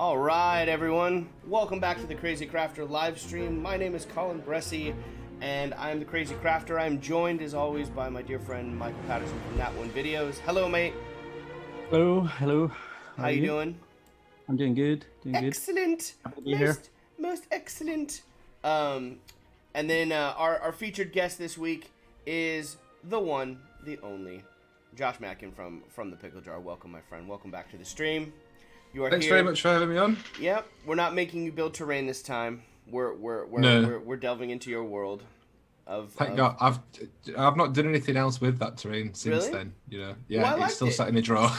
All right, everyone. Welcome back to the Crazy Crafter Livestream. My name is Colin Bressie, and I'm the Crazy Crafter. I'm joined, as always, by my dear friend Michael Patterson from That One Videos. Hello, mate. Hello. How you doing? I'm doing good. Excellent. Happy to be here. Most excellent. And then our featured guest this week is the one, the only, Josh Mackin from the Pickle Jar. Welcome, my friend. Welcome back to the stream. You are Thanks here. very much for having me on. Yep, we're not making you build terrain this time. We're delving into your world. Thank God, I've not done anything else with that terrain since Really? then. You know, yeah, Well, it's still it. sat in a drawer.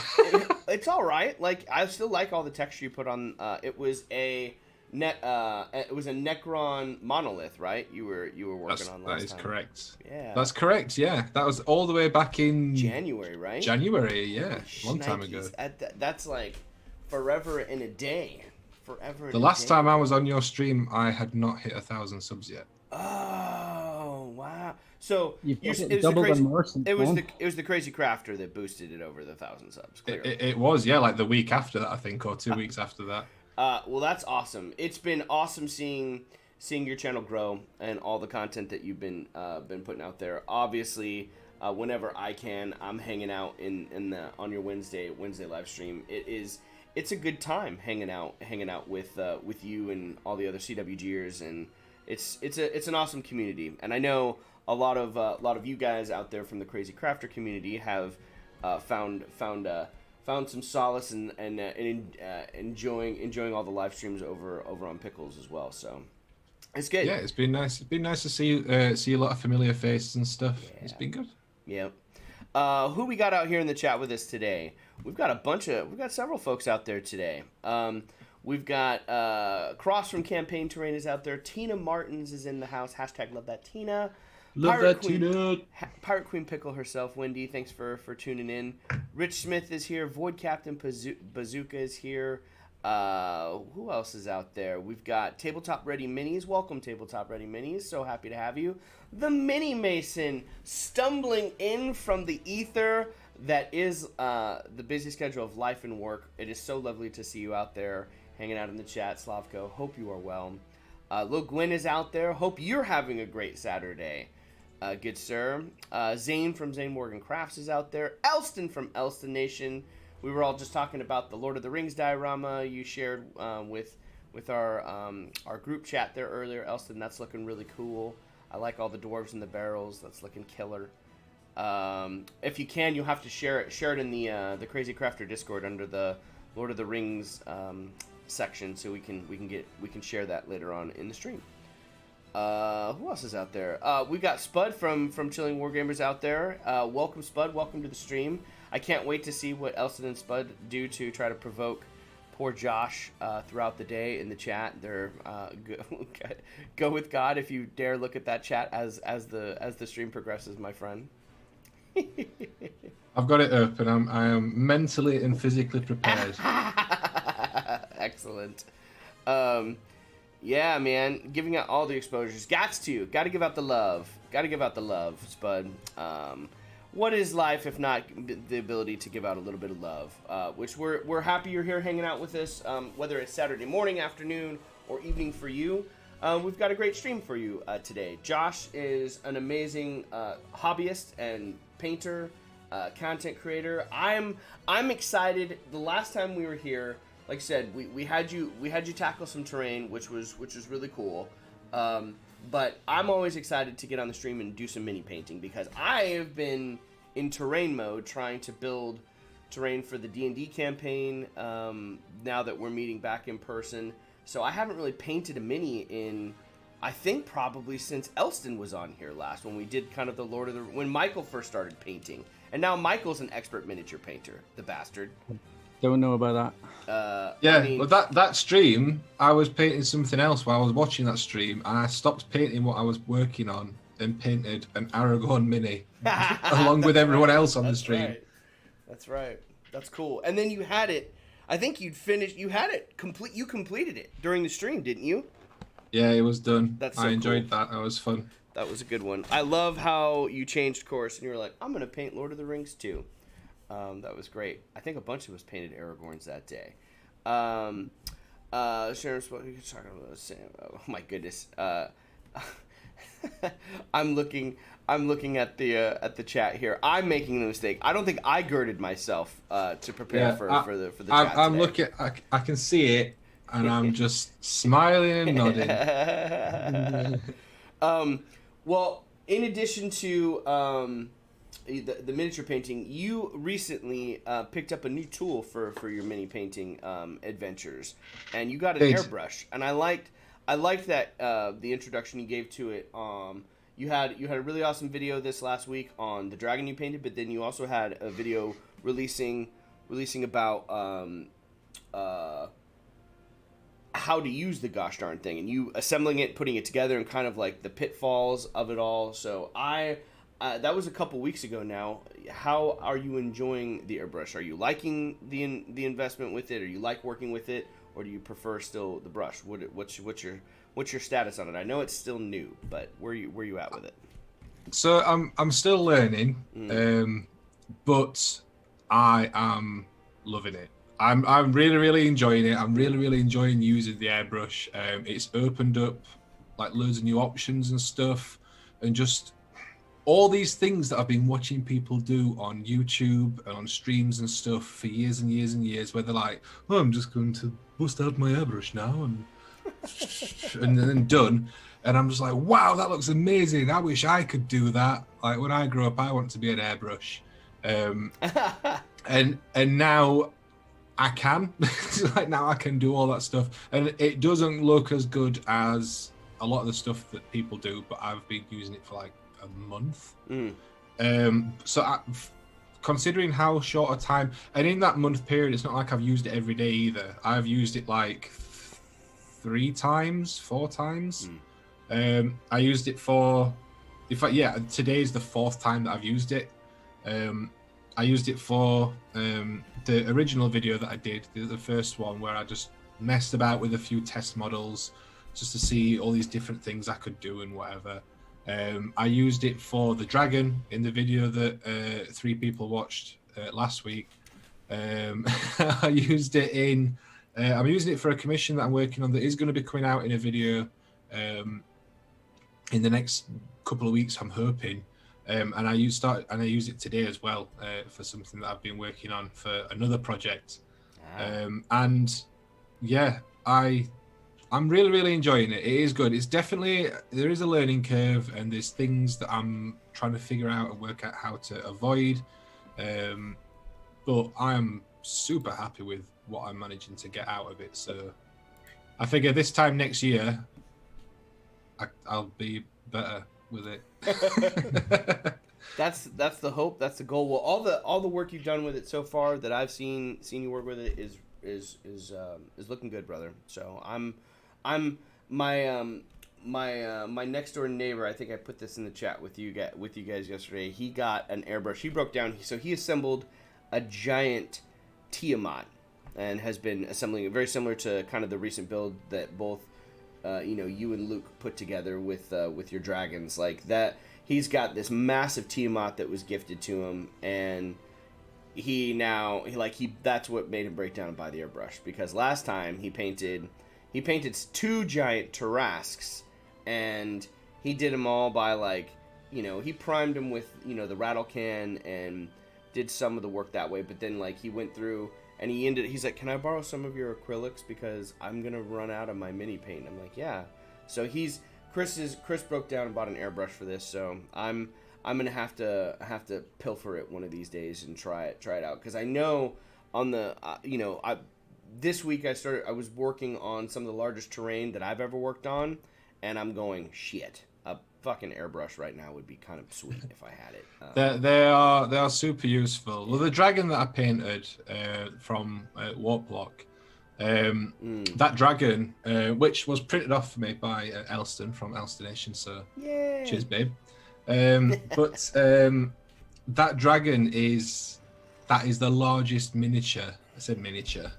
It's all right. Like, I still like all the texture you put on. It was a Necron monolith, right? You were working on last time. That is correct. Yeah. That's correct. Yeah, that was all the way back in January, right? January, yeah, long time ago. That's like forever in a day. Forever. The last time I was on your stream, I had not hit 1,000 subs yet. Oh wow! So It was the Crazy Crafter that boosted it over the 1,000 subs. Clearly. It was, yeah, like the week after that, I think, or 2 weeks after that. Well, that's awesome. It's been awesome seeing your channel grow and all the content that you've been putting out there. Obviously, whenever I can, I'm hanging out on your Wednesday live stream. It's a good time hanging out with you and all the other CWGers, and it's an awesome community. And I know a lot of you guys out there from the Crazy Crafter community have found some solace and enjoying all the live streams over on Pickles as well. So it's good. Yeah, it's been nice. It's been nice to see a lot of familiar faces and stuff. Yeah. It's been good. Yep. Who we got out here in the chat with us today? We've got several folks out there today. We've got Cross from Campaign Terrain is out there. Tina Martins is in the house. #love that Tina. Tina. Pirate Queen Pickle herself, Wendy. Thanks for tuning in. Rich Smith is here. Void Captain Bazooka is here. Who else is out there? We've got Tabletop Ready Minis. Welcome, Tabletop Ready Minis. So happy to have you. The Mini Mason stumbling in from the ether that is the busy schedule of life and work. It is so lovely to see you out there hanging out in the chat, Slavko. Hope you are well. Lil Gwen is out there. Hope you're having a great Saturday. Good sir. Zane from Zane Morgan Crafts is out there. Elston from Elston Nation. We were all just talking about the Lord of the Rings diorama you shared with our group chat there earlier. Elston, that's looking really cool. I like all the dwarves in the barrels. That's looking killer. If you can, you'll have to share it in the Crazy Crafter Discord under the Lord of the Rings section, so we can share that later on in the stream. Who else is out there? We got Spud from Chilling Wargamers out there. Welcome, Spud. Welcome to the stream. I can't wait to see what Elston and Spud do to try to provoke poor Josh throughout the day in the chat. They're go with God if you dare look at that chat as the stream progresses, my friend. I've got it open. I am mentally and physically prepared. Excellent. Yeah, man, giving out all the exposures. Got to give out the love, Spud. What is life if not the ability to give out a little bit of love? Which we're happy you're here hanging out with us, whether it's Saturday morning, afternoon, or evening for you. We've got a great stream for you today. Josh is an amazing hobbyist and painter, content creator. I'm excited. The last time we were here, like I said, we had you tackle some terrain, which was really cool. But I'm always excited to get on the stream and do some mini painting, because I have been in terrain mode trying to build terrain for the D&D campaign now that we're meeting back in person. So I haven't really painted a mini in, I think, probably since Elston was on here last, when we did kind of the when Michael first started painting. And now Michael's an expert miniature painter, the bastard. Don't know about that. Well, that stream, I was painting something else while I was watching that stream, and I stopped painting what I was working on and painted an Aragorn mini along with everyone else on the stream. Right. That's right. That's cool. And then you had it. I think you had it complete. You completed it during the stream, didn't you? Yeah, it was done. That's so I enjoyed cool. that. That was fun. That was a good one. I love how you changed course and you were like, I'm gonna paint Lord of the Rings too. That was great. I think a bunch of us painted Aragorns that day. Sharon spoke. You're talking about the same. Oh my goodness. I'm looking at the chat here. I'm making the mistake. I don't think I girded myself to prepare for the chat I'm today. looking. I can see it, and I'm just smiling and nodding. Well, in addition to the miniature painting, you recently picked up a new tool for your mini painting adventures, and you got an airbrush. And I liked that the introduction you gave to it. You had a really awesome video this last week on the dragon you painted, but then you also had a video releasing about how to use the gosh darn thing, and you assembling it, putting it together, and kind of like the pitfalls of it all. So that was a couple weeks ago now. How are you enjoying the airbrush? Are you liking the investment with it? Or you like working with it, or do you prefer still the brush? What's your status on it? I know it's still new, but where you at with it? So I'm still learning, but I am loving it. I'm really enjoying it. I'm really enjoying using the airbrush. It's opened up like loads of new options and stuff, and just all these things that I've been watching people do on YouTube and on streams and stuff for years and years and years, where they're like, "Oh, I'm just going to bust out my airbrush now and and then done." And I'm just like, "Wow, that looks amazing! I wish I could do that. Like when I grow up, I want to be an airbrush." And now I can. Like now I can do all that stuff, and it doesn't look as good as a lot of the stuff that people do, but I've been using it for like a month. So considering how short a time, and in that month period, it's not like I've used it every day either. I've used it like 4 times. I used it for, in fact, yeah, today's the 4th time that I've used it. I used it for the original video that I did, the first one, where I just messed about with a few test models just to see all these different things I could do and whatever. I used it for the dragon in the video that 3 people watched last week. I used it in, I'm using it for a commission that I'm working on that is going to be coming out in a video in the next couple of weeks, I'm hoping. And I used it today as well for something that I've been working on for another project. And yeah, I'm really enjoying it. It is good. It's definitely, there is a learning curve, and there's things that I'm trying to figure out and work out how to avoid. But I am super happy with what I'm managing to get out of it. So I figure this time next year, I'll be better with it. That's the hope. That's the goal. Well, all the work you've done with it so far that I've seen you work with it is looking good, brother. So my next door neighbor, I think I put this in the chat with you guys yesterday. He got an airbrush. He broke down. So he assembled a giant Tiamat and has been assembling it very similar to kind of the recent build that both you and Luke put together with your dragons. Like that, he's got this massive Tiamat that was gifted to him, and that's what made him break down and buy the airbrush, because last time he painted 2 giant Tarrasques, and he did them all by he primed them with the rattle can and did some of the work that way, but then he went through and he's like, "Can I borrow some of your acrylics, because I'm gonna run out of my mini paint?" I'm like, "Yeah." So Chris broke down and bought an airbrush for this, so I'm gonna have to pilfer it one of these days and try it out, because I know on the this week I was working on some of the largest terrain that I've ever worked on, and I'm going, shit, a fucking airbrush right now would be kind of sweet if I had it. They are super useful. Well, the dragon that I painted from Warp Block, that dragon, which was printed off for me by Elston from Elstonation, so yay. Cheers, babe. But that dragon is the largest miniature. I said miniature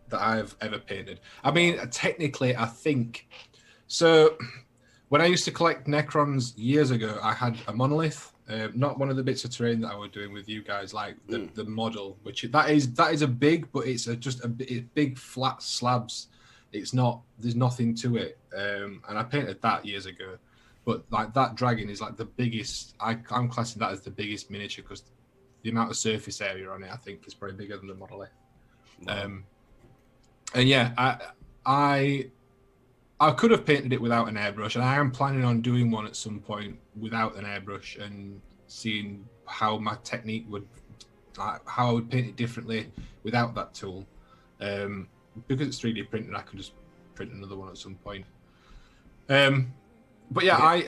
that I've ever painted. I mean, technically, I think so. When I used to collect Necrons years ago, I had a monolith, not one of the bits of terrain that I was doing with you guys, like the model, which that is a big, but it's just a big flat slabs It's not. There's nothing to it. And I painted that years ago, but like that dragon is like the biggest. I'm classing that as the biggest miniature because the amount of surface area on it, I think, is probably bigger than the Model F. Wow. And yeah, I could have painted it without an airbrush, and I am planning on doing one at some point without an airbrush and seeing how my technique would, how I would paint it differently without that tool. Because it's 3D printed, I can just print another one at some point. But yeah,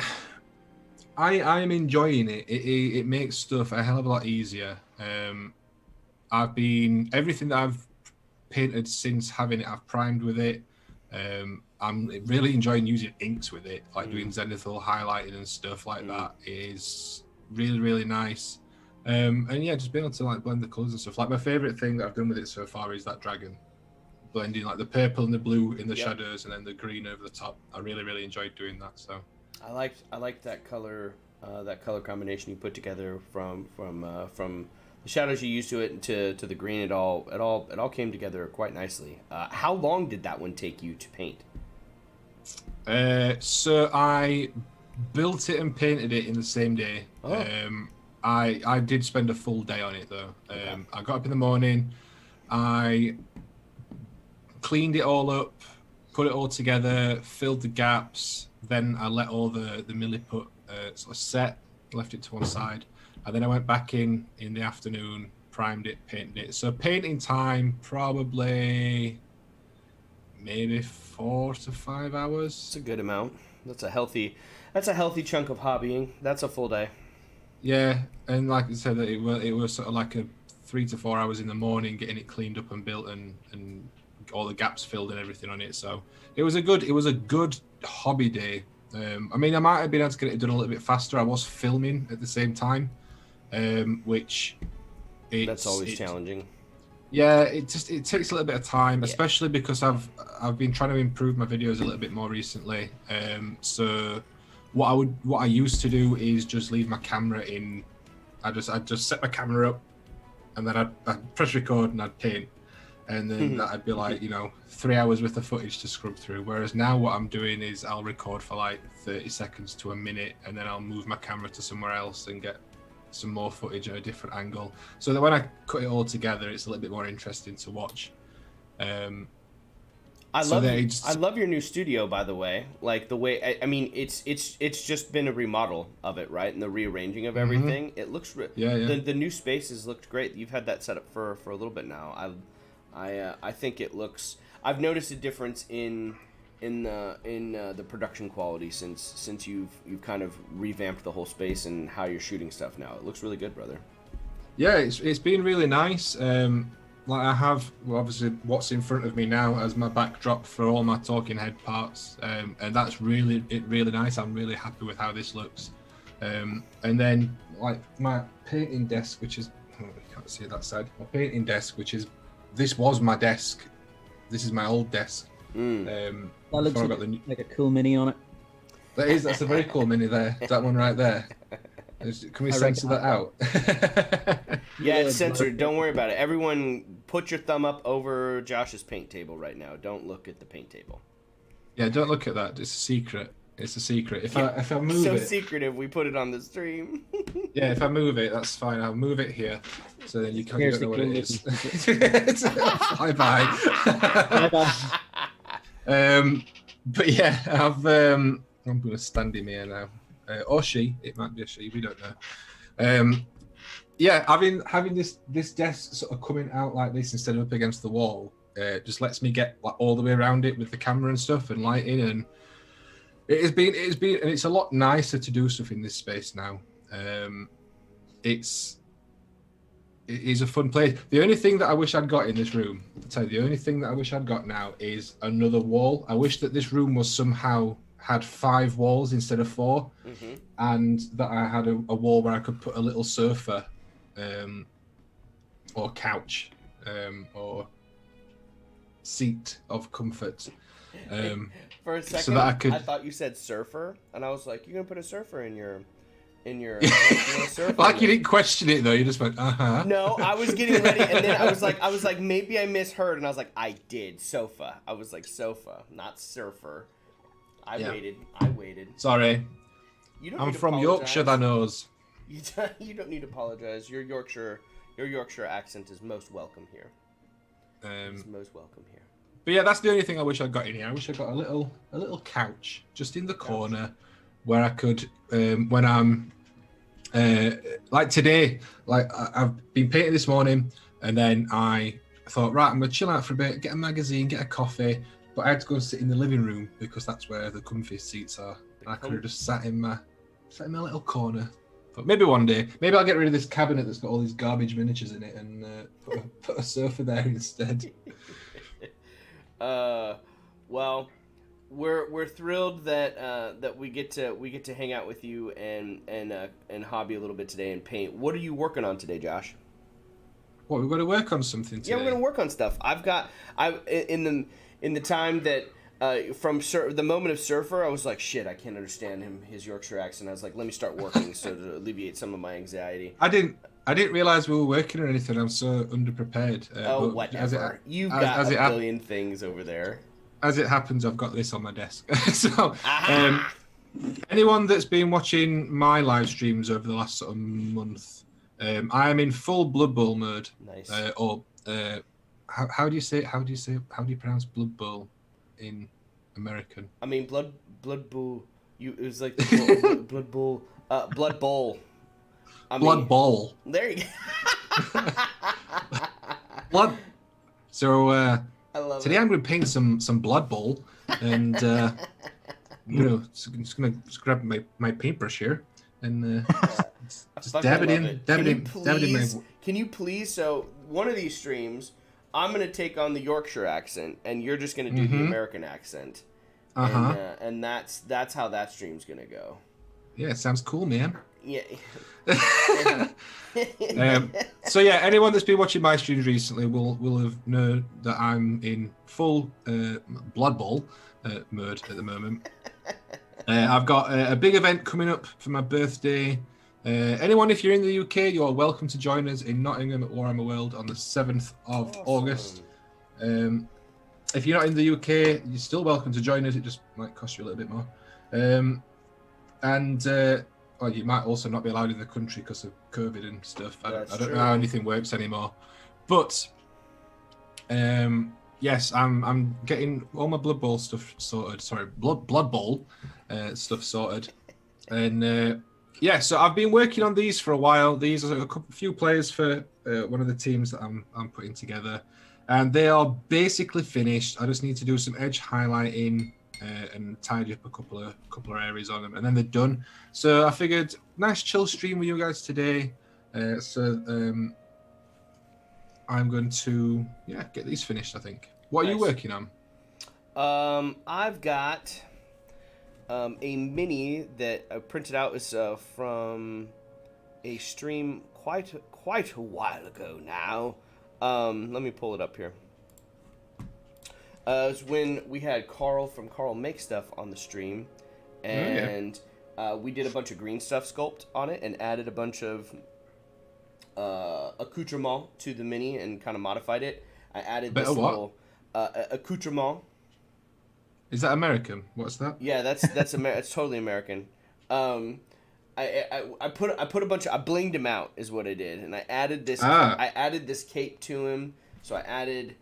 I am enjoying it. It makes stuff a hell of a lot easier. Everything that I've painted since having it, I've primed with it. I'm really enjoying using inks with it, like doing zenithal highlighting and stuff like that is really, really nice. And yeah, just being able to like blend the colors and stuff. Like my favorite thing that I've done with it so far is that dragon, blending like the purple and the blue in the shadows and then the green over the top. I really, really enjoyed doing that. So I liked that color combination you put together from the shadows you used to it to the green. It all came together quite nicely. How long did that one take you to paint? So I built it and painted it in the same day. Oh. I did spend a full day on it though. I got up in the morning, I cleaned it all up, put it all together, filled the gaps. Then I let all the milliput sort of set, left it to one side, and then I went back in the afternoon, primed it, painted it. So painting time probably maybe 4 to 5 hours. That's a good amount. That's a healthy chunk of hobbying. That's a full day. Yeah, and like I said, it was sort of like a 3 to 4 hours in the morning getting it cleaned up and built and all the gaps filled and everything on it. So it was a good hobby day. I mean, I might have been able to get it done a little bit faster. I was filming at the same time, which that's always challenging. Yeah, it takes a little bit of time, especially because I've been trying to improve my videos a little bit more recently. So what I used to do is just leave my camera in. I'd just set my camera up, and then I'd press record and I'd paint, and then that'd be like 3 hours worth of footage to scrub through. Whereas now what I'm doing is I'll record for like 30 seconds to a minute, and then I'll move my camera to somewhere else and get some more footage at a different angle, so that when I cut it all together, it's a little bit more interesting to watch. I love your new studio, by the way. Like the way I mean, it's just been a remodel of it, right? And the rearranging of everything. It looks the new spaces looked great. You've had that set up for a little bit now. I think it looks. I've noticed a difference in the production quality since you've kind of revamped the whole space and how you're shooting stuff now. It looks really good, brother. Yeah, it's been really nice. Like I have, obviously, what's in front of me now as my backdrop for all my talking head parts, and that's really nice. I'm really happy with how this looks. And then like my painting desk, which is you can't see that side. My painting desk, this was my desk. This is my old desk. That looks like a cool mini on it. That's a very cool mini there. That one right there. Can we censor that out? Yeah, it's censored. Don't worry about it. Everyone, put your thumb up over Josh's paint table right now. Don't look at the paint table. Yeah, don't look at that. It's a secret. It's a secret. If I move so it, secretive. We put it on the stream. Yeah, if I move it, that's fine. I'll move it here, so then you don't know what it is. Bye bye. But yeah, I'm gonna stand him here now. Or she, it might be a she, we don't know. Yeah, having this desk sort of coming out like this instead of up against the wall, just lets me get like all the way around it with the camera and stuff and lighting, and it's been and it's a lot nicer to do stuff in this space now. It is a fun place. The only thing that I wish I'd got in this room, I'll tell you, the only thing that I wish I'd got now is another wall. I wish that this room was somehow had 5 walls instead of 4, and that I had a wall where I could put a little sofa, or couch, or seat of comfort. For a second, I thought you said surfer, and I was like, "You're gonna put a surfer in your in your surf. Like you didn't question it though. You just went, No, I was getting ready, and then I was like, maybe I misheard, and I was like, I did sofa. I was like sofa, not surfer. I waited. Sorry. I'm from Yorkshire, that knows. You don't need to apologize. Your Yorkshire accent is most welcome here. It's most welcome here. But yeah, that's the only thing I wish I got in here. I wish I got a little couch just in the corner where I could, when I'm, like today, like I've been painting this morning, and then I thought, right, I'm gonna chill out for a bit, get a magazine, get a coffee, but I had to go and sit in the living room because that's where the comfy seats are. I could have just sat in my little corner. But maybe one day, maybe I'll get rid of this cabinet that's got all these garbage miniatures in it and put a sofa there instead. Well, we're thrilled that we get to hang out with you and hobby a little bit today and paint. What are you working on today, Josh? What, we've got to work on something today? Yeah, we're gonna work on stuff. In the time that from the moment of Surfer, I was like, shit, I can't understand his Yorkshire accent. I was like, let me start working so to alleviate some of my anxiety. I didn't realize we were working or anything. I'm so underprepared. Whatever. You've got a billion things over there. As it happens, I've got this on my desk. So, anyone that's been watching my live streams over the last sort of month, I am in full Blood Bowl mode. Nice. How do you pronounce Blood Bowl in American? I mean, Blood Bowl. It was like the Blood Bowl. Blood Bowl. Blood Bowl. There you go. Blood. So I love today it. I'm going to paint some Blood Bowl, and just grab my paintbrush here and just dab it in. Can you please? So one of these streams, I'm going to take on the Yorkshire accent, and you're just going to do the American accent. And that's how that stream's going to go. Yeah, it sounds cool, man. Yeah. So yeah, anyone that's been watching my streams recently will have known that I'm in full Blood Bowl mode at the moment. I've got a big event coming up for my birthday. Anyone, if you're in the UK, you are welcome to join us in Nottingham at Warhammer World on the 7th of August. If you're not in the UK, you're still welcome to join us. It just might cost you a little bit more. Well, you might also not be allowed in the country because of COVID and stuff. I don't know how anything works anymore. But yes, I'm getting all my Blood Bowl stuff sorted. Sorry, Blood Bowl stuff sorted. And yeah, so I've been working on these for a while. These are a few players for one of the teams that I'm putting together, and they are basically finished. I just need to do some edge highlighting and tidy up a couple of areas on them, and then they're done. So I figured, nice chill stream with you guys today. I'm going to get these finished, I think. What are you working on? I've got a mini that I printed out. Is from a stream quite a while ago now. Let me pull it up here. It was when we had Carl from Carl Make Stuff on the stream, and we did a bunch of green stuff sculpt on it and added a bunch of accoutrement to the mini and kind of modified it. I added this little accoutrement. Is that American? What's that? Yeah, that's it's totally American. I put a bunch of, I blinged him out is what I did, and I added this. I added this cape to him, so I added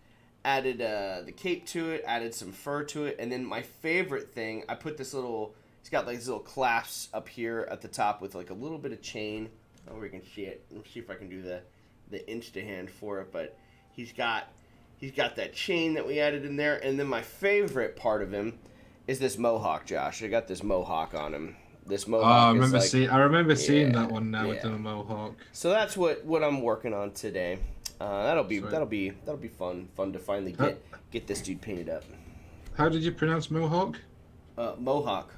the cape to it, added some fur to it, and then my favorite thing, I put this little. He's got like these little clasps up here at the top with like a little bit of chain. Oh, we can see it. Let's see if I can do the Insta hand for it, but he's got that chain that we added in there, and then my favorite part of him is this mohawk, Josh. I got this mohawk on him. This mohawk. I remember seeing that one now with the mohawk. So that's what I'm working on today. That'll be fun to finally get this dude painted up. How did you pronounce mohawk? Mohawk.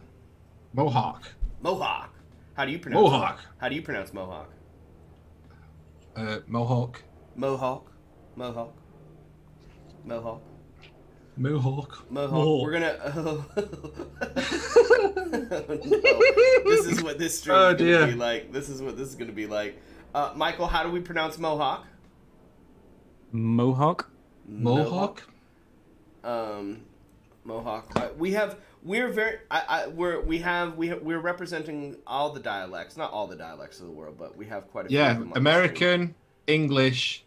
Mohawk. Mohawk. How do you pronounce mohawk? How do you pronounce mohawk? Mohawk. Mohawk. Mohawk. Mohawk. Mohawk. We're gonna. Oh. No. This is what this stream is gonna be like. This is what this is gonna be like. Michael, how do we pronounce Mohawk? Mohawk. Mohawk. Mohawk. We're representing all the dialects, not all the dialects of the world, but we have quite a few. Yeah, of them American, English,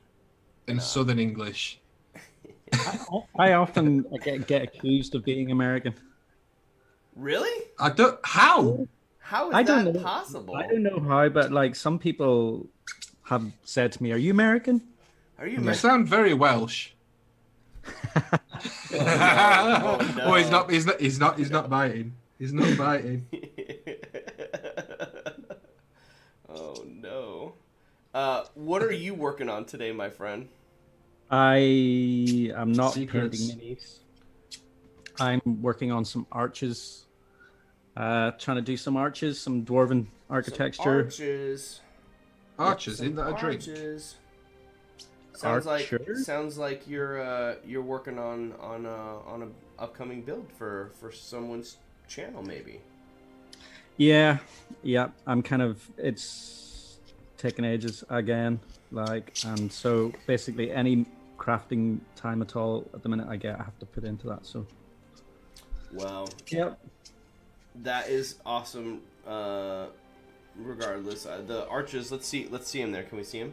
and Southern English. I often get accused of being American. Really? I don't. How? How is that possible? I don't know how, but like some people have said to me, "Are you American?" Are you? You sound very Welsh. Oh, no. Oh, he's not biting. He's not biting. Oh no. What are you working on today, my friend? I am not Secrets. painting minis. I'm working on some arches. Trying to do some arches, some dwarven architecture. Arches. Isn't that a drink? Arches. Sounds like you're working on a upcoming build for someone's channel, maybe. Yeah. I'm kind of, it's taking ages again, and so basically any crafting time at all at the minute I have to put into that. So. Wow. Yep. That is awesome. Regardless, the arches. Let's see him there. Can we see him?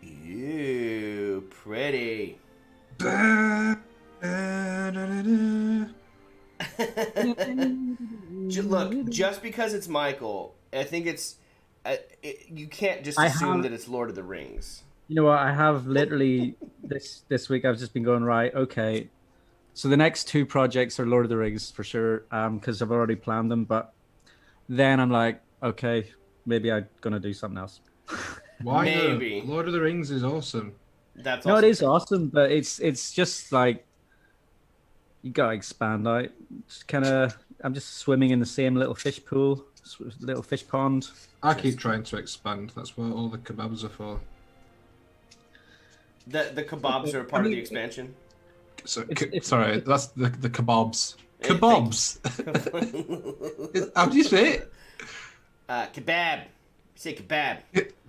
Ew, pretty. Look, just because it's Michael, I think it's you can't just assume that it's Lord of the Rings. You know what? I have literally this week. I've just been going right. Okay, so the next two projects are Lord of the Rings for sure, because I've already planned them. But then I'm like, okay, maybe I'm gonna do something else. Why? Maybe Lord of the Rings is awesome. That's no, it is awesome, but it's just like you gotta expand out. Just kind of, I'm just swimming in the same little fish pool, little fish pond. I keep trying to expand. That's what all the kebabs are for. The kebabs are part of the expansion. So, sorry, that's the kebabs. Kebabs. How do you say it? Kebab. Say kebab.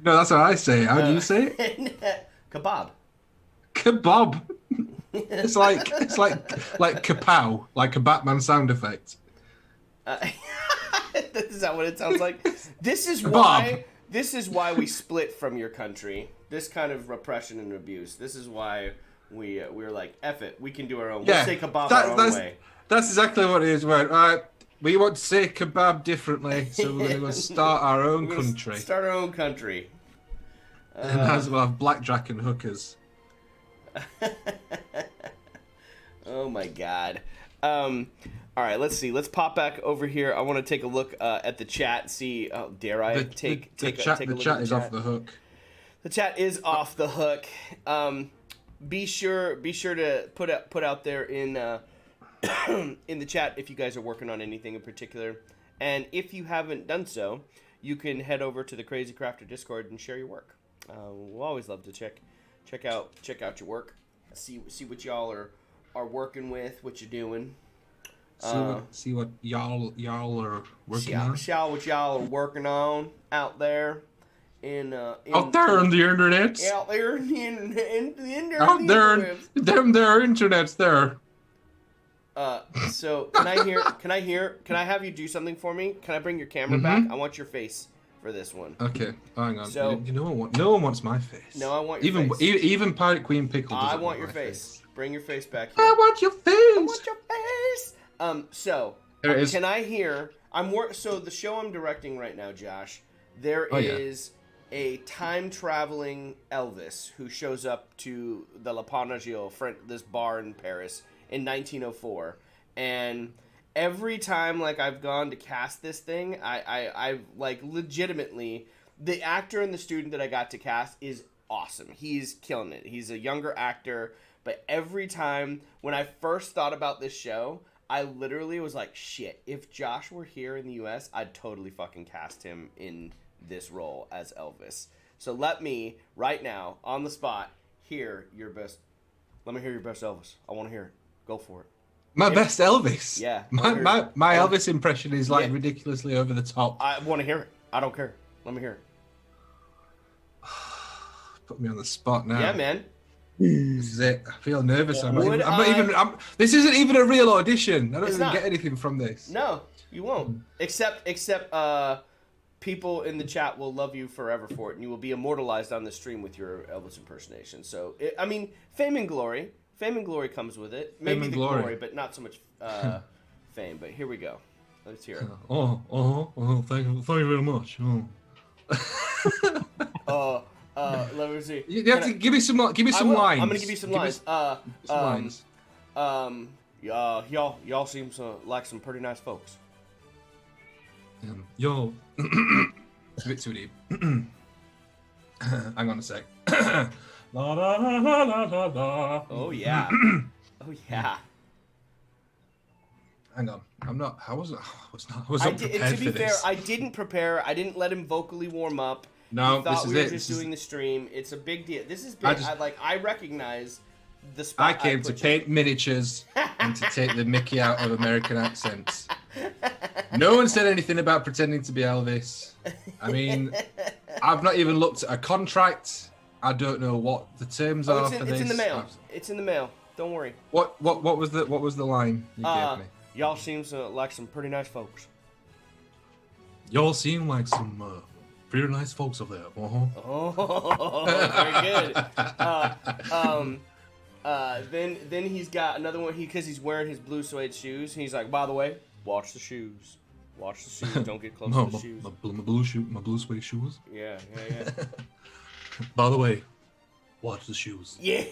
No, that's how I say it. How do you say it? Kebab. Kebab. It's like kapow, like a Batman sound effect. Is that what it sounds like? This is why we split from your country. This kind of repression and abuse. This is why we're like, F it. We can do our own. We'll say kebab our own way. That's exactly what it is. We want to say kebab differently, so we're going to start our own country. Start our own country. And as well have blackjack and hookers. Oh my god. All right, let's see. Let's pop back over here. I want to take a look at the chat. See, dare I take a look at the chat? The chat is off the hook. The chat is off the hook. Be sure to put out there in in the chat if you guys are working on anything in particular, and if you haven't done so, you can head over to the Crazy Crafter Discord and share your work. We'll always love to check out your work, see what y'all are working with, what you're doing. See what y'all are working on. What y'all are working on out there out there on the internet. Out there in the out there, them there internets there. So can I have you do something for me? Can I bring your camera back? I want your face for this one. Okay, hang on. So, no one wants my face. No, I want your face. Even Pirate Queen Pickle doesn't I want your face. Bring your face back here. I want your face. I want your face. So there it is. Can I hear? So the show I'm directing right now, Josh. There is a time traveling Elvis who shows up to the La Panagio, this bar in Paris, in 1904, and every time I've gone to cast this thing, I've legitimately, the actor and the student that I got to cast is awesome. He's killing it. He's a younger actor, but every time when I first thought about this show, I literally was like, shit, if Josh were here in the US, I'd totally fucking cast him in this role as Elvis. So let me right now on the spot hear your best Let me hear your best Elvis. I want to hear it. Go for it. My best Elvis. Yeah. My Elvis impression is like ridiculously over the top. I want to hear it. I don't care. Let me hear it. Put me on the spot now. Yeah, man. This is it. I feel nervous. This isn't even a real audition. I don't even get anything from this. No, you won't. Except people in the chat will love you forever for it, and you will be immortalized on the stream with your Elvis impersonation. So, fame and glory. Fame and glory comes with it. Maybe the glory, but not so much fame. But here we go. Let's hear it. Thank you very much. Let me see. You have to give me some lines. I'm gonna give you some lines. Y'all seem like some pretty nice folks. Yo, it's a bit too deep. Hang on a sec. La, la, la, la, la, la. Oh yeah. Oh yeah. Hang on. I wasn't prepared for be fair, this. I didn't prepare. I didn't let him vocally warm up. No, thought this is we were it. just doing the stream. It's a big deal. This is big. I recognize the spot. I came to paint miniatures and to take the Mickey out of American accents. No one said anything about pretending to be Elvis. I mean, I've not even looked at a contract. I don't know what the terms are for this. It's in the mail. It's in the mail. Don't worry. What was the line you gave me? Y'all seem like some pretty nice folks. Y'all seem like some pretty nice folks over there. Oh, very good. Then he's got another one. Because he's wearing his blue suede shoes. And he's like, by the way, watch the shoes. Watch the shoes. Don't get close to the shoes. My blue suede shoes. Yeah. By the way, watch the shoes. Yeah.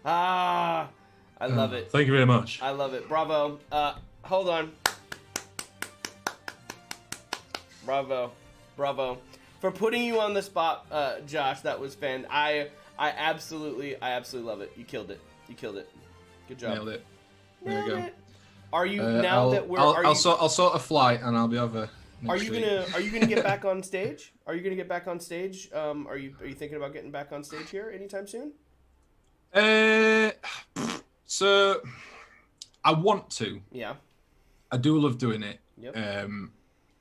I love it. Thank you very much. I love it. Bravo. Hold on. Bravo. For putting you on the spot, Josh. That was fan. I absolutely love it. You killed it. Good job. Nailed it. There you go. Are you I'll sort a flight and I'll be over. Are you gonna get back on stage? Are you you thinking about getting back on stage here anytime soon? So I want to. Yeah. I do love doing it. Yep.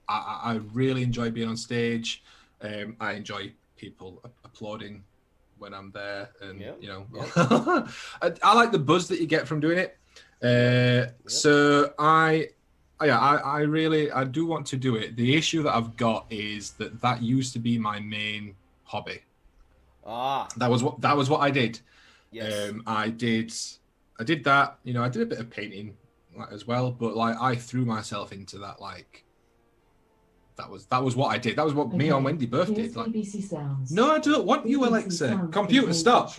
I really enjoy being on stage. I enjoy people applauding when I'm there, and I like the buzz that you get from doing it. So I do want to do it. The issue that I've got is that used to be my main hobby. That was what I did. Yes. I did that. I did a bit of painting as well, but like I threw myself into that. Like that was what I did. That was what me and Wendy both did. Like, no, I don't want you, Alexa. Computer, stop.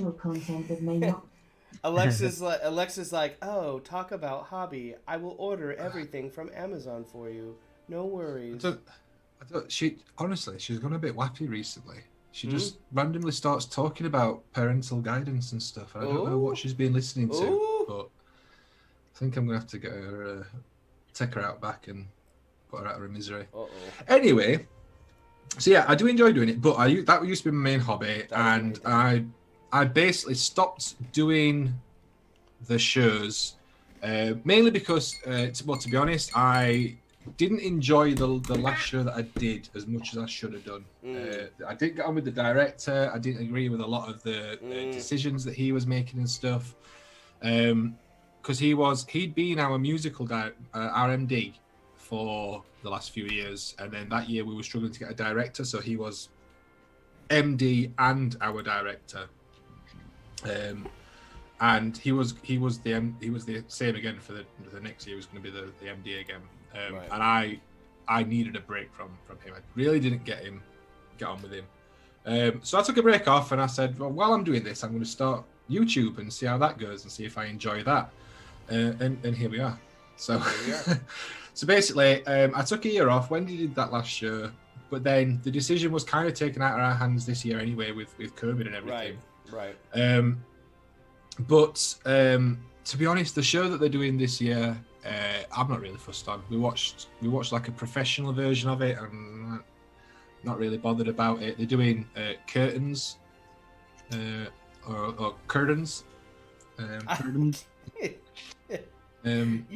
Alexa's like, oh, talk about hobby. I will order everything from Amazon for you. No worries. She's gone a bit wappy recently. She just randomly starts talking about parental guidance and stuff. I don't know what she's been listening to, but I think I'm gonna have to get her, take her out back and put her out of her misery. Anyway, so yeah, I do enjoy doing it, but that used to be my main hobby, and I basically stopped doing the shows, mainly because, to be honest, I didn't enjoy the last show that I did as much as I should have done. I didn't get on with the director. I didn't agree with a lot of the decisions that he was making and stuff. Because he'd been our musical RMD for the last few years, and then that year we were struggling to get a director, so he was MD and our director. And he was the same again for the next year. He was going to be the MD again. Right. And I needed a break from him. I really didn't get on with him. So I took a break off, and I said, well, while I'm doing this, I'm going to start YouTube and see how that goes and see if I enjoy that. And here we are. So so basically, I took a year off. Wendy did that last year, but then the decision was kind of taken out of our hands this year anyway with COVID and everything. Right. But to be honest, the show that they're doing this year, I'm not really fussed on. We watched like a professional version of it, and not really bothered about it. They're doing curtains or curtains. You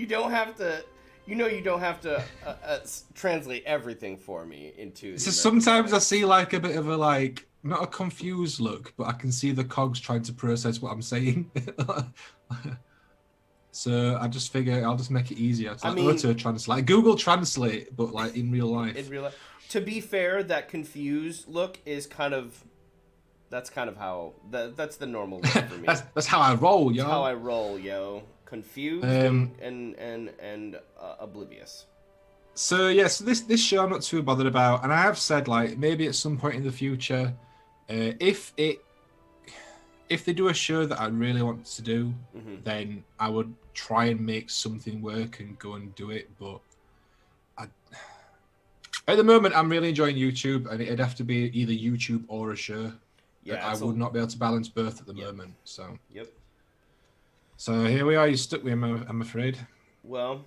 don't have to. You don't have to translate everything for me into. So sometimes I see like a bit of a like not a confused look, but I can see the cogs trying to process what I'm saying. So I just figure I'll just make it easier. It's like auto translate, Google Translate, but like in real life. In real life. To be fair, that confused look is kind of. That's kind of how that's the normal look for me. that's how I roll, yo. That's how I roll, yo. Confused and oblivious. So yeah, so this show I'm not too bothered about, and I have said like maybe at some point in the future, if they do a show that I really want to do, then I would try and make something work and go and do it. But at the moment, I'm really enjoying YouTube, and it'd have to be either YouTube or a show. Yeah, I would not be able to balance both at the moment. So. Yep. So here we are. You stuck with him, I'm afraid. Well,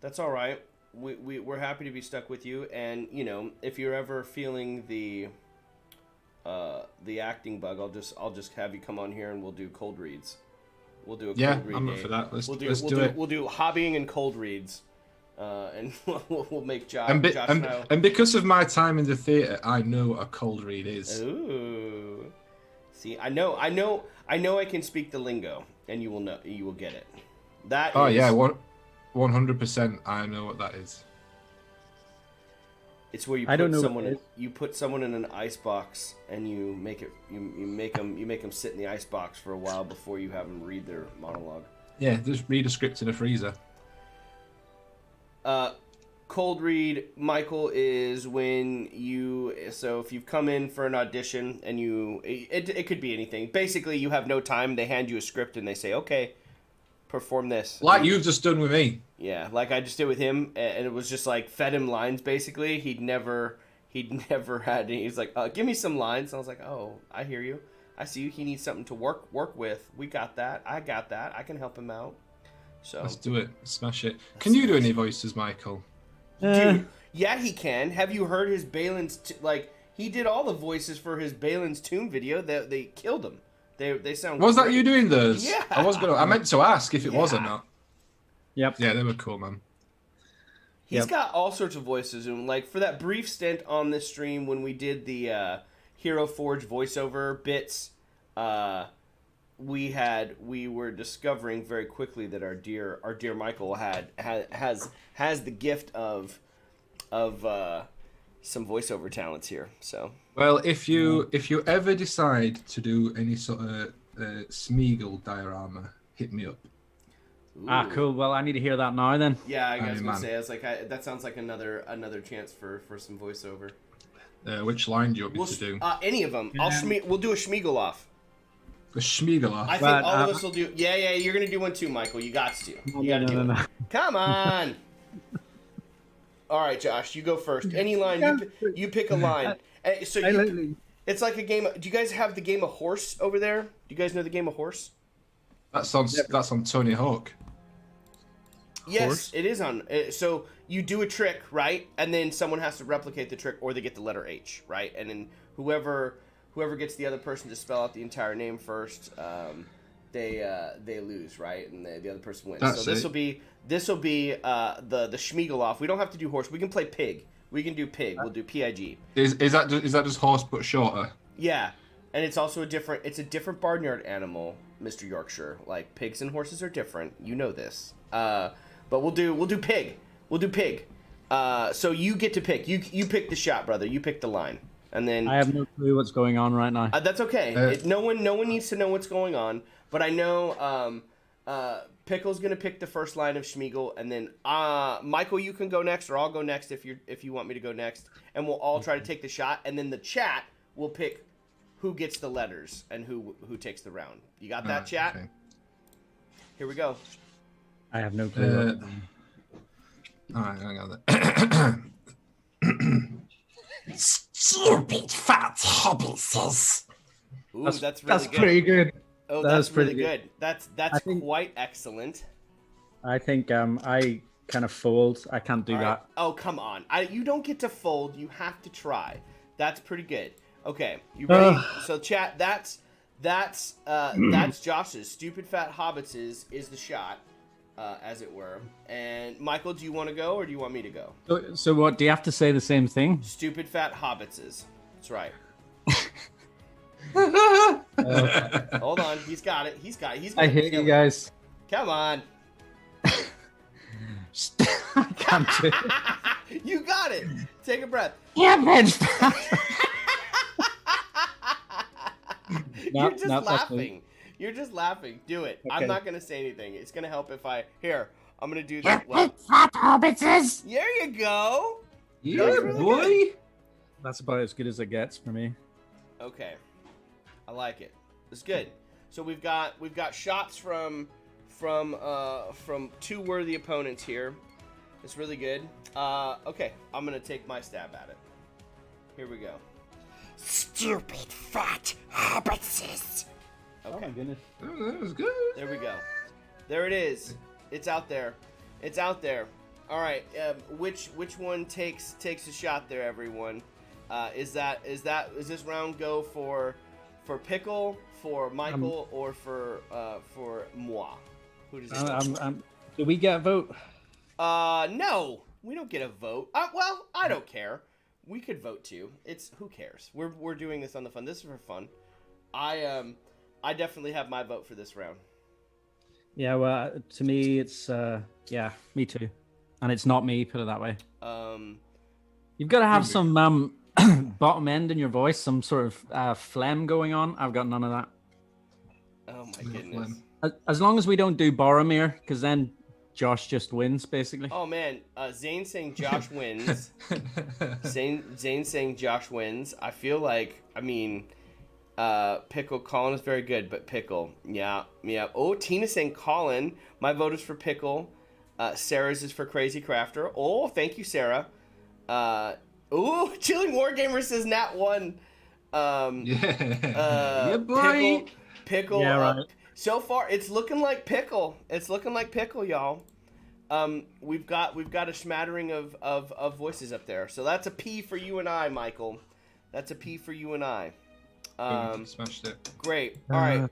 that's all right. We're happy to be stuck with you, and if you're ever feeling the acting bug, I'll just have you come on here and we'll do cold reads. We'll do a cold read. I'm up for that. Let's do it. We'll do hobbying and cold reads, and we'll make Josh. And because of my time in the theater, I know what a cold read is. Ooh, see, I know I can speak the lingo, and you will get it. That. Oh yeah, 100%. I know what that is. It's where you put someone in an ice box and you make them sit in the ice box for a while before you have them read their monologue. Yeah, just read a script in a freezer. Cold read, Michael, is when if you've come in for an audition and it could be anything. Basically, you have no time. They hand you a script and they say, okay, perform this. Like you've just done with me. Yeah, like I just did with him, and it was just like fed him lines. Basically, he'd never had any. He's like, give me some lines. And I was like, oh, I hear you. I see you. He needs something to work with. We got that. I got that. I can help him out. So let's do it. Smash it. Can you do any voices, Michael? Dude, yeah, he can. Have you heard his Balin's? He did all the voices for his Balin's Tomb video. They killed him. They sound. Was great. that you doing those? Yeah. I meant to ask if it was or not. Yep. Yeah, they were cool, man. He's got all sorts of voices, and like for that brief stint on this stream when we did the Hero Forge voiceover bits, we were discovering very quickly that our dear Michael has the gift of some voiceover talents here. So well, if you ever decide to do any sort of Smeagol diorama, hit me up. Ooh. Cool. Well, I need to hear that now then. Yeah, I was gonna say, that sounds like another chance for some voiceover. Which line do you want me to do? Any of them. We'll do a Smeagol off. A Smeagol off. I think all of us will do. Yeah. You're gonna do one too, Michael. You got to. You got to do it. Come on. All right, Josh, you go first. Any line, you pick a line. It's like a game. Do you guys have the game of horse over there? Do you guys know the game of horse? That's on Tony Hawk. Yes, Horse? it is on. So you do a trick, right? And then someone has to replicate the trick, or they get the letter H, right? And then whoever gets the other person to spell out the entire name first, they lose, right? And the other person wins. That's so this will be the Schmiegel off. We don't have to do horse. We can play pig. We can do pig. We'll do PIG. Is that just horse but shorter? Yeah, and it's also a different barnyard animal, Mr. Yorkshire. Like pigs and horses are different. You know this. But we'll do pig. We'll do pig. So you get to pick. You pick the shot, brother. You pick the line, and then I have no clue what's going on right now. that's okay. No one needs to know what's going on. But I know Pickle's gonna pick the first line of Schmiegel, and then Michael, you can go next, or I'll go next if you want me to go next, and we'll all try to take the shot, and then the chat will pick who gets the letters and who takes the round. You got that, chat? Okay. Here we go. I have no clue. All right, hang on. Stupid fat hobbitses. Ooh, that's That's good. pretty good. Oh, that's really good. That's quite excellent. I think I kind of fold. I can't do that. Oh, come on. You don't get to fold. You have to try. That's pretty good. Okay, you ready? So, chat, That's Josh's. Stupid Fat Hobbits is the shot, as it were. And Michael, do you want to go or do you want me to go? So what? Do you have to say the same thing? Stupid Fat Hobbitses. That's right. Hold on, he's got it. He's got it. I hate you guys. Come on. I can't do it. You got it. Take a breath. Yeah, man. You're just laughing. You're just laughing. Do it. Okay. I'm not gonna say anything. It's gonna help if I I'm gonna do that. Fat hobbitses. There you go. Yeah, really boy. Good. That's about as good as it gets for me. Okay, I like it. It's good. So we've got shots from two worthy opponents here. It's really good. Okay, I'm gonna take my stab at it. Here we go. Stupid fat hobbitses. Okay. Oh my goodness. Oh, that was good. There we go. There it is. It's out there. It's out there. All right. Which one takes a shot there, everyone? Is this round go for Pickle, for Michael, or for moi? Who does it? Do we get a vote? No, we don't get a vote. Well, I don't care. We could vote too. Who cares? We're doing this on the fun. This is for fun. I definitely have my vote for this round. Yeah, well, to me, it's yeah, me too, and it's not me. Put it that way. You've got to have some bottom end in your voice, some sort of phlegm going on. I've got none of that. Oh my goodness! As long as we don't do Boromir, because then Josh just wins, basically. Oh man, Zane saying Josh wins. Zane saying Josh wins. I feel like, I mean, Pickle, Colin is very good, but Pickle, yeah. Oh, Tina saying Colin. My vote is for Pickle. Sarah's is for Crazy Crafter. Oh, thank you, Sarah. Chilling Wargamer says Nat 1. Yeah, boy. Pickle. Yeah, right. So far, it's looking like Pickle. It's looking like Pickle, y'all. We've got a smattering of voices up there. So that's a P for you and I, Michael. That's a P for you and I. Smashed it. Great. All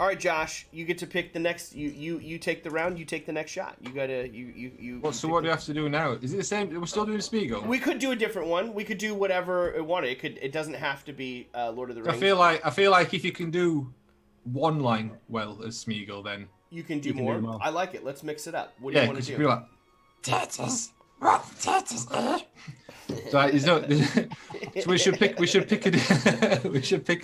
right, Josh. You get to pick the next. You take the round. You take the next shot. You gotta you. So what do you have to do now? Is it the same? We're still doing Spiegel. We could do a different one. We could do whatever it wanted. It doesn't have to be Lord of the Rings. I feel like if you can do one line well as Smeagol, then you can do more. I like it. Let's mix it up. What do you want to do? Be like, Taters. What Taters? So we should pick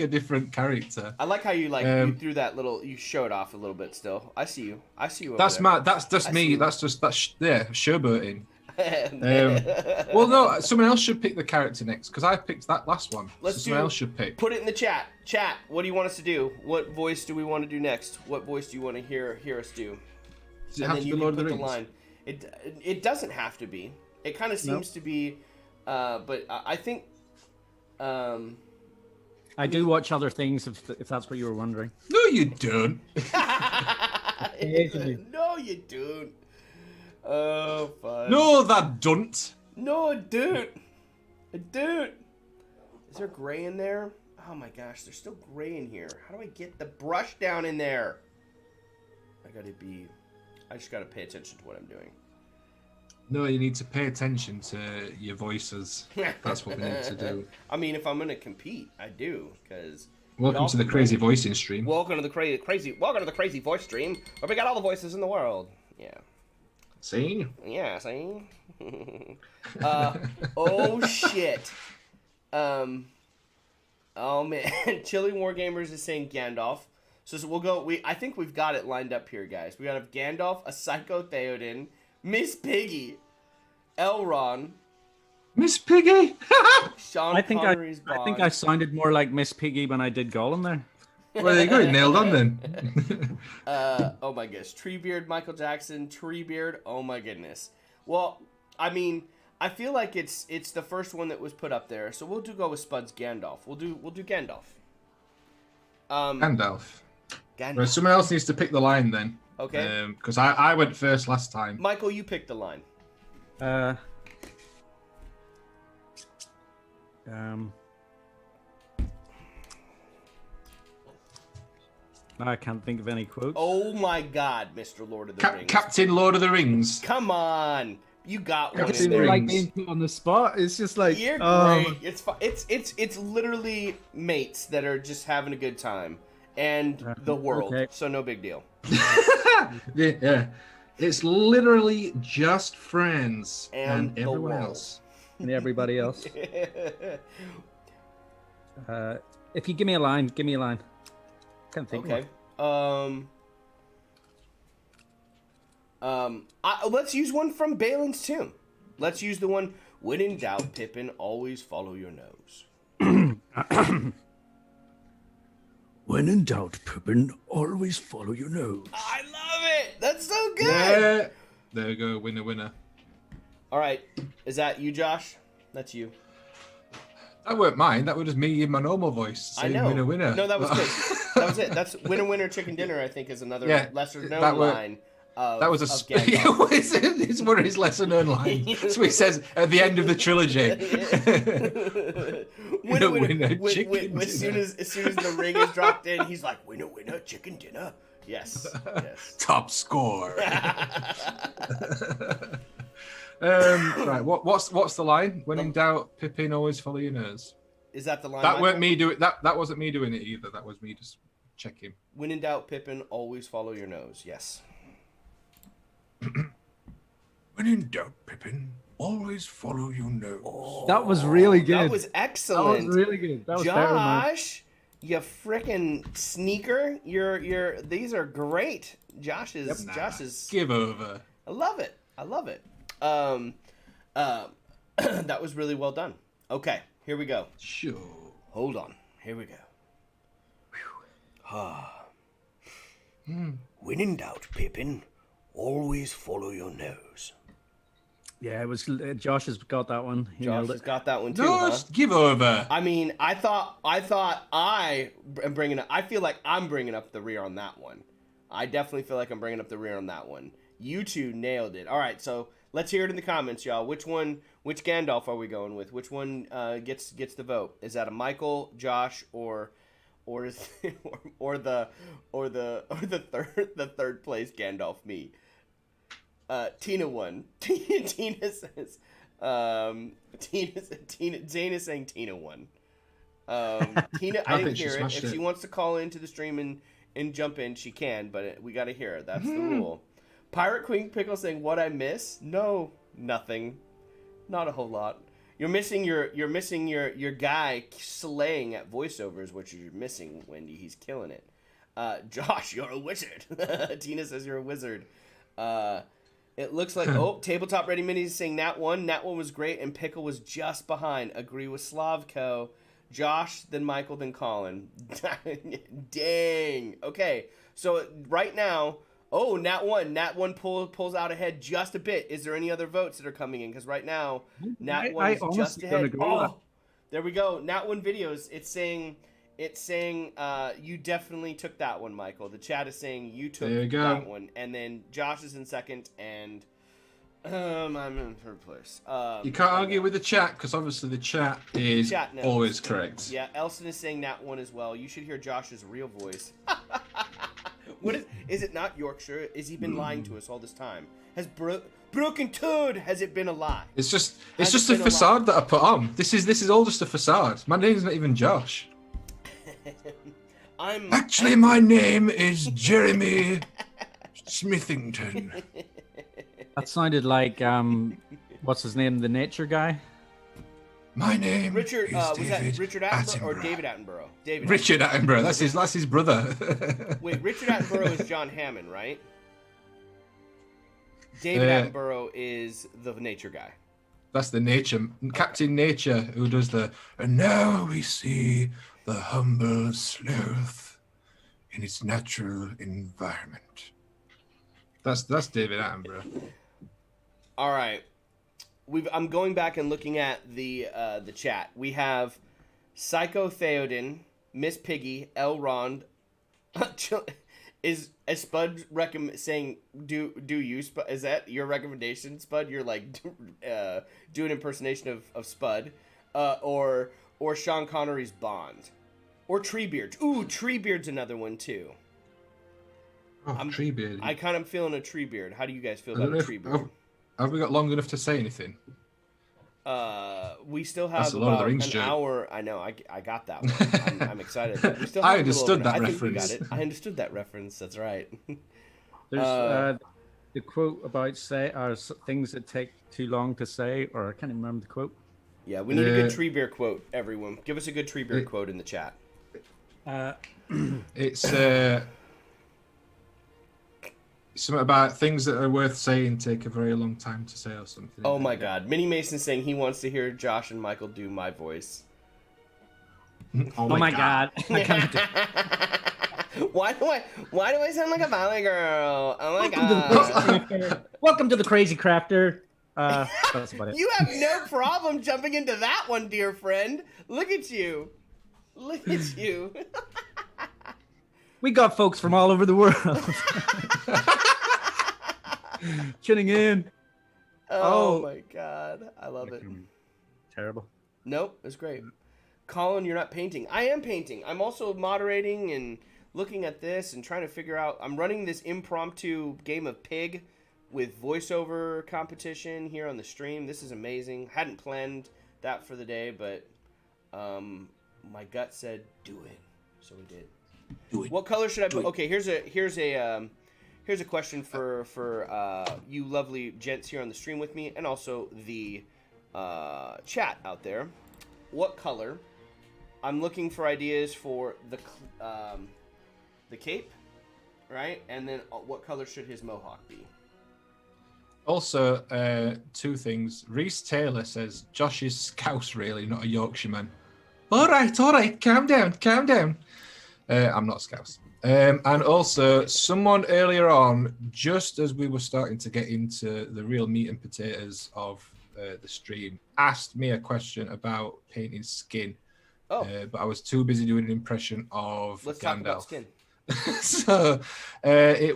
a different character. I like how you you threw that little. You show it off a little bit. Still, I see you. That's there. That's just me. That's showboating. Well, no, someone else should pick the character next because I picked that last one. Someone else should pick. Put it in the chat. Chat. What do you want us to do? What voice do we want to do next? What voice do you want to hear us do? Does it have to be Lord of the Rings? Line. It doesn't have to be. It kind of seems to be, but I think. I do watch other things if that's what you were wondering. No, you don't. No, you don't. Oh, fun. No, that don't. No, I don't. I don't. Is there gray in there? Oh my gosh, there's still gray in here. How do I get the brush down in there? I just gotta pay attention to what I'm doing. No, you need to pay attention to your voices. That's what we need to do. I mean, if I'm gonna compete, I do, because. Welcome to the Crazy Voicing Stream. Welcome to the Crazy Voice Stream, where we got all the voices in the world. Yeah. See? Yeah, see? Oh, shit. Oh, man. Chilling Wargamers is saying Gandalf. So we'll go... I think we've got it lined up here, guys. We got a Gandalf, a Psycho Theoden, Miss Piggy, Elrond. Miss Piggy? Sean Connery's Bond. I think I sounded more like Miss Piggy when I did Gollum there. Well, there you go. You nailed on then. Oh my gosh. Treebeard, Michael Jackson, Treebeard. Oh my goodness. Well, I mean, I feel like it's the first one that was put up there, so we'll go with Spud's Gandalf. We'll do Gandalf. Gandalf. Well, someone else needs to pick the line then. Okay. Because I went first last time. Michael, you pick the line. I can't think of any quotes. Oh my God, Mr. Lord of the Rings. Captain Lord of the Rings. Come on, you got one Captain in there. Rings. Like being put on the spot. It's just like You're great. It's literally mates that are just having a good time, and the world. Okay. So no big deal. Yeah. It's literally just friends and the everyone world. else. and everybody else. If you give me a line, give me a line. Can't think. Okay. Let's use one from Balin's Tomb. Let's use the one, when in doubt, Pippin, always follow your nose. When in doubt, Pippin, always follow your nose. I love it. That's so good. Yeah. There we go. Winner. All right. Is that you, Josh? That's you. That weren't mine. That was just me in my normal voice saying I know. winner. No, that was good. That was it. That's winner, chicken dinner, I think, is another lesser known line. That was it's one of his lesser known lines. So he says at the end of the trilogy. Winner, as soon as the ring is dropped in, he's like, winner, chicken dinner. Yes. Top score. Right. What's the line? When in doubt, Pippin, always follow your nose. Is that the line? That weren't me doing that wasn't me doing it either. That was me just checking. When in doubt, Pippin, always follow your nose. Yes. When in doubt, Pippin, always follow your nose. Oh, that was really good. That was excellent. That was really good. That was Josh, you frickin' sneaker. These are great. Josh is give over. I love it. That was really well done. Okay, here we go. Sure. Hold on. Here we go. When in doubt, Pippin, always follow your nose. Yeah, it was. Josh has got that one. He Josh nailed has it. got that one too. No, Huh? just give over. I mean, I thought I am bringing up. I feel like I'm bringing up the rear on that one. I definitely feel like I'm bringing up the rear on that one. You two nailed it. All right, so let's hear it in the comments, y'all. Which Gandalf are we going with? Which one gets the vote? Is that a Michael, Josh, or the third place Gandalf? Me. Tina won. Tina says. Zane is saying Tina won. Tina, I didn't hear it. If she wants to call into the stream and jump in, she can, but we got to hear it. That's the rule. Pirate Queen Pickle saying, "What I miss? No, nothing. Not a whole lot. You're missing your guy slaying at voiceovers, which you're missing, Wendy. He's killing it. Josh, you're a wizard." Tina says you're a wizard. It looks like Tabletop Ready Minis is saying Nat 1. Nat 1 was great, and Pickle was just behind. Agree with Slavko. Josh, then Michael, then Colin. Dang. Okay, so right now, Nat 1 pulls out ahead just a bit. Is there any other votes that are coming in? Because right now, Nat 1 is just ahead. There we go. Nat 1 videos. It's saying you definitely took that one, Michael. The chat is saying you took that one, and then Josh is in second, and I'm in third place. You can't argue with the chat because obviously the chat is always correct. Yeah, Elson is saying Nat 1 as well. You should hear Josh's real voice. What is it? Not Yorkshire? Has he been lying to us all this time? Has Broken Toad? Has it been a lie? It's just a facade that I put on. This is all just a facade. My name's not even Josh. My name is Jeremy Smithington. That sounded like what's his name, the nature guy? My name is was that Richard Attenborough or David Attenborough? Richard Attenborough. That's his brother. Wait, Richard Attenborough is John Hammond, right? David Attenborough is the nature guy. That's the nature Captain Nature who does the. And now we see the humble sloth in its natural environment. That's David Attenborough. All right, I'm going back and looking at the chat. We have Psycho Theoden, Miss Piggy, Elrond. Is Spud saying do you Spud? Is that your recommendation, Spud? You're like do an impersonation of Spud, or Sean Connery's Bond, or Treebeard. Ooh, Treebeard's another one too. Oh, tree beard. I kind of feeling a tree beard. How do you guys feel I don't about know a tree if- beard? Have we got long enough to say anything? We still That's have the Lord of about the Rings an joke. hour. I know. I got that one. I'm excited. We still I have a little understood over- that I think we got reference. it. I understood that reference. That's right. There's the quote about things that take too long to say, or I can't even remember the quote. Yeah, we need a good tree beard quote. Everyone, give us a good tree beard quote in the chat. It's something about things that are worth saying take a very long time to say or something. Oh my God, Minnie Mason saying he wants to hear Josh and Michael do my voice. Oh my God. I can't do Why do I sound like a valley girl? Oh my God. Welcome to the Crazy Crafter. That's about it. You have no problem jumping into that one, dear friend. Look at you. Look at you. We got folks from all over the world tuning in. Oh my God. I love it. Terrible. Nope, it's great. Colin, you're not painting. I am painting. I'm also moderating and looking at this and trying to figure out. I'm running this impromptu game of Pig with voiceover competition here on the stream. This is amazing. Hadn't planned that for the day, but my gut said do it, so we did. Do it. What color should I put? Okay, here's a question for you lovely gents here on the stream with me, and also the chat out there. What color? I'm looking for ideas for the cape, right? And then what color should his mohawk be? Also, two things. Reese Taylor says Josh is Scouse, really, not a Yorkshireman. All right, calm down. I'm not Scouse. And also, someone earlier on, just as we were starting to get into the real meat and potatoes of the stream, asked me a question about painting skin. Oh, But I was too busy doing an impression of let's Gandalf. talk about skin. So I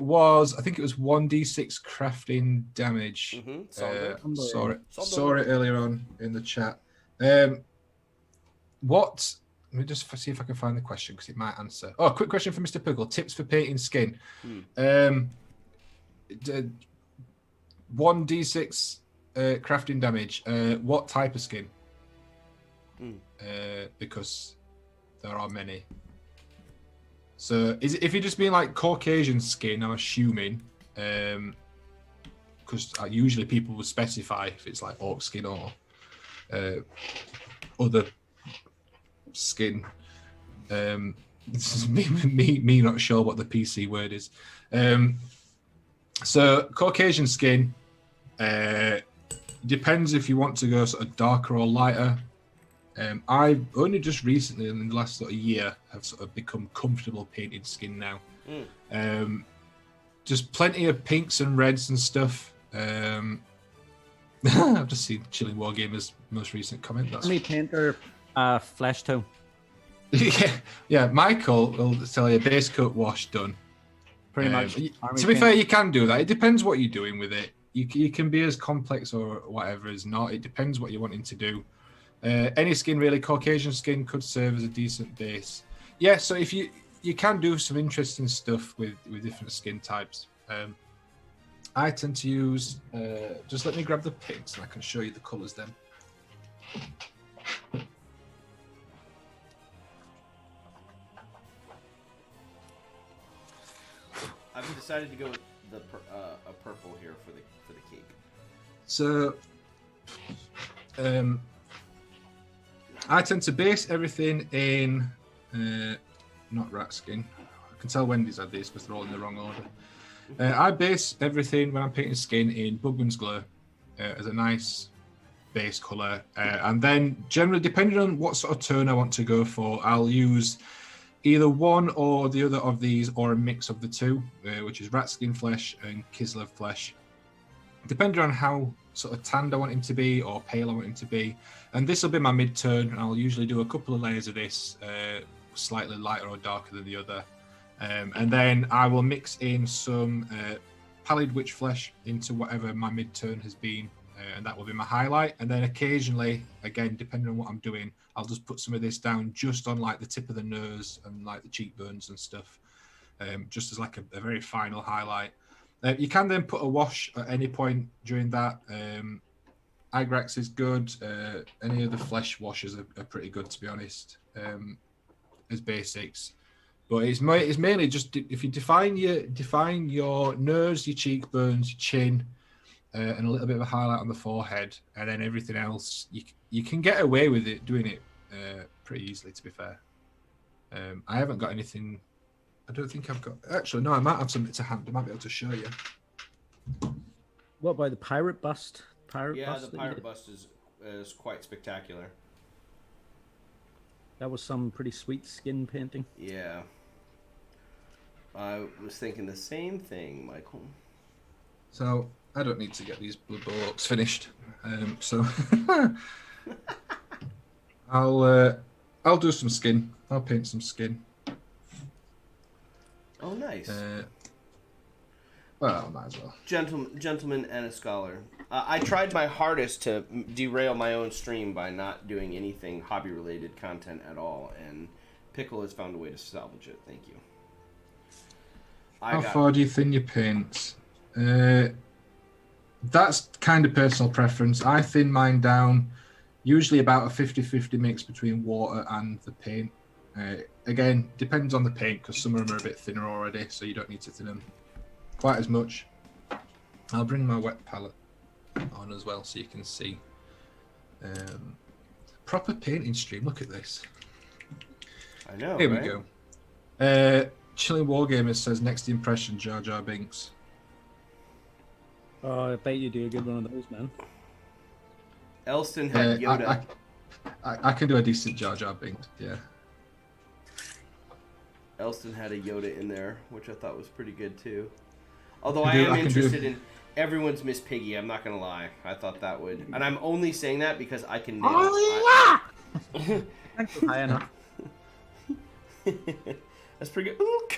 think it was 1d6 crafting damage. Mm-hmm. Saw it earlier on in the chat. Let me just see if I can find the question because it might answer. Oh, quick question for Mr. Pickle. Tips for painting skin. 1d6 crafting damage. What type of skin? Because there are many. So if you're just being like Caucasian skin, I'm assuming, because usually people will specify if it's like orc skin or other skin. This is me not sure what the PC word is. So Caucasian skin depends if you want to go sort of darker or lighter. I've only just recently, in the last sort of year, have sort of become comfortable painting skin now. Just plenty of pinks and reds and stuff. I've just seen Chilling Wargamer's most recent comment. That's Only painter flesh tone. yeah. Michael will tell you base coat wash done. Pretty much. To be fair, you can do that. It depends what you're doing with it. You can be as complex or whatever as not. It depends what you're wanting to do. Any skin really, Caucasian skin could serve as a decent base. Yeah, so if you can do some interesting stuff with different skin types. I tend to use, just let me grab the picks and I can show you the colours then. I've decided to go with a purple here for the cape. So, I tend to base everything in, not rat skin. I can tell Wendy's had these because they're all in the wrong order. I base everything when I'm painting skin in Bugman's Glow as a nice base colour. And then generally, depending on what sort of tone I want to go for, I'll use either one or the other of these or a mix of the two, which is rat skin flesh and Kislev flesh. Depending on how sort of tanned I want him to be or pale I want him to be. And this will be my mid-tone, and I'll usually do a couple of layers of this, slightly lighter or darker than the other. And then I will mix in some pallid witch flesh into whatever my mid-tone has been, and that will be my highlight. And then occasionally, again, depending on what I'm doing, I'll just put some of this down just on like the tip of the nose and like the cheekbones and stuff. just as like a very final highlight. You can then put a wash at any point during that. Agrax is good. Any of the flesh washes are pretty good, to be honest, as basics. But it's mainly just if you define your nose, your cheekbones, your chin, and a little bit of a highlight on the forehead, and then everything else, you can get away with it doing it pretty easily. To be fair, I haven't got anything. I don't think I've got. Actually, no, I might have something to hand. I might be able to show you. What about the pirate bust? Yeah, the pirate bust is quite spectacular. That was some pretty sweet skin painting. Yeah. I was thinking the same thing, Michael. So I don't need to get these Blood Bowl orcs finished. So I'll do some skin. I'll paint some skin. Oh, nice. Well, might as well. Gentleman and a scholar. I tried my hardest to derail my own stream by not doing anything hobby-related content at all, and Pickle has found a way to salvage it. Thank you. How far do you thin your paints? That's kind of personal preference. I thin mine down usually about a 50-50 mix between water and the paint. Again, depends on the paint because some of them are a bit thinner already, so you don't need to thin them quite as much. I'll bring my wet palette on as well so you can see. Proper painting stream. Look at this. I know. Here right? we go. Chilling Wargamer says next impression Jar Jar Binks. Oh, I bet you do a good one of those, man. Elston had Yoda. I can do a decent Jar Jar Binks. Yeah. Elston had a Yoda in there, which I thought was pretty good too. Although I am interested in everyone's Miss Piggy. I'm not gonna lie. I thought that would, and I'm only saying that because I can nail it. Thanks for high enough. That's pretty good. Ooh,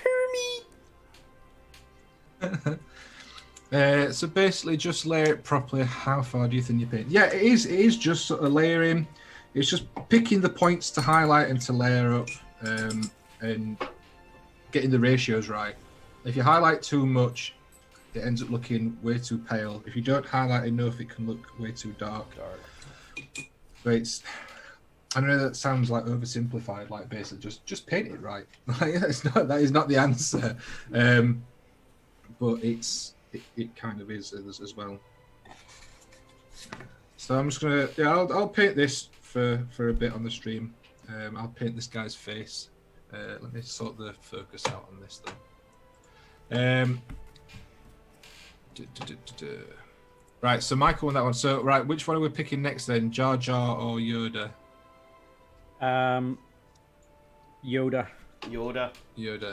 Kermit. So basically, just layer it properly. How far do you thin your paint? Yeah, it is. It is just sort of layering. It's just picking the points to highlight and to layer up, and getting the ratios right. If you highlight too much, it ends up looking way too pale. If you don't highlight enough, it can look way too dark. But it's, I know that sounds like oversimplified, like basically just paint it right. Like, that is not the answer. But it kind of is as well. So I'm just gonna, I'll paint this for a bit on the stream. I'll paint this guy's face. Let me sort the focus out on this though. Right, so Michael won that one. So right, which one are we picking next then? Jar Jar or Yoda? Yoda.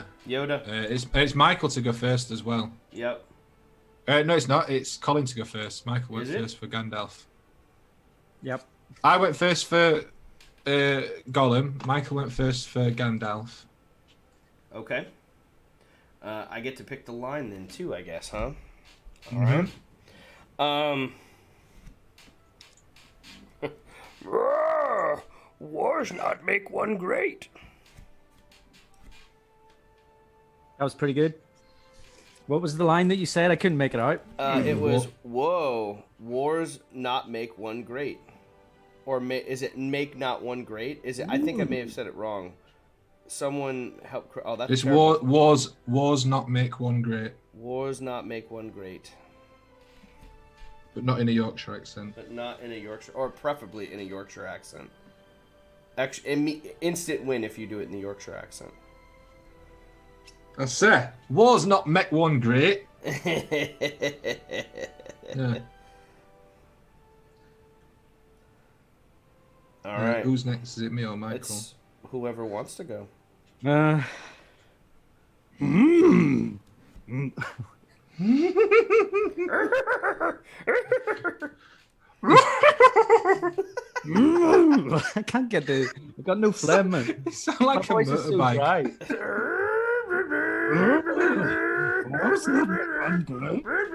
It's Michael to go first as well. Yep. No, it's not. It's Colin to go first. Michael went first for Gandalf. Yep. I went first for Gollum. Michael went first for Gandalf. Okay. I get to pick the line then too, I guess, huh? All right. Wars not make one great. That was pretty good. What was the line that you said? I couldn't make it out. It was, whoa, wars not make one great. Or is it make not one great? Is it? I think I may have said it wrong. Someone help. Oh, that's It's wars not make one great. Wars not make one great. But not in a Yorkshire accent. But not in a Yorkshire, or preferably in a Yorkshire accent. Actually, instant win if you do it in the Yorkshire accent. I say, wars not make one great. Yeah. All right. Who's next? Is it me or Michael? It's whoever wants to go. I can't get the. I've got no phlegm, man. You sound like a motorbike.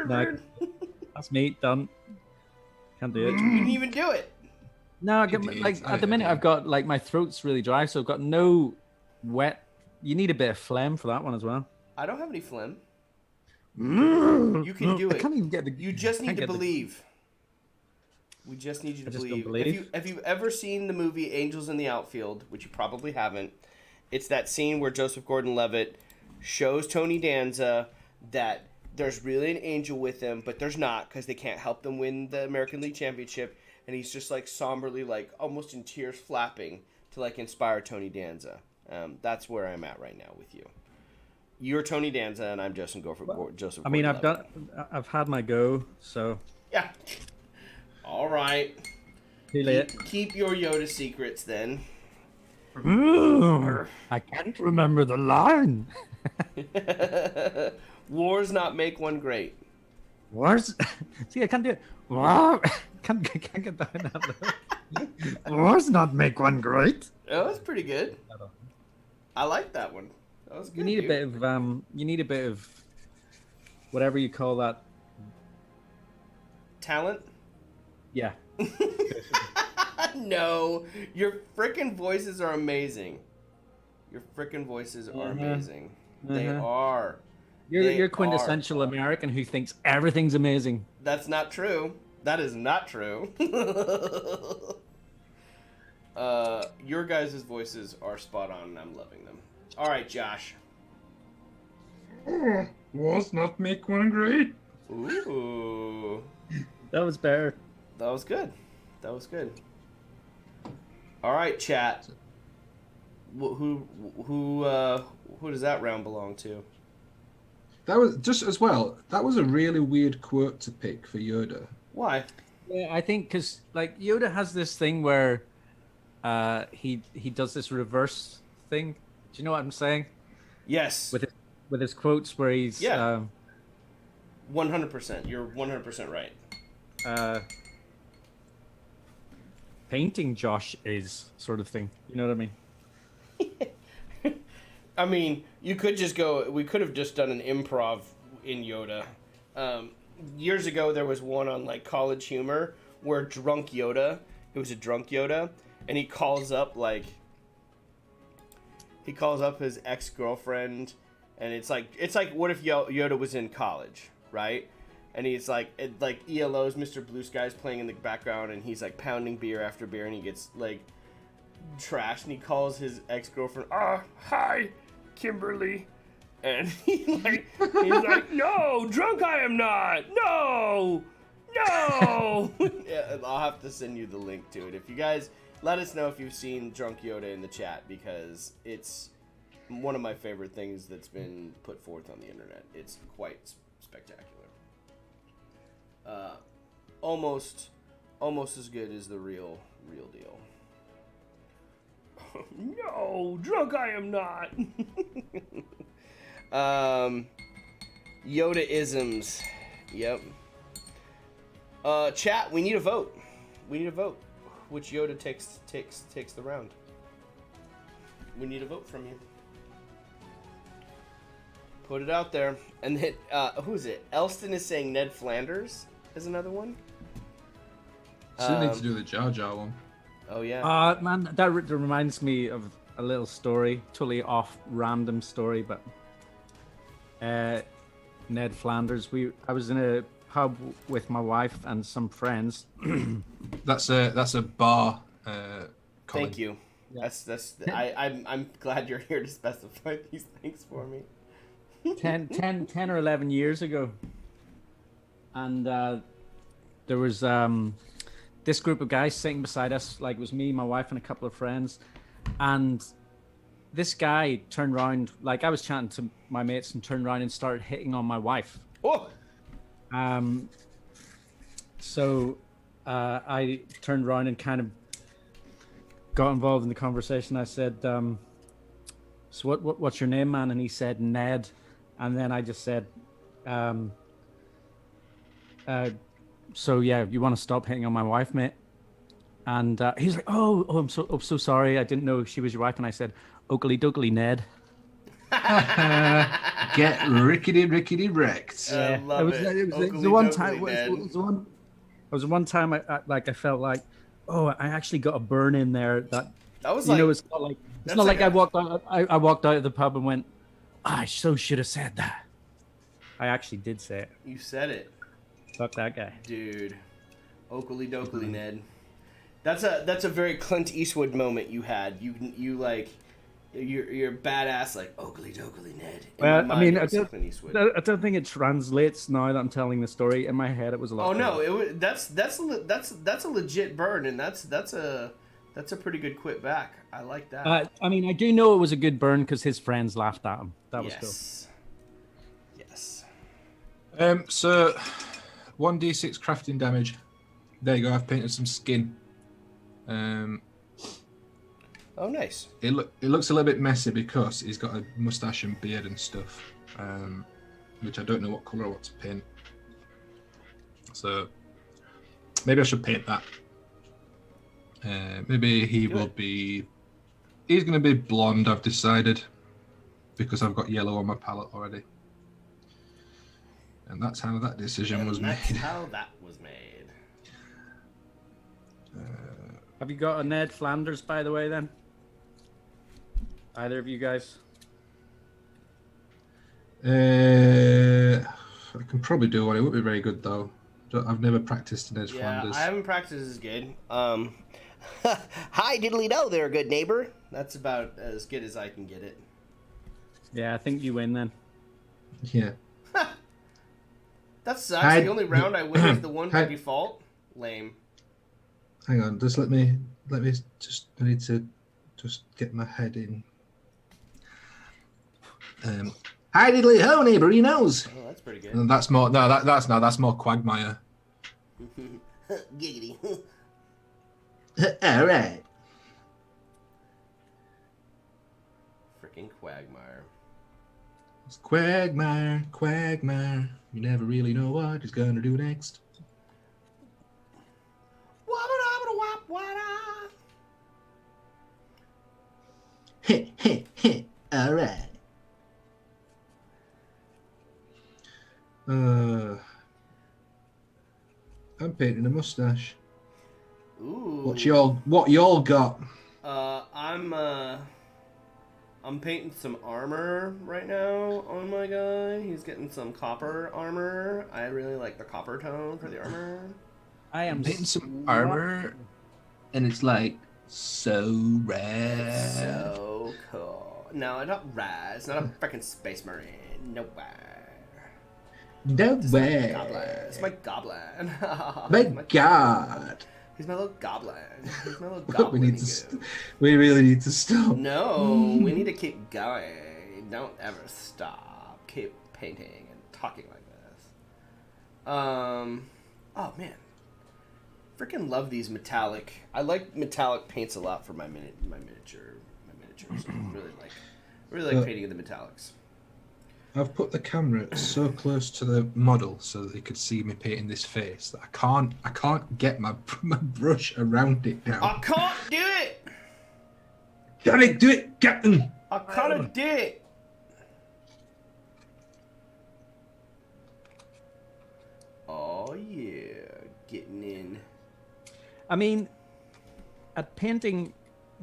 No, that's me done. Can't do it. You didn't even do it. No, I get like at the minute I've got like my throat's really dry, so I've got no wet. You need a bit of phlegm for that one as well. I don't have any phlegm. You You can do I it. can't even get the. You just need can't to get the- believe. We just need you to I just believe. don't believe. If you've ever seen the movie Angels in the Outfield, which you probably haven't, it's that scene where Joseph Gordon-Levitt shows Tony Danza that there's really an angel with him, but there's not because they can't help them win the American League Championship, and he's just like somberly, like almost in tears, flapping to like inspire Tony Danza. That's where I'm at right now with you. You're Tony Danza, and I'm Joseph Joseph. I mean, Gordon-Levitt. I've had my go, so Yeah. All right. too late. Keep your Yoda secrets then. I can't remember the line. Wars not make one great. Wars. See, I can't do it. Wow. Can't get that. Wars not make one great. Oh, that's pretty good. I like that one. That was good. You need dude. a bit of You need a bit of whatever you call that. Talent. Yeah. No, your freaking voices are amazing. Your freaking voices are amazing. They are. You're quintessential American who thinks everything's amazing. That's not true. That is not true. Your guys' voices are spot on, and I'm loving them. All right, Josh. Was not make one great. Ooh, That was better. that was good. That was good. All right, chat. Who does that round belong to? That was just as well. That was a really weird quote to pick for Yoda. Why? Yeah, I think because like Yoda has this thing where he does this reverse thing. Do you know what I'm saying? Yes. With his quotes where he's 100%. You're 100% right. Painting Josh is sort of thing. You know what I mean? I mean, you could just go. We could have just done an improv in Yoda. Years ago, there was one on like College Humor where drunk Yoda. It was a drunk Yoda, and he calls up his ex-girlfriend, and it's like what if Yoda was in college, right? And he's like ELO's Mr. Blue Sky's playing in the background, and he's like pounding beer after beer, and he gets like trashed, and he calls his ex-girlfriend, hi, Kimberly. And he's like, no, drunk I am not. No. Yeah, I'll have to send you the link to it. If you guys, let us know if you've seen Drunk Yoda in the chat, because it's one of my favorite things that's been put forth on the internet. It's quite spectacular. Almost as good as the real deal. No, drunk I am not. Yoda-isms. Yep. Chat, we need a vote. Which Yoda takes the round? We need a vote from you. Put it out there. And then, who's it? Elston is saying Ned Flanders is another one. Still need to do the Jar Jar one. Oh, yeah. Man, that reminds me of a little story, totally off random story, but Ned Flanders. I was in a pub with my wife and some friends. That's a bar. Colin. Thank you. Yeah. I'm glad you're here to specify these things for me. 10 or 11 years ago, and there was this group of guys sitting beside us. Like, it was me, my wife, and a couple of friends, and this guy turned around, like I was chatting to my mates, and turned around and started hitting on my wife. Oh. So I turned around and kind of got involved in the conversation. I said, so what's your name, man? And he said, Ned. And then I just said, so yeah, you want to stop hitting on my wife, mate? And he's like, oh, I'm so sorry. I didn't know she was your wife. And I said, Oakley dokley, Ned. Get rickety wrecked. I love it. It was the one time. It was the one time I felt like, oh, I actually got a burn in there. That was, you know, it's not like I walked out of the pub and went, I so should have said that. I actually did say it. You said it. Fuck that guy. Dude. Oakley dokley, Ned. That's a very Clint Eastwood moment you had. You like you're badass like Oakley dokley, Ned. In Well, my I mean, mind, I it was don't, Clint Eastwood. I don't think it translates now that I'm telling the story. In my head, it was a lot. Oh no, better. it was, that's a legit burn, and that's a pretty good quit back. I like that. I mean, I do know it was a good burn because his friends laughed at him. That was cool. Yes. So 1d6 crafting damage. There you go. I've painted some skin. Oh, nice. It looks a little bit messy because he's got a mustache and beard and stuff, which I don't know what color I want to paint. So maybe I should paint that. Maybe he will be. He's going to be blonde. I've decided because I've got yellow on my palette already, and that's how that decision was made. That's how that was made. Have you got a Ned Flanders, by the way, then? Either of you guys? I can probably do one. It won't be very good, though. I've never practiced Ned Flanders. I haven't practiced as good. Hi, diddly do there, good neighbor. That's about as good as I can get it. Yeah, I think you win then. Yeah. That sucks. The only round I win is the one by default. Lame. Hang on, just let me just. I need to just get my head in. Hi diddly ho, neighbour, he knows. Oh, that's pretty good. And that's more. No, that's more Quagmire. Giggity. All right. Freaking Quagmire. It's Quagmire. You never really know what he's gonna do next. All right. I'm painting a mustache. Ooh. What y'all got? I'm painting some armor right now on my guy. He's getting some copper armor. I really like the copper tone for the armor. I am painting some armor, and it's like so rare. So cool. No, not rad. It's not a freaking space marine. No way. No way. It's my goblin. My God. He's my little goblin. He's my little goblin. We really need to stop. No, we need to keep going. Don't ever stop. Keep painting and talking like this. Oh man, freaking love these metallic. I like metallic paints a lot for my miniatures. I really like painting in the metallics. I've put the camera so close to the model so that they could see me painting this face that I can't get my brush around it now. I can't do it. Gotta do it, Captain. I can't do it. Oh yeah, getting in. I mean, at painting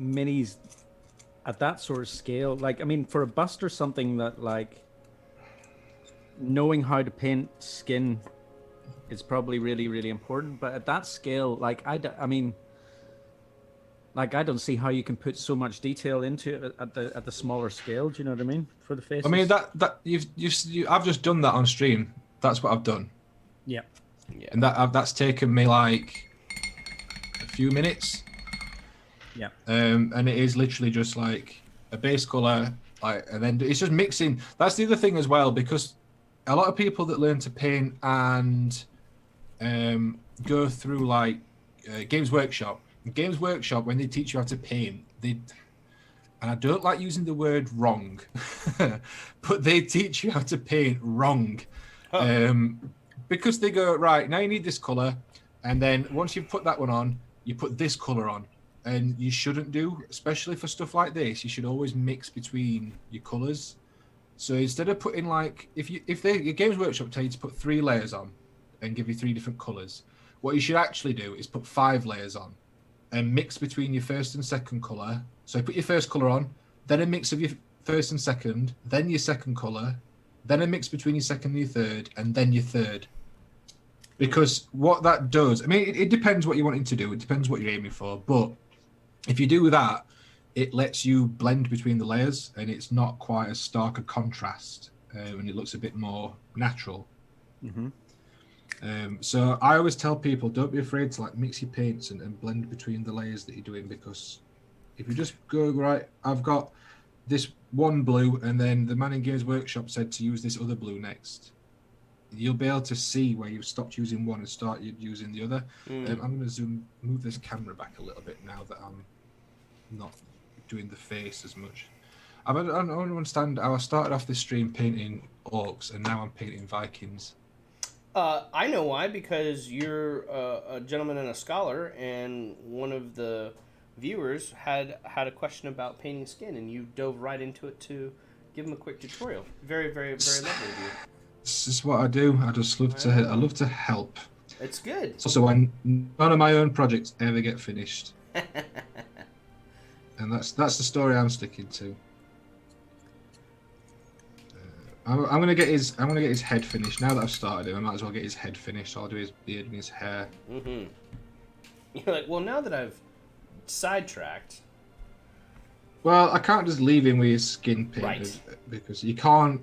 minis at that sort of scale, like, I mean, for a bust or something that, like, knowing how to paint skin is probably really, really important. But at that scale, like, I mean, like, I don't see how you can put so much detail into it at the smaller scale. Do you know what I mean? For the faces. I mean, I've just done that on stream. That's what I've done. Yeah. And that's taken me like a few minutes. Yeah. And it is literally just like a base color, like, and then it's just mixing. That's the other thing as well, because a lot of people that learn to paint and go through like Games Workshop, when they teach you how to paint, and I don't like using the word wrong, but they teach you how to paint wrong. Because they go, right, now you need this color, and then once you've put that one on, you put this color on. And you shouldn't do, especially for stuff like this, you should always mix between your colors. So instead of putting like, if your Games Workshop tell you to put 3 layers on and give you 3 different colors, what you should actually do is put 5 layers on and mix between your first and second color. So you put your first color on, then a mix of your first and second, then your second colour, then a mix between your second and your third, and then your third. Because what that does, I mean, it depends what you're wanting to do. It depends what you're aiming for. But if you do that, it lets you blend between the layers, and it's not quite as stark a contrast, and it looks a bit more natural. So I always tell people, don't be afraid to like mix your paints and blend between the layers that you're doing, because if you just go, right, I've got this one blue, and then the man in Games Workshop said to use this other blue next, you'll be able to see where you've stopped using one and start using the other. I'm going to move this camera back a little bit now that I'm not doing the face as much. I don't understand how I started off this stream painting orcs, and now I'm painting Vikings. I know why, because you're a gentleman and a scholar, and one of the viewers had a question about painting skin, and you dove right into it to give him a quick tutorial. Very, very, very lovely of you. This is what I do. I just love to. I love to help. It's good. It's also when none of my own projects ever get finished, and that's the story I'm sticking to. I'm gonna get his head finished now that I've started him. I might as well get his head finished. I'll do his beard and his hair. You're like, well, now that I've sidetracked. Well, I can't just leave him with his skin painted, Right. Because you can't.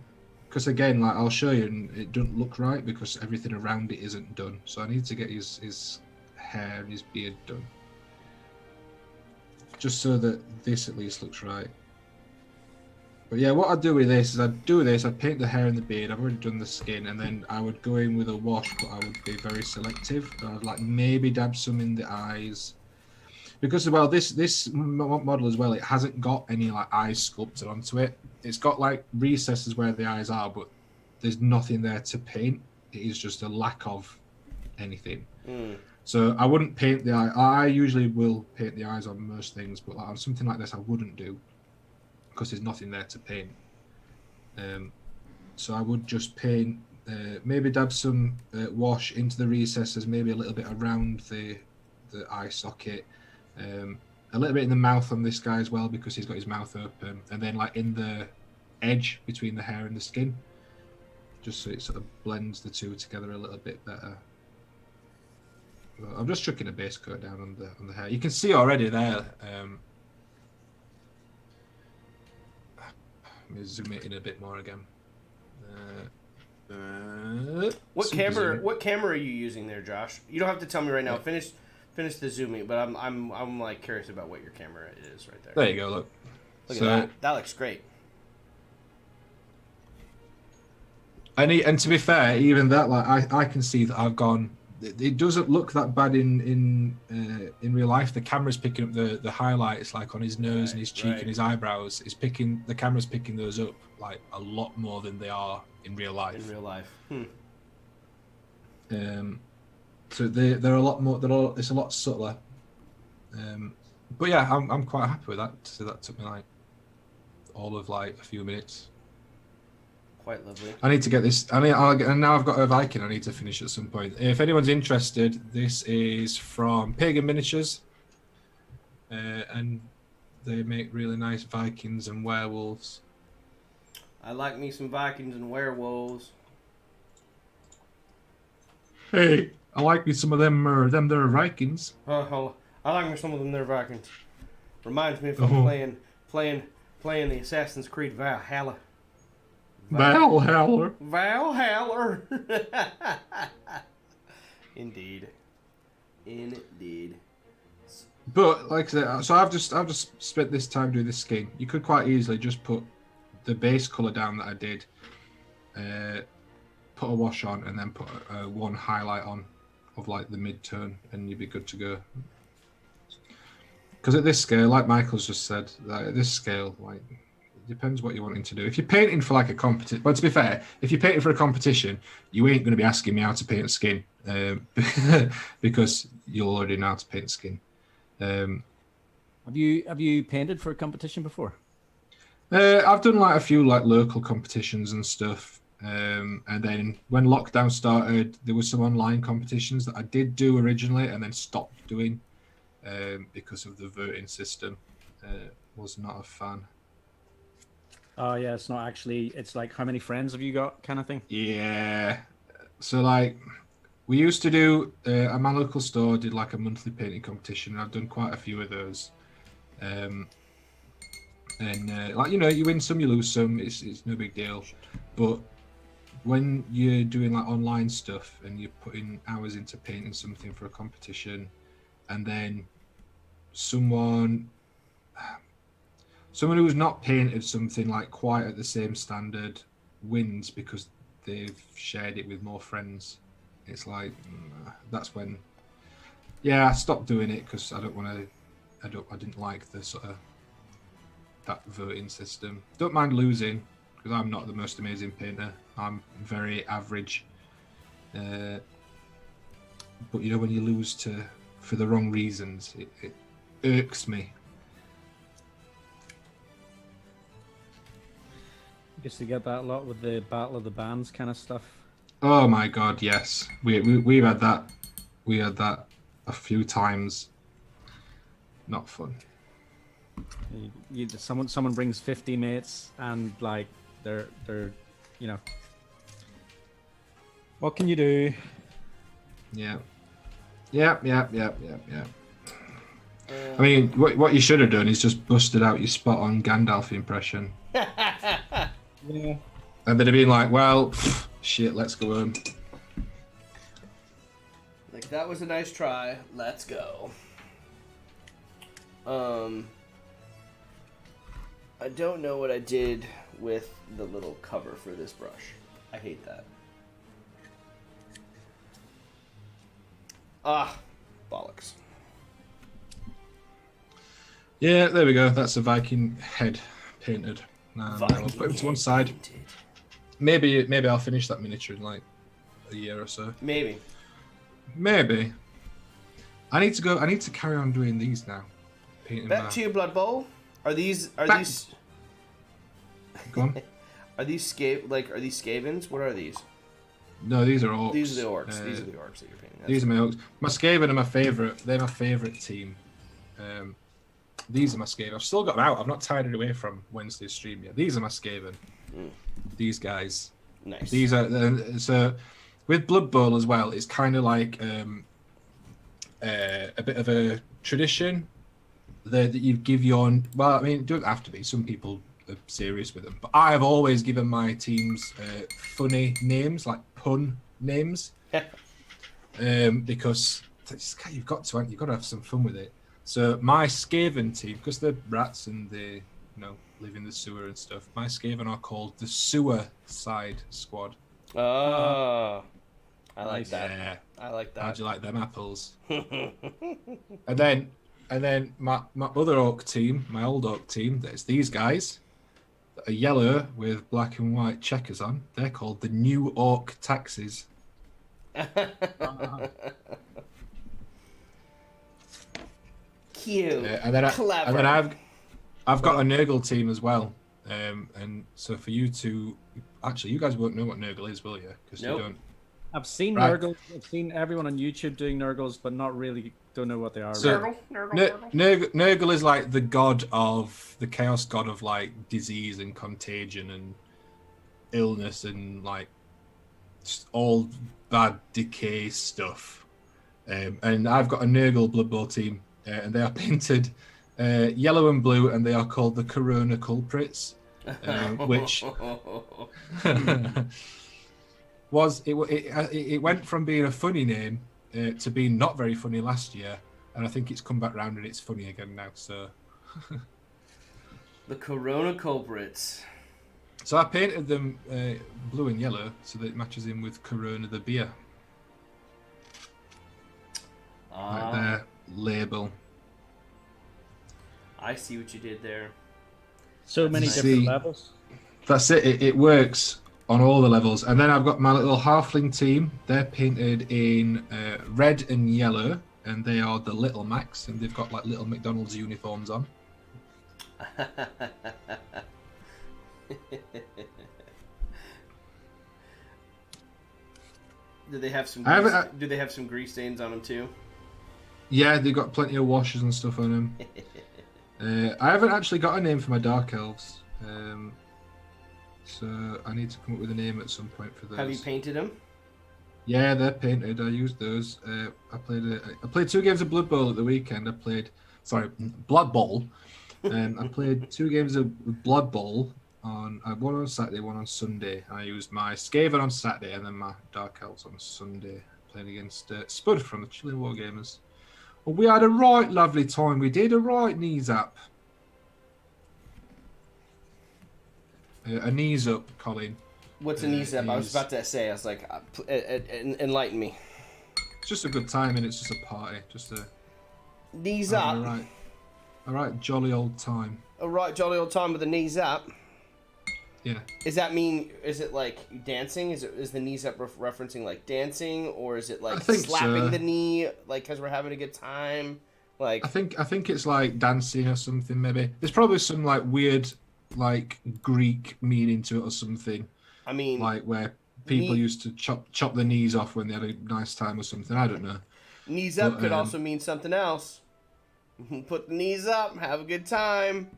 Because again, like I'll show you, and it doesn't look right because everything around it isn't done. So I need to get his hair and his beard done, just so that this at least looks right. But yeah, what I'd do with this is I'd paint the hair and the beard. I've already done the skin, and then I would go in with a wash, but I would be very selective. I'd like maybe dab some in the eyes, because well, this model as well, it hasn't got any like eyes sculpted onto it. It's got like recesses where the eyes are, but there's nothing there to paint. It is just a lack of anything. So I wouldn't paint the eye. I usually will paint the eyes on most things, but like on something like this, I wouldn't do, because there's nothing there to paint. So I would just paint, maybe dab some wash into the recesses, maybe a little bit around the eye socket, a little bit in the mouth on this guy as well, because he's got his mouth open, and then like in the edge between the hair and the skin, just so it sort of blends the two together a little bit better. Well, I'm just chucking a base coat down on the hair. You can see already there. Let me zoom it in a bit more again. What camera are you using there, Josh? You don't have to tell me right now. Yeah. Finish the zooming, but I'm like curious about what your camera is right there. There you go. Look. Look at that. That looks great. And to be fair, even that, like I can see that I've gone. It doesn't look that bad in real life. The camera's picking up the highlights, like on his nose and his cheek and his eyebrows. The camera's picking those up like a lot more than they are in real life. In real life. So they're a lot more. It's a lot subtler. But yeah, I'm quite happy with that. So that took me like all of like a few minutes. Quite lovely. I need to get this. And now I've got a Viking. I need to finish at some point. If anyone's interested, this is from Pagan Miniatures, and they make really nice Vikings and werewolves. I like me some Vikings and werewolves. Hey, I like me some of them. They're Vikings. I like me some of them. They're Vikings. Reminds me if I'm playing the Assassin's Creed Valhalla. Valhalla. Indeed. But like I said, so I've just spent this time doing this skin. You could quite easily just put the base color down that I did, put a wash on, and then put one highlight on of like the mid-tone, and you'd be good to go. Because at this scale, like Michael's just said, at this scale, like, it depends what you're wanting to do. If you're painting for like a competition, but to be fair, if you're painting for a competition, you ain't going to be asking me how to paint a skin, because you'll already know how to paint a skin. Have you painted for a competition before? I've done like a few like local competitions and stuff, and then when lockdown started, there were some online competitions that I did do originally and then stopped doing because of the voting system. Was not a fan. Oh yeah, it's not actually. It's like how many friends have you got, kind of thing. Yeah. So like, we used to do at my local store did like a monthly painting competition, and I've done quite a few of those. And like you win some, you lose some. It's no big deal. But when you're doing like online stuff and you're putting hours into painting something for a competition, and then someone who's not painted something like quite at the same standard wins because they've shared it with more friends, it's like that's when I stopped doing it because I didn't like the sort of that voting system. Don't mind losing because I'm not the most amazing painter. I'm very average. But when you lose for the wrong reasons, it irks me. I guess you get that a lot with the Battle of the Bands kind of stuff. Oh my god, yes. We've had that. We had that a few times. Not fun. Someone brings 50 mates and like they're what can you do? Yeah. I mean, what you should have done is just busted out your spot on Gandalf impression. Yeah. And they'd have been like, well, shit, let's go home. Like, that was a nice try. Let's go. I don't know what I did with the little cover for this brush. I hate that. Ah, bollocks. Yeah, there we go. That's a Viking head painted. I'll put him to one side. Maybe I'll finish that miniature in like a year or so. Maybe. I need to carry on doing these now. Painting Back to your Blood Bowl. Are these? Go on. Are these Skavens? What are these? No, these are orcs. These are the orcs. These are the orcs that you're painting. These are my orcs. My Skaven are my favourite. They're my favourite team. These are my Skaven. I've still got them out. I've not tied it away from Wednesday's stream yet. These are my Skaven. These guys. Nice. These are so with Blood Bowl as well. It's kind of like a bit of a tradition that you give your. Well, I mean, it doesn't have to be. Some people are serious with them, but I have always given my teams funny names, like pun names, because you've got to have some fun with it. So my Skaven team, because they're rats and they live in the sewer and stuff, my Skaven are called the Sewer Side Squad. Oh, I like that. Yeah. I like that. How'd you like them apples? and then my other orc team, my old orc team, there's these guys that are yellow with black and white checkers on. They're called the New Orc Taxis. Cute. Clever. And then I've got a Nurgle team as well. And so for you to actually, you guys won't know what Nurgle is, will you? Because you don't. I've seen Right. Nurgles. I've seen everyone on YouTube doing Nurgles, but not really. Don't know what they are. So, Nurgle is like the chaos god of like disease and contagion and illness and like just all bad decay stuff. And I've got a Nurgle Blood Bowl team, and they are painted yellow and blue, and they are called the Corona Culprits, which it went from being a funny name to being not very funny last year, and I think it's come back round and it's funny again now. So the Corona Culprits. So I painted them blue and yellow so that it matches in with Corona the beer. Like their label. I see what you did there. So many different levels. That's it. It works on all the levels. And then I've got my little halfling team. They're painted in red and yellow, and they are the Little Macs, and they've got like little McDonald's uniforms on. Do they have some? Do they have some grease stains on them too? Yeah, they've got plenty of washes and stuff on them. I haven't actually got a name for my dark elves. So I need to come up with a name at some point for those. Have you painted them? Yeah, they're painted. I used those. I played 2 games of Blood Bowl at the weekend. Blood Bowl. I played 2 games of Blood Bowl on one on Saturday, one on Sunday. I used my Skaven on Saturday and then my Dark Elves on Sunday, playing against Spud from the Chilling Wargamers. Well, we had a right lovely time. We did a right knees up. A knees up, Colin. What's a knees up? I was about to say. I was like, enlighten me. It's just a good time, and it's just a party, just a knees up. All right, jolly old time. A right jolly old time with the knees up. Yeah. Does that mean? Is it like dancing? Is the knees up referencing like dancing, or is it like slapping the knee, like because we're having a good time? Like I think it's like dancing or something. Maybe there's probably some like weird like Greek meaning to it or something. I mean, like where people used to chop the knees off when they had a nice time or something. I don't know. Knees up could also mean something else. Put the knees up, have a good time.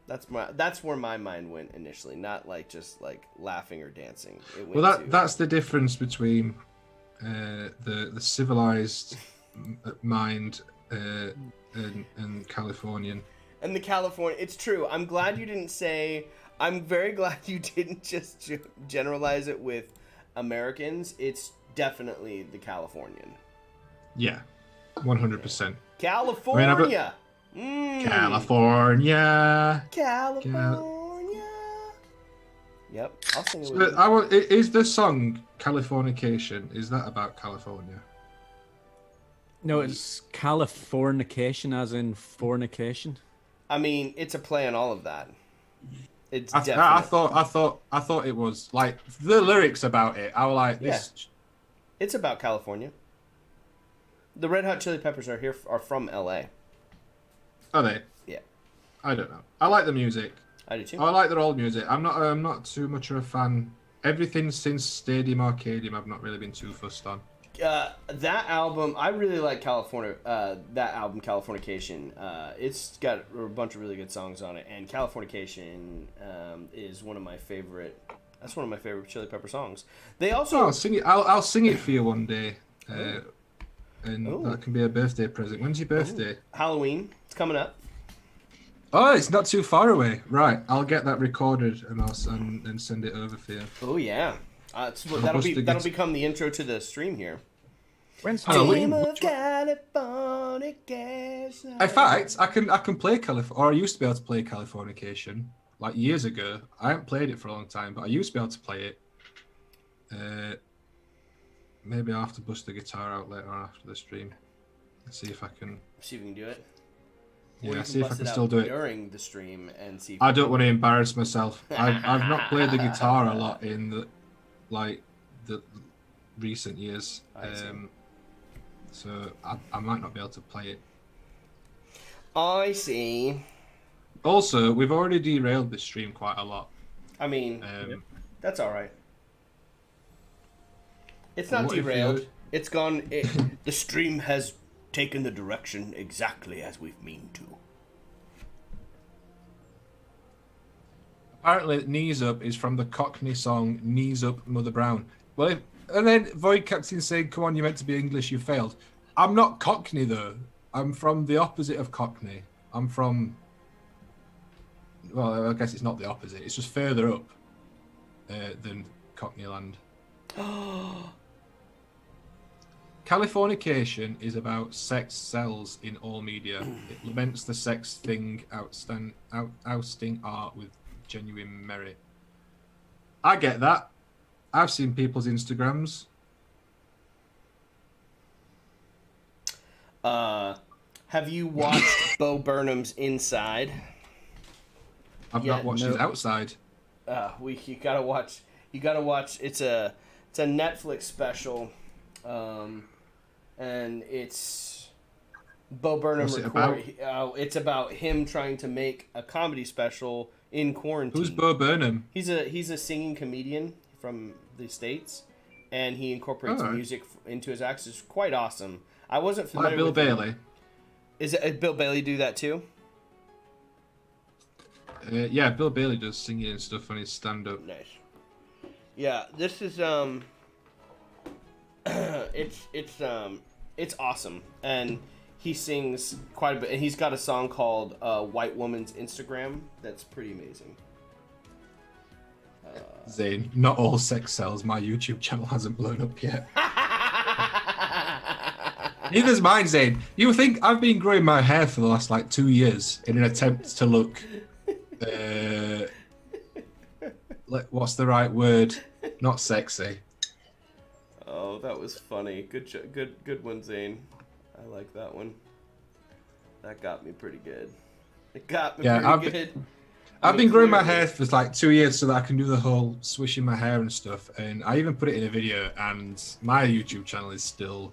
That's where my mind went initially, not like just like laughing or dancing. That's the difference between the civilized mind and Californian. And the California, it's true. I'm glad you didn't say. I'm very glad you didn't just generalize it with Americans. It's definitely the Californian. Yeah, 100%. California. California. California. Yep, I'll sing it with you. Is the song Californication? Is that about California? No, it's Californication, as in fornication. I mean, it's a play on all of that. It's I thought it was like the lyrics about it. I was like, this. Yeah. It's about California. The Red Hot Chili Peppers are from L.A. Are they? Yeah. I don't know. I like the music. I do too. I like their old music. I'm not too much of a fan. Everything since Stadium Arcadium, I've not really been too fussed on. That album, I really like California. That album, Californication. It's got a bunch of really good songs on it, and Californication is one of my favorite. That's one of my favorite Chili Pepper songs. They also I'll sing it. I'll sing it for you one day, and that can be a birthday present. When's your birthday? Halloween. It's coming up. Oh, it's not too far away. Right, I'll get that recorded and send it over for you. Oh yeah, that'll become the intro to the stream here. When's Halloween? In fact, I can play or I used to be able to play Californication like years ago. I haven't played it for a long time, but I used to be able to play it. Maybe I'll have to bust the guitar out later on after the stream and see if I can. See if we can do it. Yeah, see if I can still do it during the stream and see. I don't want to embarrass myself. I've not played the guitar a lot in the recent years, so I might not be able to play it. I see. Also, we've already derailed this stream quite a lot. I mean, that's all right. It's not derailed. It's gone. The stream has taken the direction exactly as we've mean to. Apparently, Knees Up is from the Cockney song Knees Up, Mother Brown. Well, and then Void Captain saying, come on, you're meant to be English, you failed. I'm not Cockney, though. I'm from the opposite of Cockney. I'm from... Well, I guess it's not the opposite. It's just further up than Cockney land. Californication is about sex sells in all media. It laments the sex thing ousting art with genuine merit. I get that. I've seen people's Instagrams. Have you watched Bo Burnham's Inside? I've not watched his Outside. You gotta watch. You gotta watch. It's a Netflix special. And it's Bo Burnham it's about him trying to make a comedy special in quarantine. Who's Bo Burnham? He's a singing comedian from the States, and he incorporates music into his acts. It's quite awesome. I wasn't familiar with Bill Bailey. Did Bill Bailey do that too? Yeah, Bill Bailey does singing and stuff on his stand-up. Nice. Yeah, this is it's awesome, and he sings quite a bit. And he's got a song called "White Woman's Instagram" that's pretty amazing. Zane, not all sex sells. My YouTube channel hasn't blown up yet. Neither's mine, Zane. You think I've been growing my hair for the last like 2 years in an attempt to look what's the right word? Not sexy. Oh, that was funny. Good one, Zane. I like that one. That got me pretty good. It got me pretty good. I've been growing my hair for like 2 years so that I can do the whole swishing my hair and stuff. And I even put it in a video, and my YouTube channel is still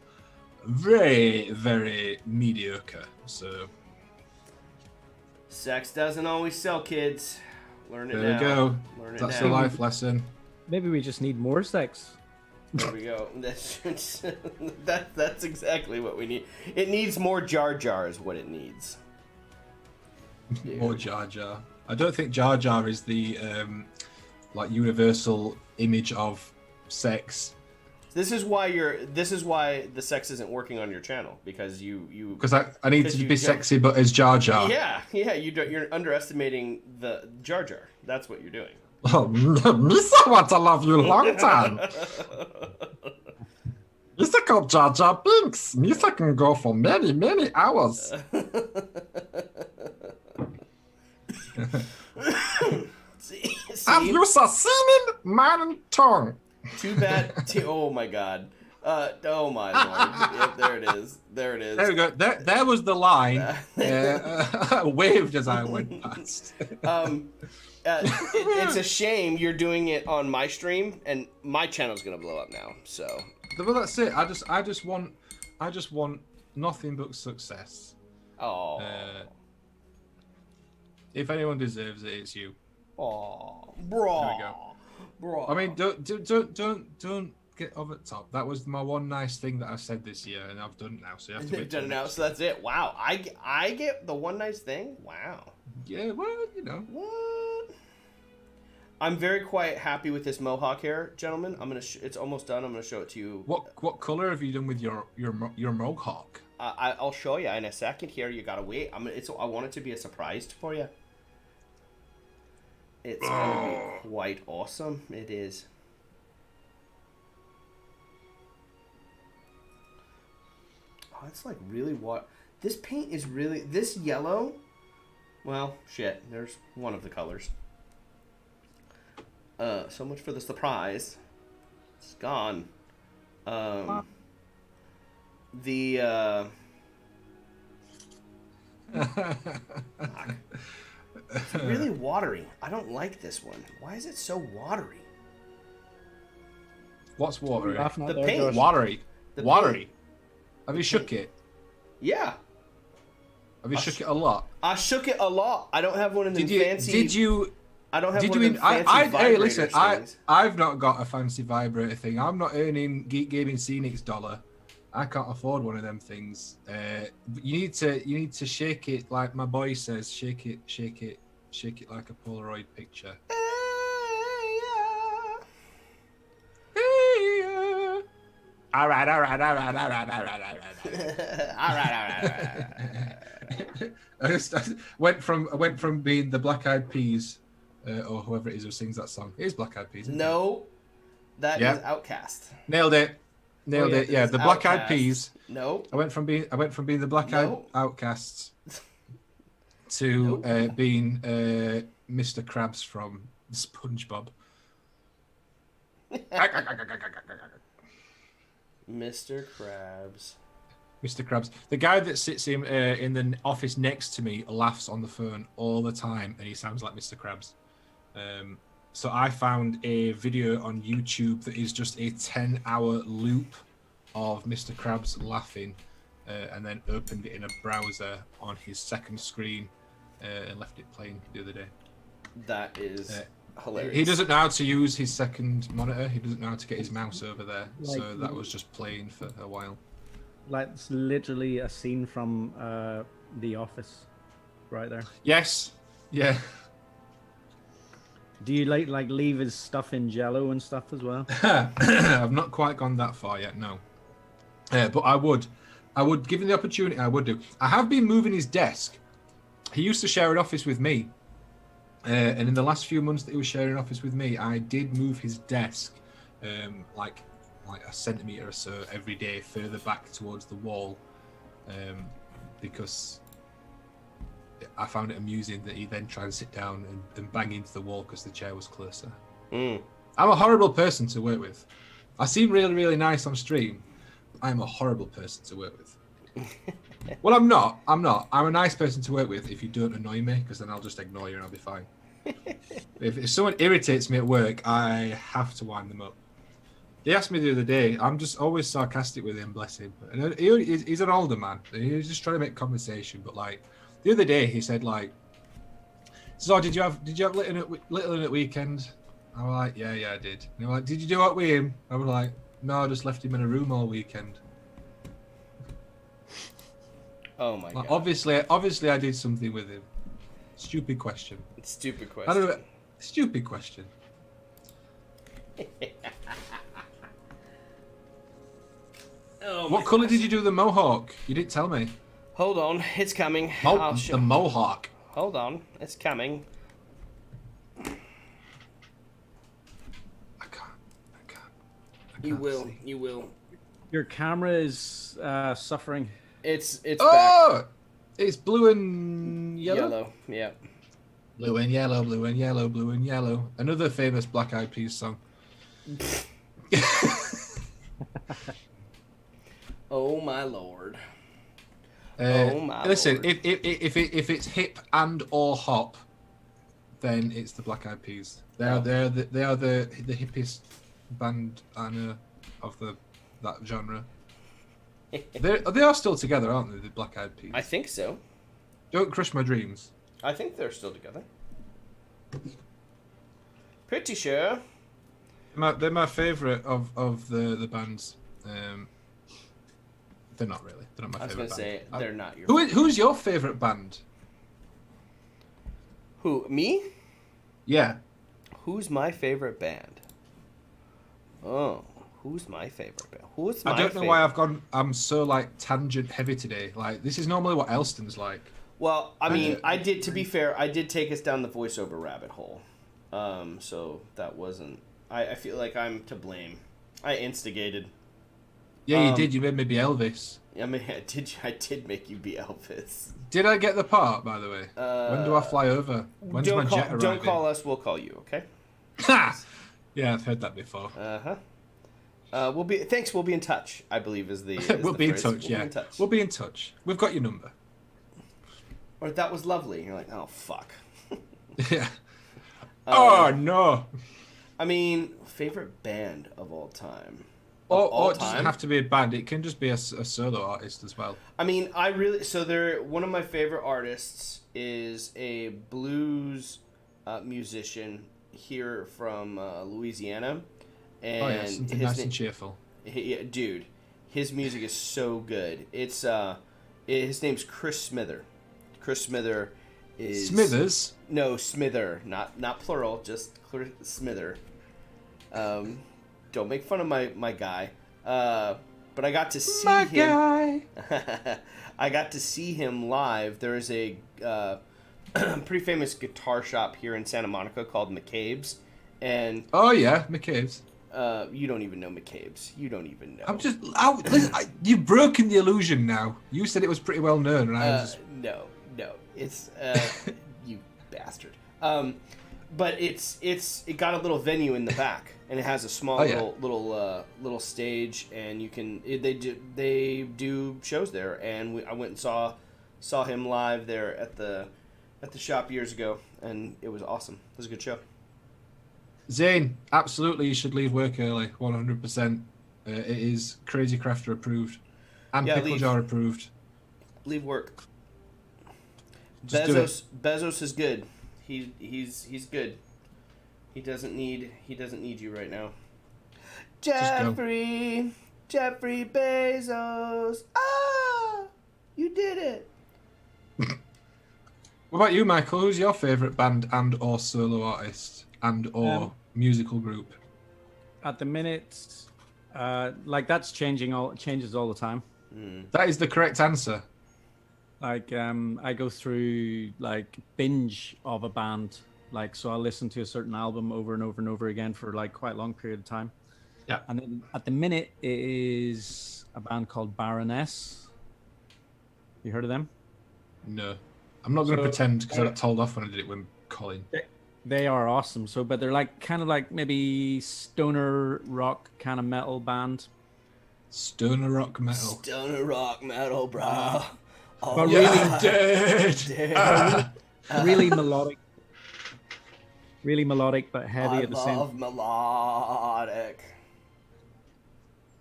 very, very mediocre. So sex doesn't always sell, kids. Learn it now. There we go. Learn it That's now. a life lesson. Maybe we just need more sex. There we go. That's exactly what we need. It needs more Jar Jar is what it needs. More Jar Jar. I don't think Jar Jar is the like universal image of sex. This is why the sex isn't working on your channel, because you because I need to be sexy, but as Jar Jar. Yeah, you're underestimating the Jar Jar. That's what you're doing. Oh, Misa want to love you long time. Misa called Jar Jar Binks. Misa can go for many, many hours. See? Have you seen man tongue? Too bad. Oh my god. Oh my lord. Yep, there it is. There it is. There we go. There was the line. Waved as I went past. It's a shame you're doing it on my stream, and my channel's gonna blow up now. So. Well, that's it. I just want nothing but success. Oh. If anyone deserves it, it's you. Oh, bro. There we go. Bro. I mean, don't get over the top. That was my one nice thing that I said this year, and I've done it now. So you have to. They've done it now, so that's it. Wow, I get the one nice thing. Wow. Yeah, well, you know. What? I'm very quite happy with this mohawk hair, gentlemen. I'm gonna. It's almost done. I'm gonna show it to you. What color have you done with your mohawk? I'll show you in a second. Here, you gotta wait. I want it to be a surprise for you. It's gonna be quite awesome. It is. Oh, it's like really what? This paint is really this yellow. Well, shit. There's one of the colors. So much for the surprise. It's gone. It's really watery. I don't like this one. Why is it so watery? What's watery? The paint. Watery. The Watery. paint. Have you shook it? Yeah. Have you shook it a lot? I shook it a lot. I don't have one of them fancy. Did you? I don't have Did one you? of them fancy Hey, listen. things. I've not got a fancy vibrator thing. I'm not earning Geek Gaming Scenics dollar. I can't afford one of them things. You need to shake it like my boy says. Shake it like a Polaroid picture. All right. I went from being the Black Eyed Peas, or whoever it is who sings that song. It is Black Eyed Peas. No, that is Outcast. Nailed it. Yeah, the Black Eyed Peas. No. I went from being the Black Eyed Outcasts to being Mr. Krabs from SpongeBob. Mr. Krabs. Mr. Krabs. The guy that sits in the office next to me laughs on the phone all the time, and he sounds like Mr. Krabs. So I found a video on YouTube that is just a 10-hour loop of Mr. Krabs laughing, and then opened it in a browser on his second screen and left it playing the other day. That is hilarious. He doesn't know how to use his second monitor. He doesn't know how to get his mouse over there. So that was just playing for a while. Like, it's literally a scene from The Office right there. Yes. Yeah. Do you like leave his stuff in Jello and stuff as well? I've not quite gone that far yet, no. But I would, given the opportunity, I would do. I have been moving his desk. He used to share an office with me, and in the last few months that he was sharing an office with me, I did move his desk, like a centimetre or so every day further back towards the wall, because I found it amusing that he then tried to sit down and bang into the wall because the chair was closer. I'm a horrible person to work with. I seem really, really nice on stream. I'm a horrible person to work with. Well, I'm not. I'm a nice person to work with if you don't annoy me, because then I'll just ignore you and I'll be fine. If someone irritates me at work, I have to wind them up. He asked me the other day, I'm just always sarcastic with him, bless him. And he's an older man. He's just trying to make conversation, but like, the other day he said like, "So did you have little in at weekend?" I was like, "Yeah, I did." And he was like, "Did you do what with him?" I was like, "No, I just left him in a room all weekend." Oh my Like, god. obviously I did something with him. Stupid question. Stupid I don't know. question. Stupid question. Oh What my colour gosh. did you do the mohawk? You didn't tell me. Hold on, it's coming. I'll show. The mohawk. Hold on, it's coming. I can't. You will. see. You will. Your camera is suffering. It's back. Oh! It's blue and yellow. Yeah. Blue and yellow, blue and yellow, blue and yellow. Another famous Black Eyed Peas song. Oh my lord. Uh, Oh my listen, lord. if it's hip and or hop, then it's the Black Eyed Peas. They are the hippest band I know of that genre. They are still together, aren't they? The Black Eyed Peas. I think so. Don't crush my dreams. I think they're still together. Pretty sure. They're my favourite of the bands. They're not really. They're not my I was favourite gonna band. say they're not your. Who's your favourite band? Who? Me? Yeah. Who's my favorite band? Oh, who's my favorite band? Who's my I don't know favorite? why I'm so like tangent heavy today. Like this is normally what Elston's like. Well, I mean, to be fair, I did take us down the voiceover rabbit hole. So that wasn't. I feel like I'm to blame. I instigated. Yeah, you did. You made me be Elvis. I mean, I did make you be Elvis. Did I get the part, by the way? When do I fly over? When's my jet arriving? Don't call us. We'll call you. Okay. Ha! Yeah, I've heard that before. We'll be. Thanks. We'll be in touch. I believe is the. We'll be in phrase. touch. We'll Yeah, be in touch. we'll be in touch. We've got your number. Or that was lovely. You're like, oh fuck. Yeah. Oh no. I mean, favorite band of all time. Or it doesn't have to be a band. It can just be a solo artist as well. I mean, one of my favorite artists is a blues musician here from Louisiana, and something nice and cheerful. Dude, his music is so good. It's his name's Chris Smither. Chris Smither is Smithers. No, Smither, not plural, just Smither. Don't make fun of my guy. But I got to see him. I got to see him live. There is a pretty famous guitar shop here in Santa Monica called McCabe's, and oh yeah, McCabe's. You don't even know McCabe's. You don't even know. Listen, you've broken the illusion now. You said it was pretty well known, and I was just... No, it's you bastard. But it got a little venue in the back, and it has a small little stage, and they do shows there, and I went and saw him live there at the shop years ago, and it was awesome. It was a good show. Zane, absolutely, you should leave work early, 100%. It is Crazy Crafter approved, and Pickle Jar approved. Leave work. Just Bezos is good. He's good. He doesn't need you right now. Jeffrey Bezos. Ah, you did it. What about you, Michael? Who's your favourite band and or solo artist? and or musical group? At the minute, like that's changes all the time. That is the correct answer. Like I go through like binge of a band, like so I'll listen to a certain album over and over and over again for like quite a long period of time. Yeah. And then at the minute it is a band called Baroness. You heard of them? No, I'm not going to pretend because I got told off when I did it with Colin. They are awesome. So, but they're like kind of like maybe stoner rock kind of metal band. Stoner rock metal. Stoner rock metal, bro. Oh, But Yeah, really, dead. really melodic. Really melodic, but heavy at the same. I love melodic.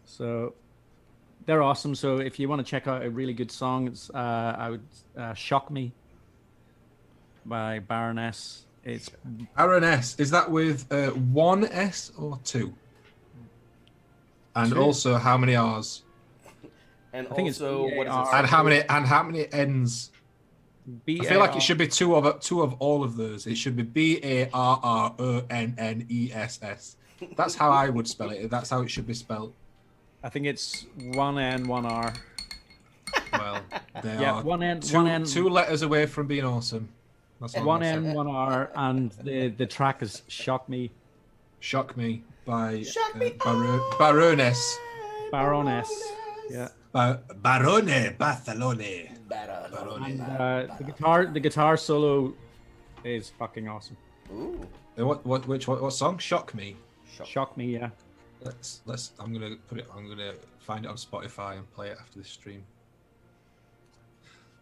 So they're awesome. So if you want to check out a really good song, it's I would Shock Me by Baroness. It's Baroness. Is that with one S or two? And Two. also, how many R's? And I think it's also, what is it? B-A-R. And how many N's? I feel like it should be two of all of those. It should be BARRONNESS. That's how I would spell it. That's how it should be spelled. I think it's one N, one R. Well, they Yeah, are one N, two, one N, two letters away from being awesome. That's all one I'm saying. N, one R, and the track is "Shock Me." Shock Me by Shock Me. Baroness. Baroness. Yeah. Barone Barcelona. The guitar solo is fucking awesome. Ooh. What song? Shock Me. Shock Me, yeah. Let's. I'm gonna find it on Spotify and play it after this stream.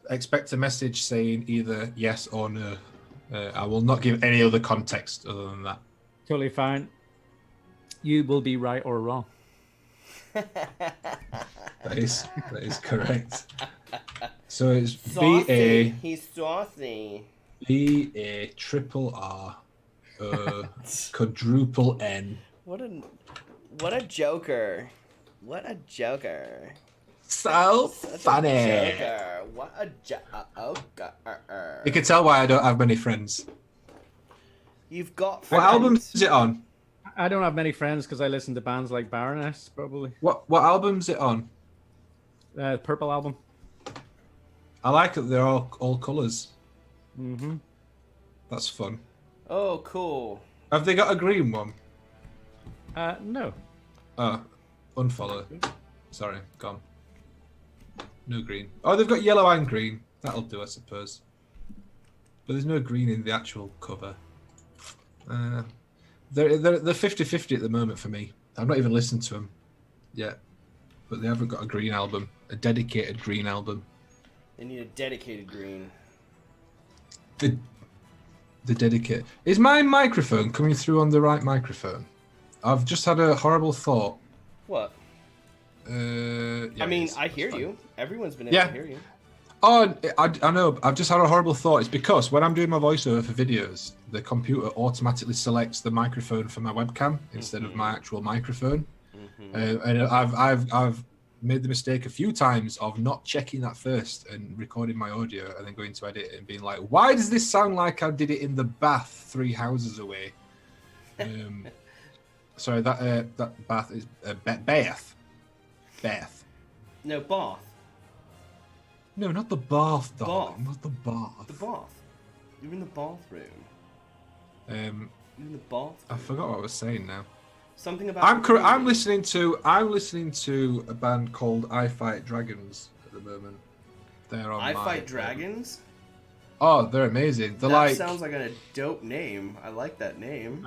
Expect a message saying either yes or no. I will not give any other context other than that. Totally fine. You will be right or wrong. That is correct. So it's Saucy. He's saucy. BA triple R quadruple N. What a joker. What a joker. So Such funny. A joker. What a joker. You can tell why I don't have many friends. You've got What friends. album is it on? I don't have many friends because I listen to bands like Baroness, probably. What album's it on? Purple album. I like it. They're all colours. Mm-hmm. That's fun. Oh, cool. Have they got a green one? No. Unfollow. Sorry, gone. No green. Oh, they've got yellow and green. That'll do, I suppose. But there's no green in the actual cover. They're 50-50 at the moment for me. I've not even listened to them yet. But they haven't got a green album. A dedicated green album. They need a dedicated green. The dedicated... Is my microphone coming through on the right microphone? I've just had a horrible thought. What? Yeah, I mean, I hear you. Everyone's been able to hear you. Oh, I know. I've just had a horrible thought. It's because when I'm doing my voiceover for videos, the computer automatically selects the microphone for my webcam instead of my actual microphone. And I've made the mistake a few times of not checking that first and recording my audio and then going to edit it and being like, why does this sound like I did it in the bath 3 houses away? Sorry, that bath is Bath. No, bath. No, not the bath, darling. Bath. Not the bath. The bath. You're in the bathroom. You're in the bathroom. I forgot what I was saying now. Something about. I'm listening to a band called I Fight Dragons at the moment. They're on I Fight Dragons. Oh, they're amazing. They're That like sounds like a dope name. I like that name.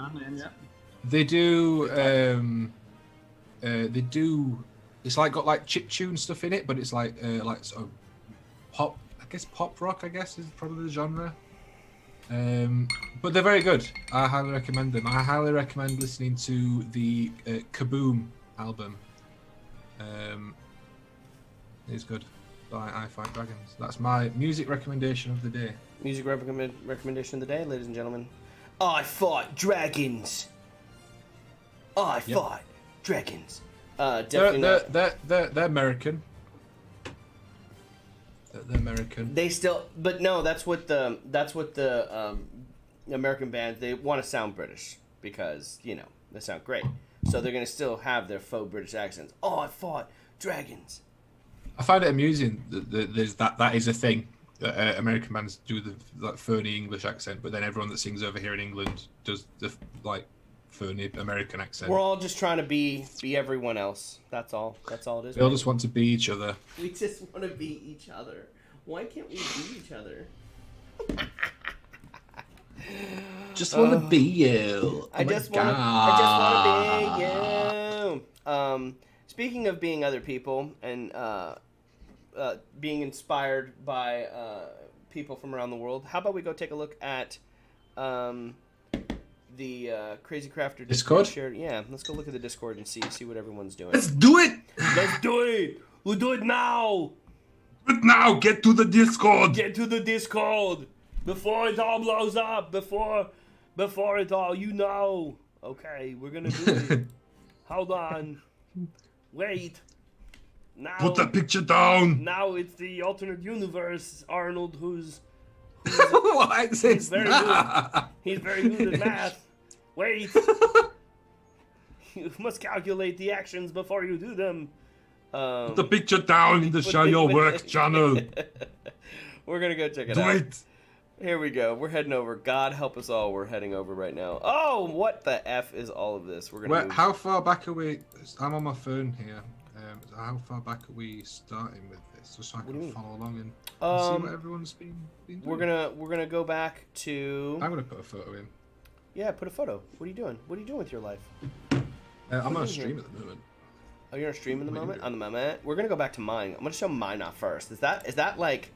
they do. They do. It's like got like chiptune stuff in it, but it's like sort of pop. I guess pop rock. I guess is probably the genre. But they're very good. I highly recommend them. I highly recommend listening to the Kaboom album. It's good by I Fight Dragons. That's my music recommendation of the day. Music recommendation of the day, ladies and gentlemen. I Fight Dragons. I Fight Dragons. Definitely not. They're American. They're American. They still, but no, that's what the American band, they want to sound British. because, you know, they sound great. So they're going to still have their faux British accents. Oh, I fought dragons. I find it amusing that that is a thing. That American bands do the like phony English accent, but then everyone that sings over here in England does the like phony American accent. We're all just trying to be everyone else. That's all. That's all it is. We all just want to be each other. We just want to be each other. Why can't we be each other? Just want to be you. I just want to be you. Speaking of being other people and being inspired by people from around the world, how about we go take a look at the Crazy Crafter Discord? Shared. Yeah, let's go look at the Discord and see what everyone's doing. Let's do it. Let's do it. We'll do it now. But now, get to the Discord. Get to the Discord before it all blows up. Before it all, you know. Okay, we're gonna do it. Hold on. Wait. Now. Put that picture down. Now it's the alternate universe. Arnold, who's What is he's very that? good. He's very good at math. Wait. You must calculate the actions before you do them. Put the picture down in the Show Your Work channel. We're gonna go check it Do out. it. Here we go. We're heading over. God help us all. We're heading over right now. Oh, what the F is all of this? We're gonna. Where, move. how far back are we? I'm on my phone here. How far back are we starting with this, just so I What do you can mean? follow along and see what everyone's been doing? We're gonna go back to. I'm gonna put a photo in. Yeah, put a photo. What are you doing? What are you doing with your life? I'm on a doing stream here? at the moment. Oh, you're on stream in the What are you moment. doing? On the moment, we're gonna go back to mine. I'm gonna show mine off first. Is that like?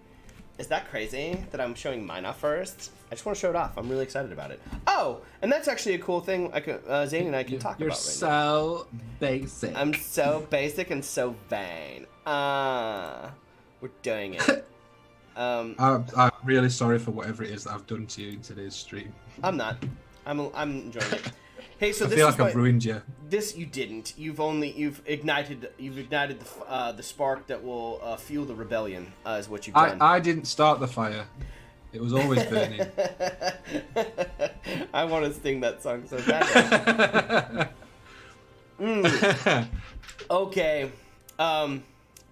Is that crazy that I'm showing mine off first? I just want to show it off. I'm really excited about it. Oh, and that's actually a cool thing. I could, Zane and I can talk You're about right now. so basic. I'm so basic and so vain. We're doing it. I'm really sorry for whatever it is that I've done to you in today's stream. I'm not. I'm enjoying it. Hey, so I this feel is like I've ruined you. This you didn't. You've ignited the spark that will fuel the rebellion. Is what you've done. I didn't start the fire. It was always burning. I want to sing that song so bad. Okay.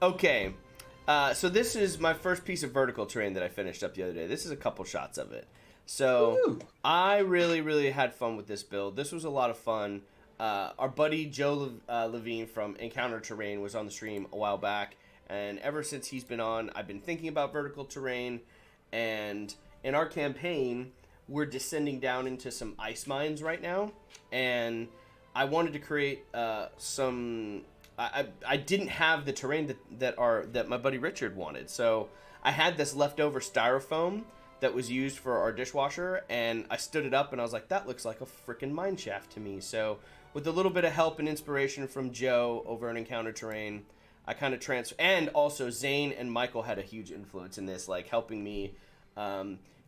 Okay. So this is my first piece of vertical terrain that I finished up the other day. This is a couple shots of it. So Ooh. I really had fun with this build. This was a lot of fun. Our buddy Joe Levine from Encounter Terrain was on the stream a while back, and ever since he's been on, I've been thinking about vertical terrain. And in our campaign, we're descending down into some ice mines right now, and I wanted to create some. I didn't have the terrain that my buddy Richard wanted, so I had this leftover styrofoam that was used for our dishwasher, and I stood it up and I was like, that looks like a freaking mine shaft to me. So with a little bit of help and inspiration from Joe over at Encounter Terrain, I kind of and also Zane and Michael had a huge influence in this, like helping me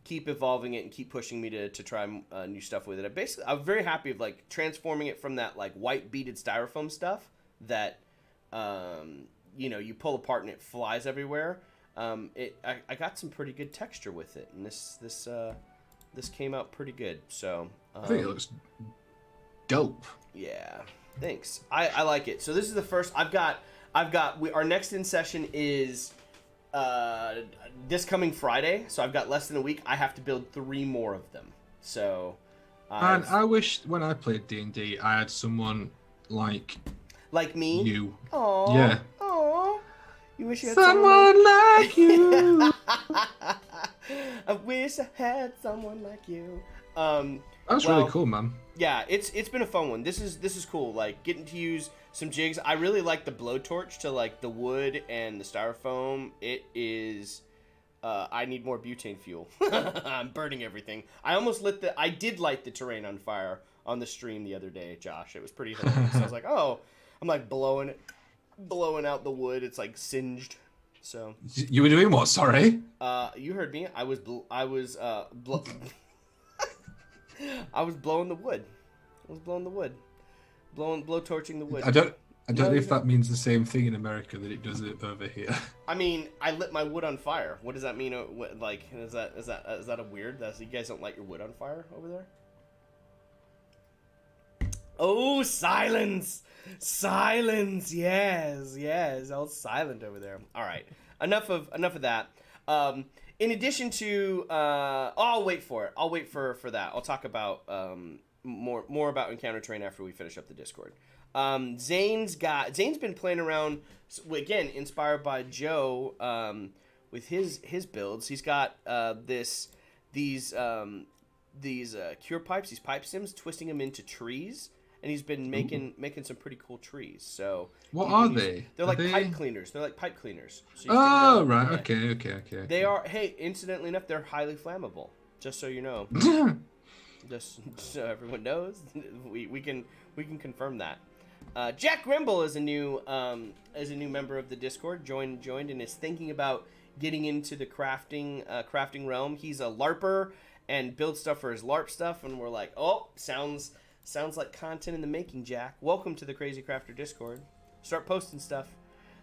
keep evolving it and keep pushing me to try new stuff with it. I'm very happy of like transforming it from that like white beaded styrofoam stuff that you pull apart and it flies everywhere. I got some pretty good texture with it, and this came out pretty good. So I think it looks dope. Yeah, thanks. I like it. So this is the first I've got. Our next in session is this coming Friday. So I've got less than a week. I have to build 3 more of them. So And I wish when I played D&D, I had someone like me. you. Aww. Yeah. Aww. You wish you had Someone like you. I wish I had someone like you. That's really cool, man. Yeah, it's been a fun one. This is cool. Like getting to use some jigs. I really like the blowtorch to like the wood and the styrofoam. It is. I need more butane fuel. I'm burning everything. I did light the terrain on fire on the stream the other day, Josh. It was pretty hilarious. I was like, oh, I'm like blowing out the wood. It's like singed. So You were doing what? Sorry. you heard me. I was blowing the wood. Blow torching the wood. I don't know if No. that means the same thing in America that it does it over here. I mean, I lit my wood on fire. What does that mean? Like, is that a weird? You guys don't light your wood on fire over there? Oh, silence! Silence! Yes. All silent over there. All right. Enough of that. In addition to, I'll wait for it. I'll wait for that. I'll talk about more about Encounter Terrain after we finish up the Discord. Zane's been playing around again, inspired by Joe, with his builds. He's got these cure pipes, these pipe stems, twisting them into trees. And he's been making some pretty cool trees. So what are they? They're like pipe cleaners. They're like pipe cleaners. So oh, right. Yeah. Okay. They are. Hey, incidentally enough, they're highly flammable. Just so you know. Just so everyone knows, we can confirm that. Jack Grimble is a new member of the Discord. Joined and is thinking about getting into the crafting realm. He's a LARPer and builds stuff for his LARP stuff. And we're like, oh, sounds like content in the making, Jack. Welcome to the Crazy Crafter Discord. Start posting stuff.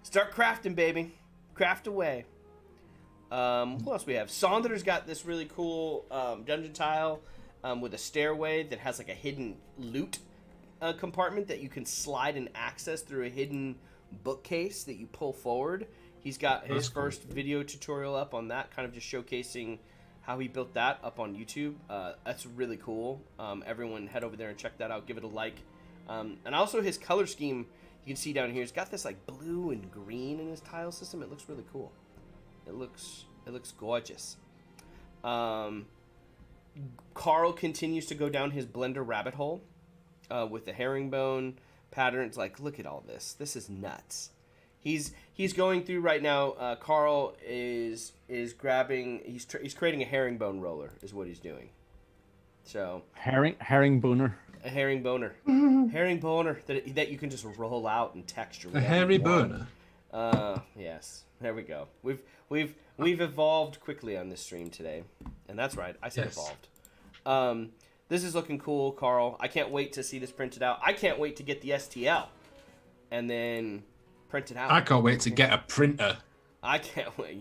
Start crafting, baby. Craft away. Who else we have? Saunder's got this really cool dungeon tile with a stairway that has like a hidden loot compartment that you can slide and access through a hidden bookcase that you pull forward. He's got his first video tutorial up on that, kind of just showcasing how he built that up on YouTube. That's really cool. Everyone head over there and check that out. Give it a like. And also his color scheme, you can see down here, he's got this like blue and green in his tile system. It looks really cool. It looks gorgeous. Carl continues to go down his Blender rabbit hole with the herringbone patterns. Like, look at all this. This is nuts. He's going through right now. Carl is grabbing. He's creating a herringbone roller. Is what he's doing. So herringboner. A herringboner. Herringboner that you can just roll out and texture. A hairy boner. Yes. There we go. We've evolved quickly on this stream today, and that's right. I said yes. Evolved. This is looking cool, Carl. I can't wait to see this printed out. I can't wait to get the STL, and then print it out. I can't wait to get a printer. I can't wait.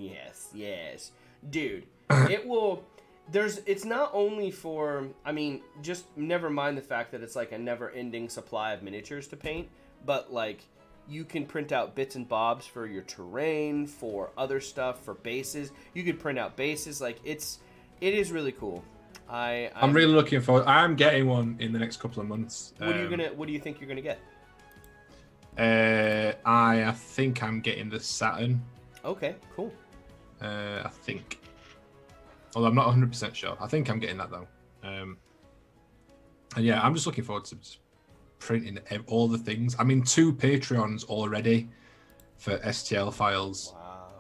Yes, dude. It will. It's not only for. I mean, just never mind the fact that it's like a never-ending supply of miniatures to paint, but like you can print out bits and bobs for your terrain, for other stuff, for bases. You could print out bases. Like it is really cool. I'm really looking forward. I'm getting one in the next couple of months. What do you think you're gonna get? I think I'm getting the Saturn. Okay, cool. I think. Although I'm not 100% sure. I think I'm getting that though. And yeah, I'm just looking forward to just printing all the things. I'm in 2 Patreons already for STL files. Wow.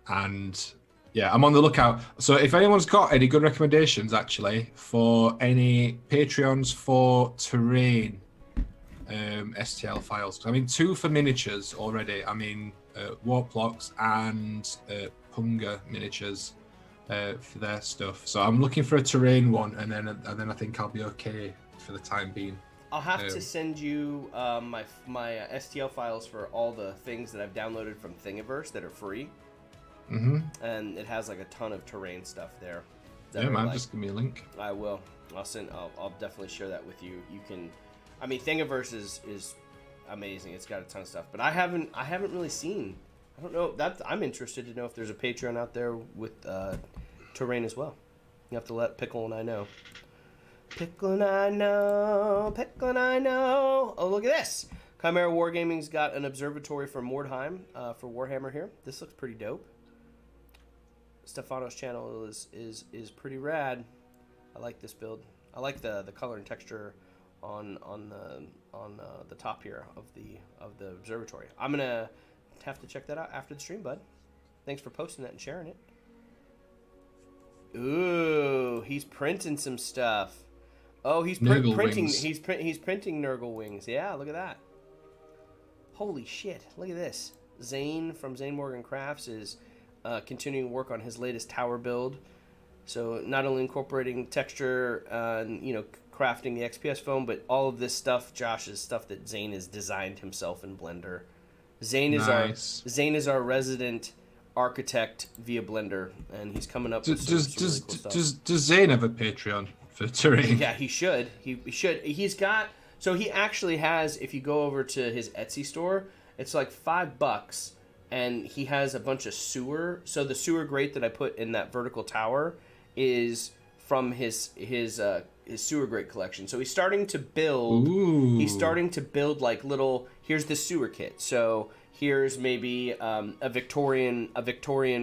And yeah, I'm on the lookout. So if anyone's got any good recommendations actually for any Patreons for terrain STL files. I mean 2 for miniatures already. I mean warp blocks and Punga miniatures for their stuff. So I'm looking for a terrain one, and then I think I'll be okay for the time being. I'll have to send you my STL files for all the things that I've downloaded from Thingiverse that are free. Mm-hmm. And it has like a ton of terrain stuff there. Yeah, man, just give me a link. I will. I'll definitely share that with you. You can. I mean, Thingiverse is amazing. It's got a ton of stuff, but I haven't really seen. I don't know. I'm interested to know if there's a Patreon out there with terrain as well. You have to let Pickle and I know. Pickle and I know. Oh, look at this. Chimera Wargaming's got an observatory for Mordheim for Warhammer here. This looks pretty dope. Stefano's channel is pretty rad. I like this build. I like the color and texture on the top here of the observatory. I'm gonna have to check that out after the stream, bud. Thanks for posting that and sharing it. Ooh, he's printing some stuff. Oh, he's printing. Wings. He's printing Nurgle wings. Yeah, look at that. Holy shit! Look at this. Zane from Zane Morgan Crafts is continuing work on his latest tower build. So not only incorporating texture, crafting the XPS foam, but all of this stuff, Josh's stuff that Zane has designed himself in Blender. Zane is our resident architect via Blender, and he's coming up with some really cool stuff. Does Zane have a Patreon for terrain? Yeah, he should. He should. He's got. So he actually has, if you go over to his Etsy store, it's like $5, and he has a bunch of sewer. So the sewer grate that I put in that vertical tower is from his sewer grate collection. So he's starting to build. Ooh. He's starting to build like little. Here's the sewer kit. So here's maybe a Victorian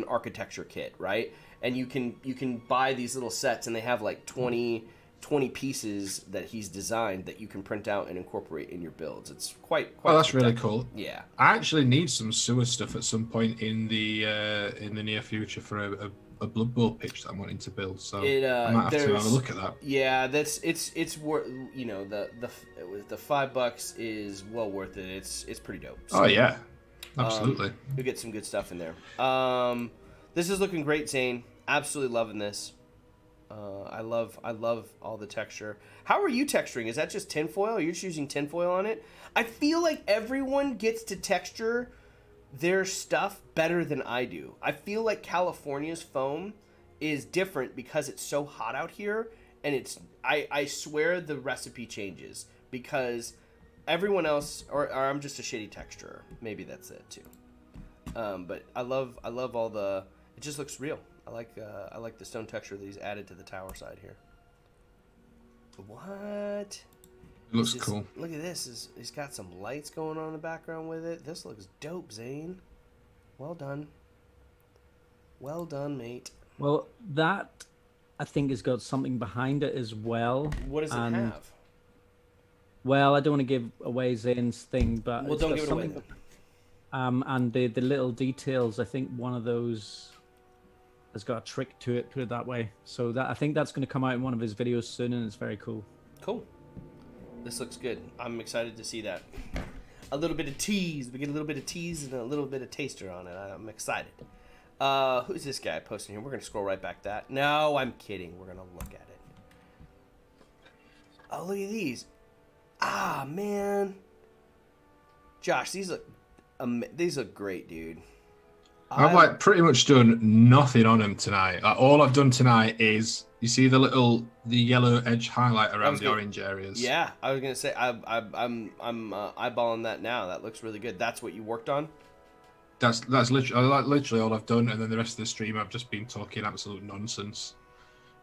architecture kit, right? And you can buy these little sets, and they have like 20 pieces that he's designed that you can print out and incorporate in your builds. It's quite Oh, that's really cool. Yeah. I actually need some sewer stuff at some point in the near future for a Blood Bowl pitch that I'm wanting to build. So I might have to have a look at that. Yeah, it's worth, you know, the $5 is well worth it. It's pretty dope. So, oh yeah, absolutely. You'll get some good stuff in there. This is looking great, Zane. Absolutely loving this. I love all the texture. How are you texturing? Is that just tinfoil? Are you just using tinfoil on it? I feel like everyone gets to texture their stuff better than I do. I feel like California's foam is different because it's so hot out here, and I swear the recipe changes because everyone else, or I'm just a shitty texturer. Maybe that's it too. But I love all the. It just looks real. I like the stone texture that he's added to the tower side here. What? It looks cool. Look at this. He's got some lights going on in the background with it. This looks dope, Zane. Well done. Well done, mate. Well, that I think has got something behind it as well. What does it have? Well, I don't want to give away Zane's thing, but well, don't give it away. Then. And the little details. I think one of those has got a trick to it. Put it that way. So that I think that's going to come out in one of his videos soon, and it's very cool. Cool. This looks good. I'm excited to see that. A little bit of tease. We get a little bit of tease and a little bit of taster on it. I'm excited. Who's this guy posting here? We're going to scroll right back that. No, I'm kidding. We're going to look at it. Oh, look at these. Ah, man. Josh, these look great, dude. I've like pretty much done nothing on them tonight. Like, all I've done tonight is you see the yellow edge highlight around the orange areas. Yeah, I was gonna say I'm eyeballing that now. That looks really good. That's what you worked on. That's literally all I've done, and then the rest of the stream I've just been talking absolute nonsense.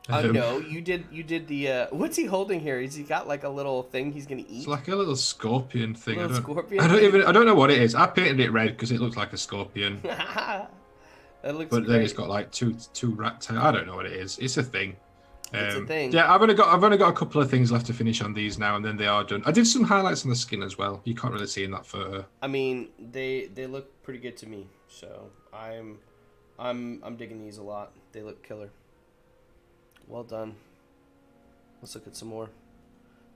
No, you did the. What's he holding here? Is he got like a little thing he's gonna eat? It's like a little scorpion thing. I Scorpion? don't know what it is. I painted it red because it looks like a scorpion. That looks. But great. then it's got like two rat tails. I don't know what it is. It's a thing. It's a thing. Yeah, I've only got a couple of things left to finish on these now, and then they are done. I did some highlights on the skin as well. You can't really see in that photo. I mean, they look pretty good to me, so I'm digging these a lot. They look killer. Well done. Let's look at some more.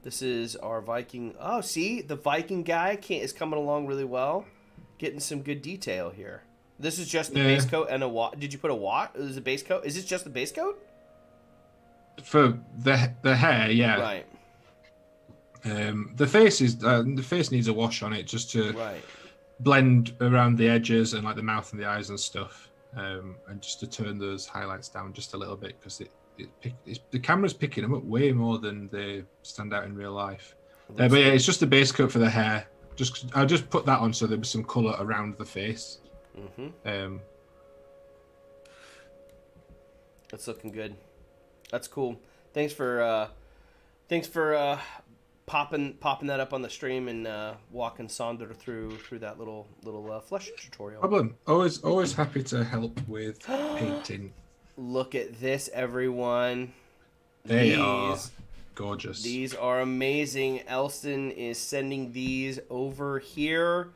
This is our Viking. Oh, see, the Viking guy is coming along really well, getting some good detail here. This is just the base coat and a watt. Did you put a watt? Is the base coat? Is this just the base coat? For the hair, yeah. Right. The face needs a wash on it just to blend around the edges and like the mouth and the eyes and stuff, and just to turn those highlights down just a little bit because the camera's picking them up way more than they stand out in real life. But yeah, it's just the base coat for the hair. I just put that on so there was some color around the face. Mm-hmm. That's looking good. That's cool. Thanks for popping that up on the stream and walking Sonder through that little flesh tutorial. Problem. Always happy to help with painting. Look at this, everyone. They are gorgeous. These are amazing. Elston is sending these over here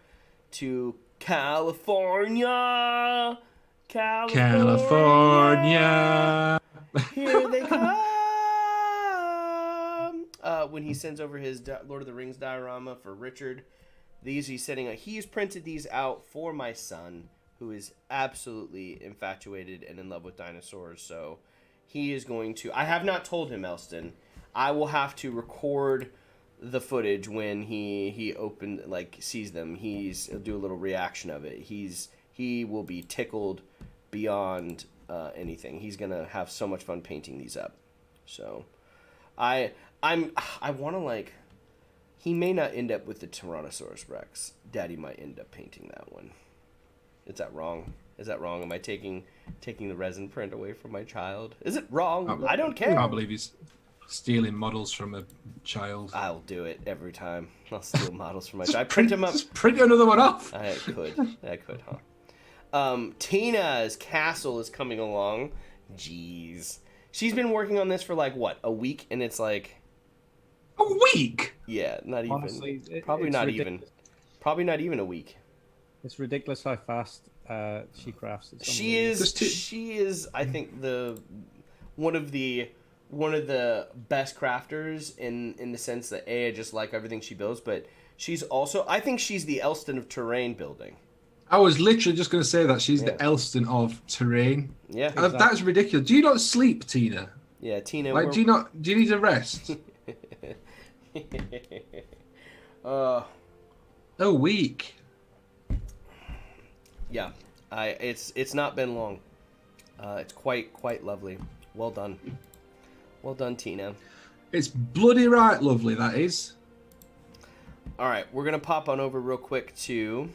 to California. California. Here they come. When he sends over his Lord of the Rings diorama for Richard, he's printed these out for my son, who is absolutely infatuated and in love with dinosaurs. So he is going to. I have not told him, Elston. I will have to record the footage when he sees them. He'll do a little reaction of it. He will be tickled beyond anything. He's gonna have so much fun painting these up. So I want to He may not end up with the Tyrannosaurus Rex. Daddy might end up painting that one. Is that wrong? Am I taking the resin print away from my child? Is it wrong? I don't care. I can't believe he's stealing models from a child. I'll do it every time. I'll steal models from my child. I print them up. Just print another one off. I could, huh? Tina's castle is coming along. Jeez. She's been working on this for like, what, a week? And it's like... A week? Yeah, not even. Honestly, Probably not even. Probably not even a week. It's ridiculous how fast she crafts. She is, I think, one of the best crafters in the sense that I just like everything she builds, but she's also, I think she's the Elston of terrain building. I was literally just going to say that she's the Elston of terrain. Yeah, exactly. That's ridiculous. Do you not sleep, Tina? Yeah, Tina. Like, do you need a rest? A week. Yeah, it's not been long. It's quite lovely. Well done, Tina. It's bloody right lovely, that is. All right, we're gonna pop on over real quick to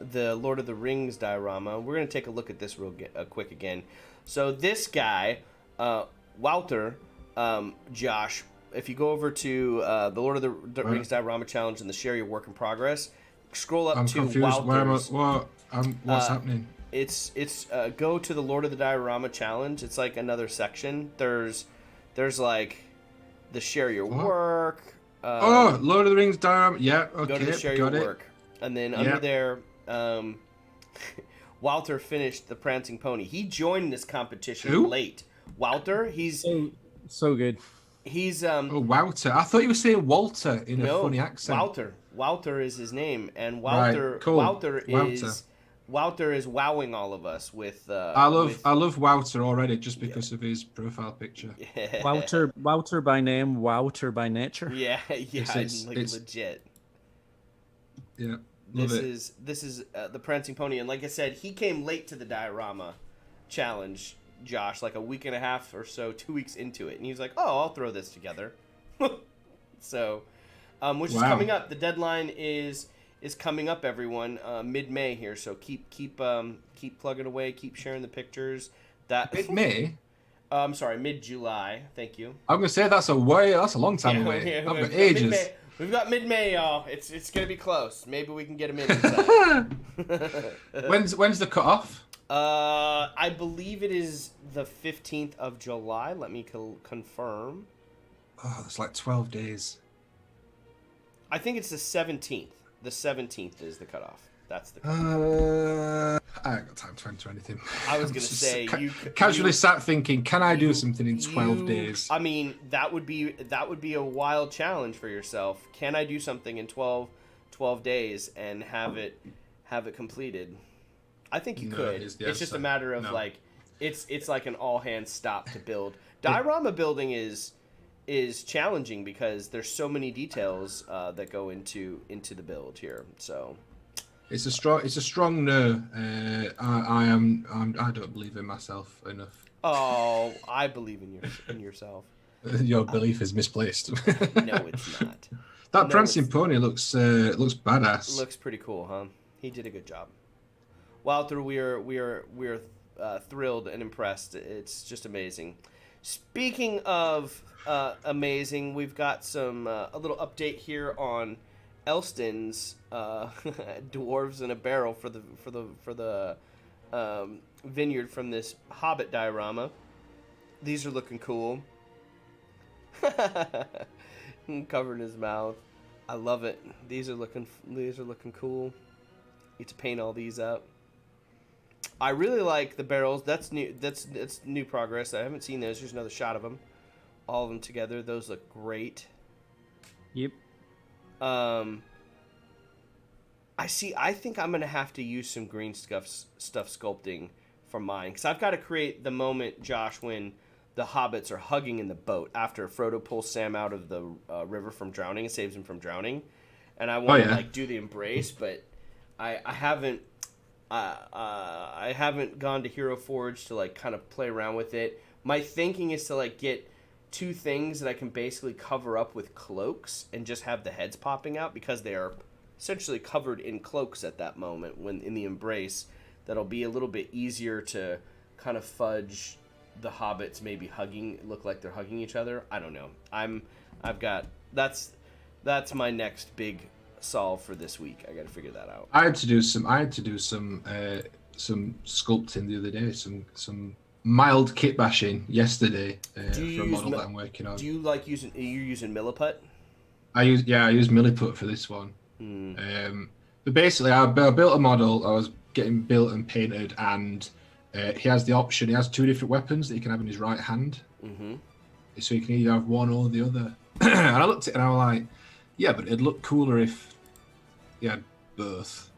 the Lord of the Rings diorama. We're gonna take a look at this real quick again. So this guy, Walter, Josh, if you go over to the Lord of the Rings diorama challenge and the share your work in progress, scroll up to confused. Walter's. What's happening? It's go to the Lord of the Diorama challenge. It's like another section. There's like the share your work. Lord of the Rings diorama. Yeah, okay, go to the share your work, and then under there, Walter finished the Prancing Pony. He joined this competition late. Walter, he's so good. He's Walter. I thought you were saying Walter in a funny accent. Walter is his name, and Right, cool. Walter is wowing all of us with. I love Walter already just because of his profile picture. Walter by name, Walter by nature. Yeah, It's legit. Yeah, This is the Prancing Pony, and like I said, he came late to the diorama challenge, Josh, like a week and a half or so, 2 weeks into it, and he was like, "Oh, I'll throw this together." So, which is coming up. The deadline is coming up, everyone, mid-May here. So keep plugging away, keep sharing the pictures. That Mid-May. I'm sorry, mid-July. Thank you. I'm gonna say that's a long time away. I've got ages. We've got mid-May, y'all. It's gonna be close. Maybe we can get him in inside. When's the cutoff? I believe it is the 15th of July. Let me confirm. Oh, that's like 12 days. I think it's the 17th. The 17th is the cutoff. That's the cutoff. I ain't got time to enter anything. I was going to say... casually sat thinking, can I do something in 12 days? I mean, that would be a wild challenge for yourself. Can I do something in 12 days and have it completed? I think you could. It's just a matter of like... It's like an all-hands stop to build. Diorama building is challenging because there's so many details that go into the build here. So it's a strong no. I don't believe in myself enough. Oh, I believe in yourself. Your belief is misplaced. No, it's not. That prancing pony looks badass. Looks pretty cool, huh? He did a good job. Walter, we are thrilled and impressed. It's just amazing. Speaking of amazing, we've got a little update here on Elston's dwarves in a barrel for the vineyard from this Hobbit diorama. These are looking cool. Covering his mouth. I love it. These are looking cool. Need to paint all these up. I really like the barrels. That's new. That's new progress. I haven't seen those. Here's another shot of them. All of them together. Those look great. Yep. I think I'm gonna have to use some green stuff sculpting for mine because I've got to create the moment, Josh, when the hobbits are hugging in the boat after Frodo pulls Sam out of the river from drowning and saves him from drowning, and I want to do the embrace, but I haven't. I haven't gone to Hero Forge to like kind of play around with it. My thinking is to like get two things that I can basically cover up with cloaks and just have the heads popping out because they are essentially covered in cloaks at that moment when in the embrace. That'll be a little bit easier to kind of fudge the hobbits maybe look like they're hugging each other. I don't know. That's my next big solve for this week. I got to figure that out. I had to do some sculpting the other day, some mild kit bashing yesterday for a model that I'm working on. Do you like using? Are you using Milliput? I use Milliput for this one. But basically, I built a model. I was getting built and painted, and he has the option. He has two different weapons that he can have in his right hand. Mm-hmm. So you can either have one or the other. And I looked at it and I was like, yeah, but it'd look cooler if he had both.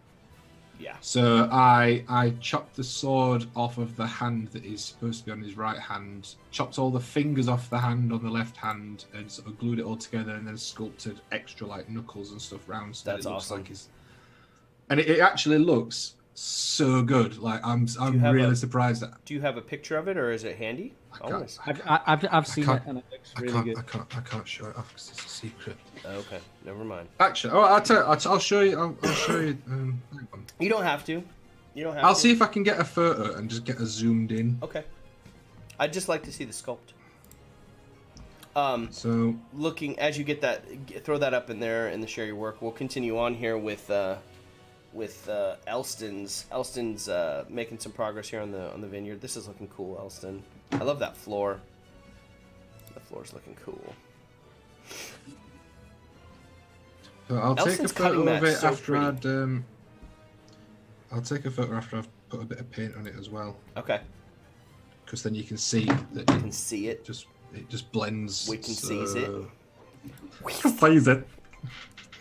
Yeah. So I chopped the sword off of the hand that is supposed to be on his right hand, chopped all the fingers off the hand on the left hand, and sort of glued it all together, and then sculpted extra like knuckles and stuff round. So that's awesome. And it actually looks so good. Like I'm really surprised. Do you have a picture of it, or is it handy? I've seen it, and it looks really good. I can't show it off because it's a secret. Okay, never mind. Actually, I'll show you. I'll show you. Hang on. You don't have to. I'll see if I can get a photo and just get a zoomed in. Okay. I'd just like to see the sculpt. So looking as you get that, throw that up in there and the share your work. We'll continue on here with Elston's. Elston's making some progress here on the vineyard. This is looking cool, Elston. I love that floor. The floor's looking cool. So I'll take a photo of it after pretty. I'll take a photo after I've put a bit of paint on it as well. Okay. Because then you can see that. You can see it. It just blends. We can seize it. We can seize it.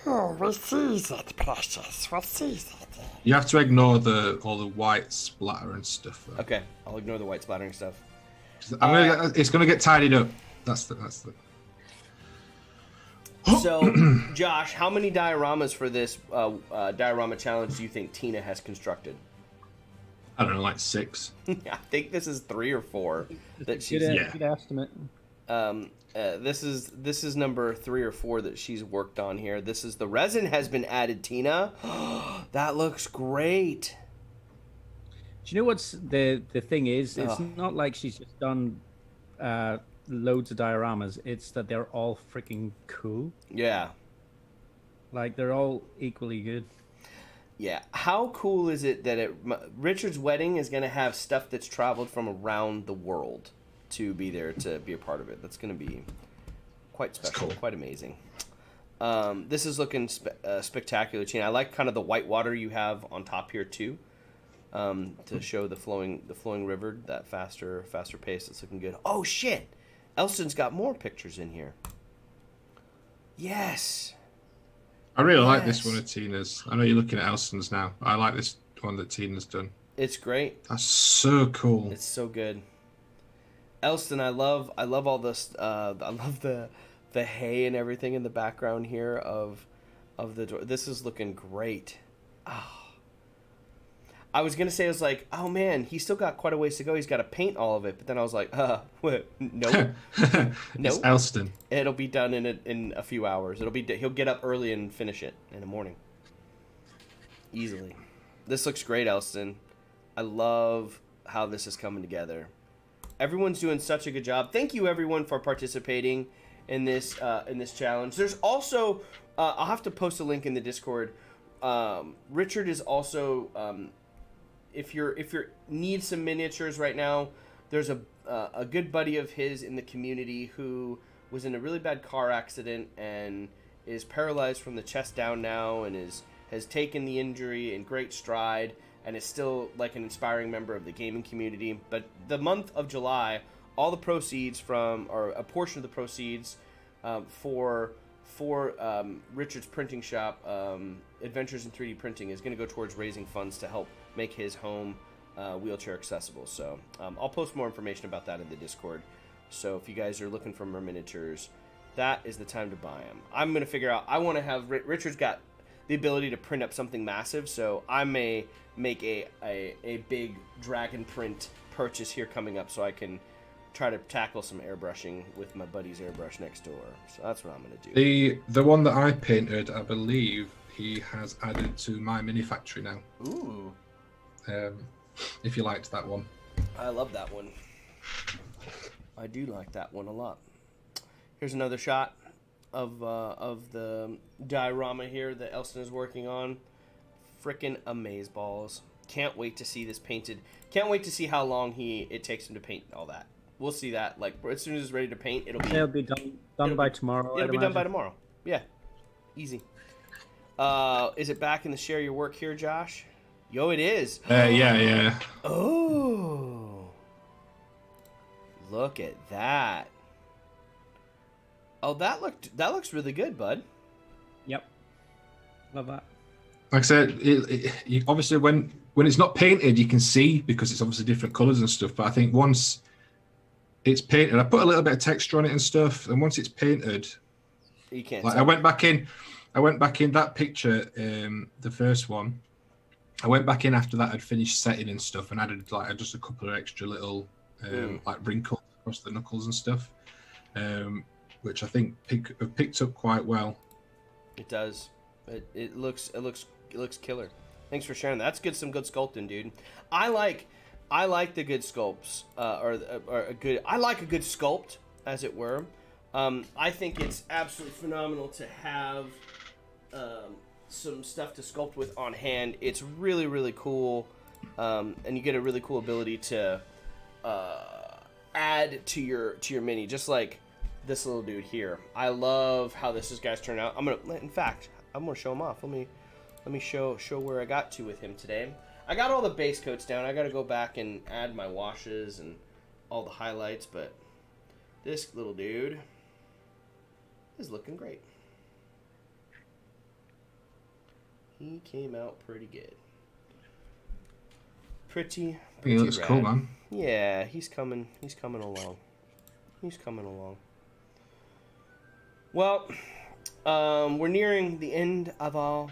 Oh, we seize it, precious. We seize it. You have to ignore all the white splatter and stuff. Though. Okay, I'll ignore the white splattering stuff. It's gonna get tidied up. That's the. So, Josh, how many dioramas for this diorama challenge do you think Tina has constructed? I don't know, like 6. I think this is 3 or 4 that she's. Good estimate. This is number 3 or 4 that she's worked on here. This is the resin has been added, Tina. That looks great. Do you know what's the thing is? It's not like she's just done loads of dioramas. It's that they're all freaking cool. Yeah. Like they're all equally good. Yeah. How cool is it that Richard's wedding is going to have stuff that's traveled from around the world to be there to be a part of it? That's going to be quite special, cool. Quite amazing. This is looking spectacular, Tina. I like kind of the white water you have on top here too. To show the flowing river, that faster pace. It's looking good. Oh shit, Elston's got more pictures in here. Yes, I really like this one of Tina's. I know you're looking at Elston's now. I like this one that Tina's done. It's great. That's so cool. It's so good. Elston, I love all this. I love the hay and everything in the background here of the door. This is looking great. Oh. I was going to say, I was like, oh man, he's still got quite a ways to go. He's got to paint all of it. But then I was like, what? Nope. It's Elston. It'll be done in a few hours. He'll get up early and finish it in the morning. Easily. This looks great, Elston. I love how this is coming together. Everyone's doing such a good job. Thank you everyone for participating in this challenge. There's also, I'll have to post a link in the Discord. Richard is also, if you're need some miniatures right now, there's a good buddy of his in the community who was in a really bad car accident and is paralyzed from the chest down now and has taken the injury in great stride and is still like an inspiring member of the gaming community. But the month of July, all the proceeds or a portion of the proceeds for Richard's printing shop, Adventures in 3D Printing, is going to go towards raising funds to help make his home wheelchair accessible. So I'll post more information about that in the Discord. So if you guys are looking for more miniatures, that is the time to buy them. I'm going to figure out, I want to have, Richard's got the ability to print up something massive, so I may make a big dragon print purchase here coming up so I can try to tackle some airbrushing with my buddy's airbrush next door. So that's what I'm gonna do. The one that I painted, I believe he has added to my mini factory now. Ooh. If you liked that one. I love that one. I do like that one a lot. Here's another shot of the diorama here that Elston is working on. Frickin' amazeballs. Can't wait to see this painted. Can't wait to see how long it takes him to paint all that. We'll see that. Like, as soon as it's ready to paint, it'll be done by tomorrow. It'll be done by tomorrow. Yeah. Easy. Is it back in the share your work here, Josh? Yo, it is. Yeah. Oh. Look at that. Oh, that looks really good, bud. Yep. Love that. Like I said, you obviously when it's not painted, you can see because it's obviously different colours and stuff. But I think once it's painted, I put a little bit of texture on it and stuff, and once it's painted, You can't. like I went back in that picture, the first one. I went back in after that I'd finished setting and stuff, and added like just a couple of extra little like wrinkles across the knuckles and stuff, which I think have picked up quite well. It does. It looks killer. Thanks for sharing that. That's some good sculpting, dude. I like the good sculpts, I like a good sculpt, as it were. I think it's absolutely phenomenal to have some stuff to sculpt with on hand. It's really, really cool, and you get a really cool ability to add to your mini, just like this little dude here. I love how this guy's turned out. I'm gonna show him off. Let me show where I got to with him today. I got all the base coats down. I got to go back and add my washes and all the highlights, but this little dude is looking great. He came out pretty good. Pretty He looks rad. cool, man. Yeah, he's coming along. Well, we're nearing the end of our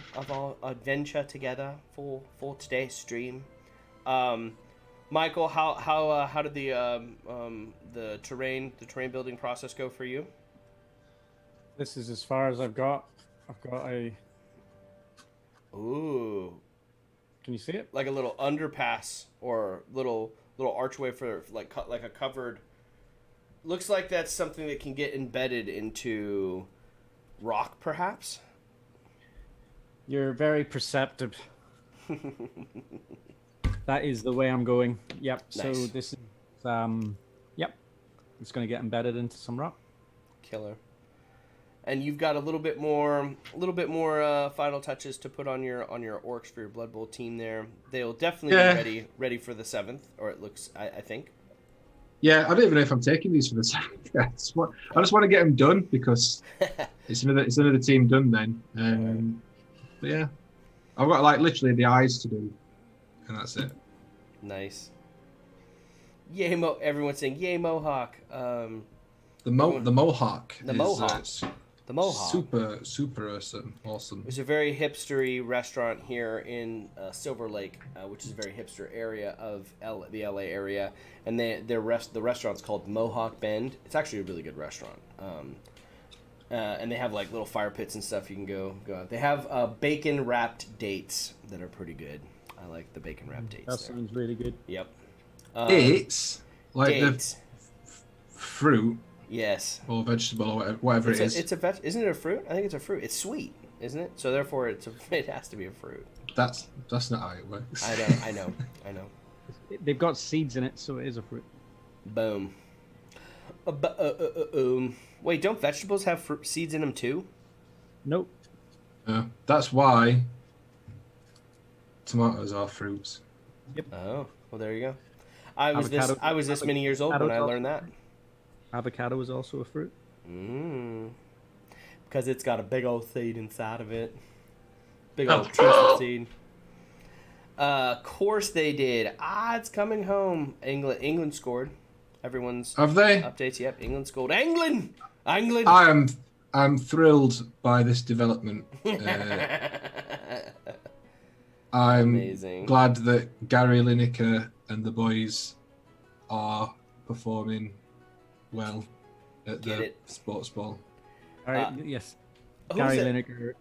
adventure together for today's stream. Michael, how did the terrain building process go for you? This is as far as I've got. I've got a. Ooh, Can you see it? like a little underpass or little archway for like a covered. Looks like that's something that can get embedded into rock, perhaps. You're very perceptive. That is the way I'm going. Yep. Nice. So this is yep. It's going to get embedded into some rock. Killer. And you've got a little bit more final touches to put on your orcs for your Blood Bowl team there. They'll definitely be ready for the 7th, or it looks, I think. Yeah, I don't even know if I'm taking these for the second. I just want to get them done because it's another team done then. But yeah, I've got like literally the eyes to do, and that's it. Nice. Yay, everyone's saying yay Mohawk. The Mohawk. The Mohawk. The Mohawk. Super awesome. There's a very hipstery restaurant here in Silver Lake, which is a very hipster area of the LA area, and the restaurant's called Mohawk Bend. It's actually a really good restaurant, and they have like little fire pits and stuff you can go out. They have bacon wrapped dates that are pretty good. I like the bacon wrapped dates. That sounds really good. Yep. Dates, like dates. the fruit. Yes. Or vegetable, or whatever it is. Isn't it a fruit? I think it's a fruit. It's sweet, isn't it? So therefore, it has to be a fruit. That's not how it works. I know. They've got seeds in it, so it is a fruit. Boom. Wait, don't vegetables have seeds in them too? Nope. That's why tomatoes are fruits. Yep. Oh, well, there you go. I was this many years old when I learned that. Avocado is also a fruit. Because it's got a big old seed inside of it. Big old twisted seed. Course they did. It's coming home. England scored. Everyone's Have they? updates. Yep, England scored. England. I'm thrilled by this development. I'm Amazing. glad that Gary Lineker and the boys are performing well at Get the it. sports ball. All right, yes. Who's Gary it? Lineker.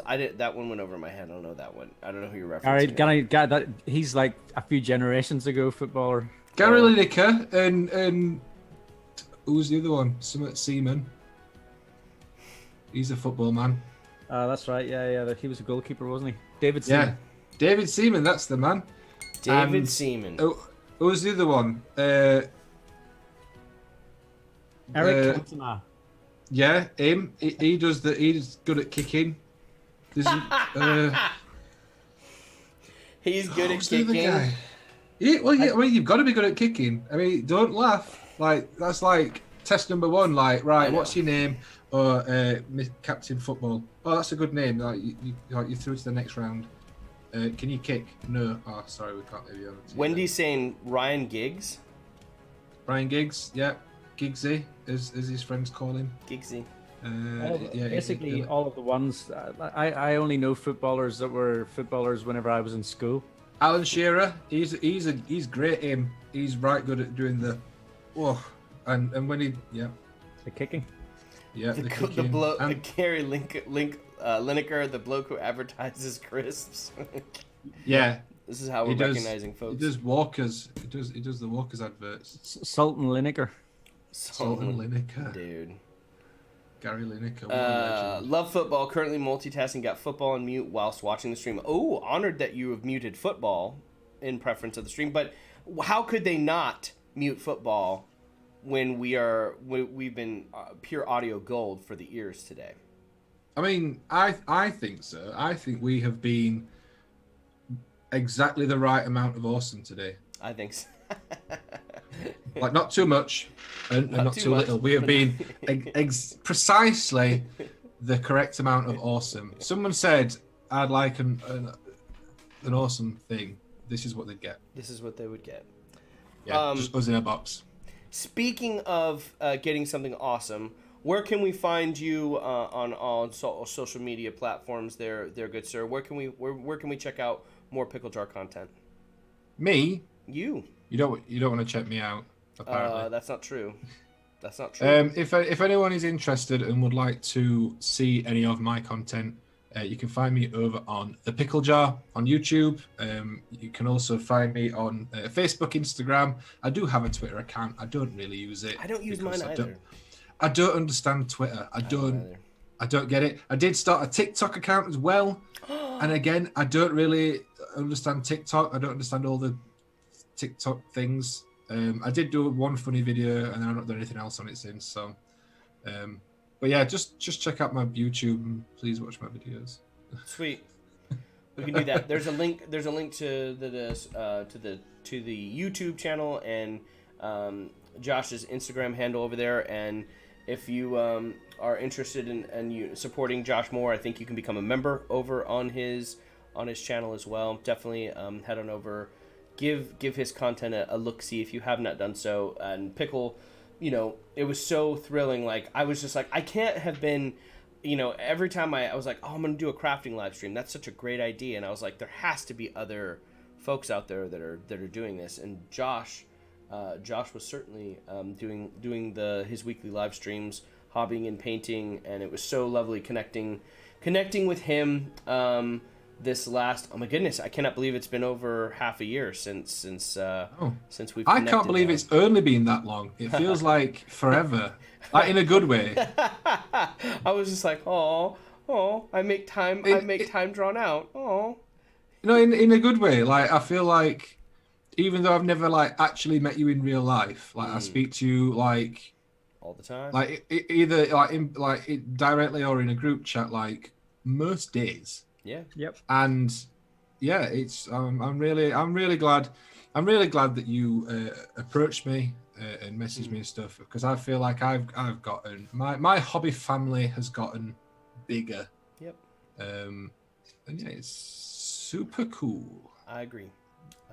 I did that one went over my head. I don't know that one. I don't know who you're Gary, referencing. that he's like a few generations ago footballer. Gary Lineker and who's the other one? Seaman. He's a football man. That's right. Yeah. He was a goalkeeper, wasn't he? David Yeah, Seaman. David Seaman. That's the man. David Seaman. Who was the other one? Eric Cantona. Yeah, him. He does the. He's good at kicking. He's good at who's the other kicking. guy? Yeah, well, yeah. I mean, you've got to be good at kicking. I mean, don't laugh. Like that's like test number one. Like, right, what's your name? Or Captain Football. Oh, that's a good name. Like you through to the next round. Can you kick? No. Oh, sorry, we can't leave you on. Wendy's saying Ryan Giggs. Ryan Giggs. Yeah, Giggsy, as his friends call him. Giggsy. Basically, all of the ones. I only know footballers that were footballers whenever I was in school. Alan Shearer. He's great. He's right good at doing the. Oh, and when he The kicking. Yeah, The kicking. Gary Lineker, the bloke who advertises crisps. Yeah, This is how we're recognizing folks. He does Walkers. He does the Walkers adverts. Sultan Lineker. Sultan Lineker. Dude. Gary Lineker. What a legend. Love football. Currently multitasking. Got football on mute whilst watching the stream. Oh, honored that you have muted football in preference of the stream. But how could they not mute football when we've been pure audio gold for the ears today? I mean, I think so. I think we have been exactly the right amount of awesome today. I think so. Like not too much and not too much, little. We have but- been precisely the correct amount of awesome. Someone said I'd like an awesome thing. This is what they'd get. This is what they would get. Yeah, just us in a box. Speaking of getting something awesome, where can we find you on all social media platforms? There, good sir. Where can we check out more Pickle Jar content? Me? You. You don't want to check me out. Apparently, That's not true. That's not true. if anyone is interested and would like to see any of my content, you can find me over on the Pickle Jar on YouTube. You can also find me on Facebook, Instagram. I do have a Twitter account. I don't really use it. I don't use mine either. I don't understand Twitter. I don't get it. I did start a TikTok account as well. And again, I don't really understand TikTok. I don't understand all the TikTok things. I did do one funny video and I've not done anything else on it since. So, but yeah, just check out my YouTube and please watch my videos. Sweet. We can do that. There's a link. There's a link to the YouTube channel and Josh's Instagram handle over there. And if you are interested in you supporting Josh more, I think you can become a member over on his channel as well. Definitely head on over. Give his content a look-see if you have not done so. And Pickle, it was so thrilling. Like, I was just like, I can't have been, every time I was like, oh, I'm going to do a crafting live stream. That's such a great idea. And I was like, there has to be other folks out there that are doing this. And Josh was certainly doing his weekly live streams, hobbying and painting. And it was so lovely connecting with him. This last, oh my goodness, I cannot believe it's been over half a year since we've I can't believe now. it's only been that long. It feels like forever, like in a good way. I was just like, oh, I make time drawn out. Oh, in a good way. Like I feel like even though I've never like actually met you in real life, like I speak to you like all the time, like either like directly or in a group chat like most days. Yeah. Yep. And yeah, it's I'm really glad that you approached me and messaged me and stuff because I feel like I've gotten my hobby family has gotten bigger. Yep. And yeah, it's super cool. I agree.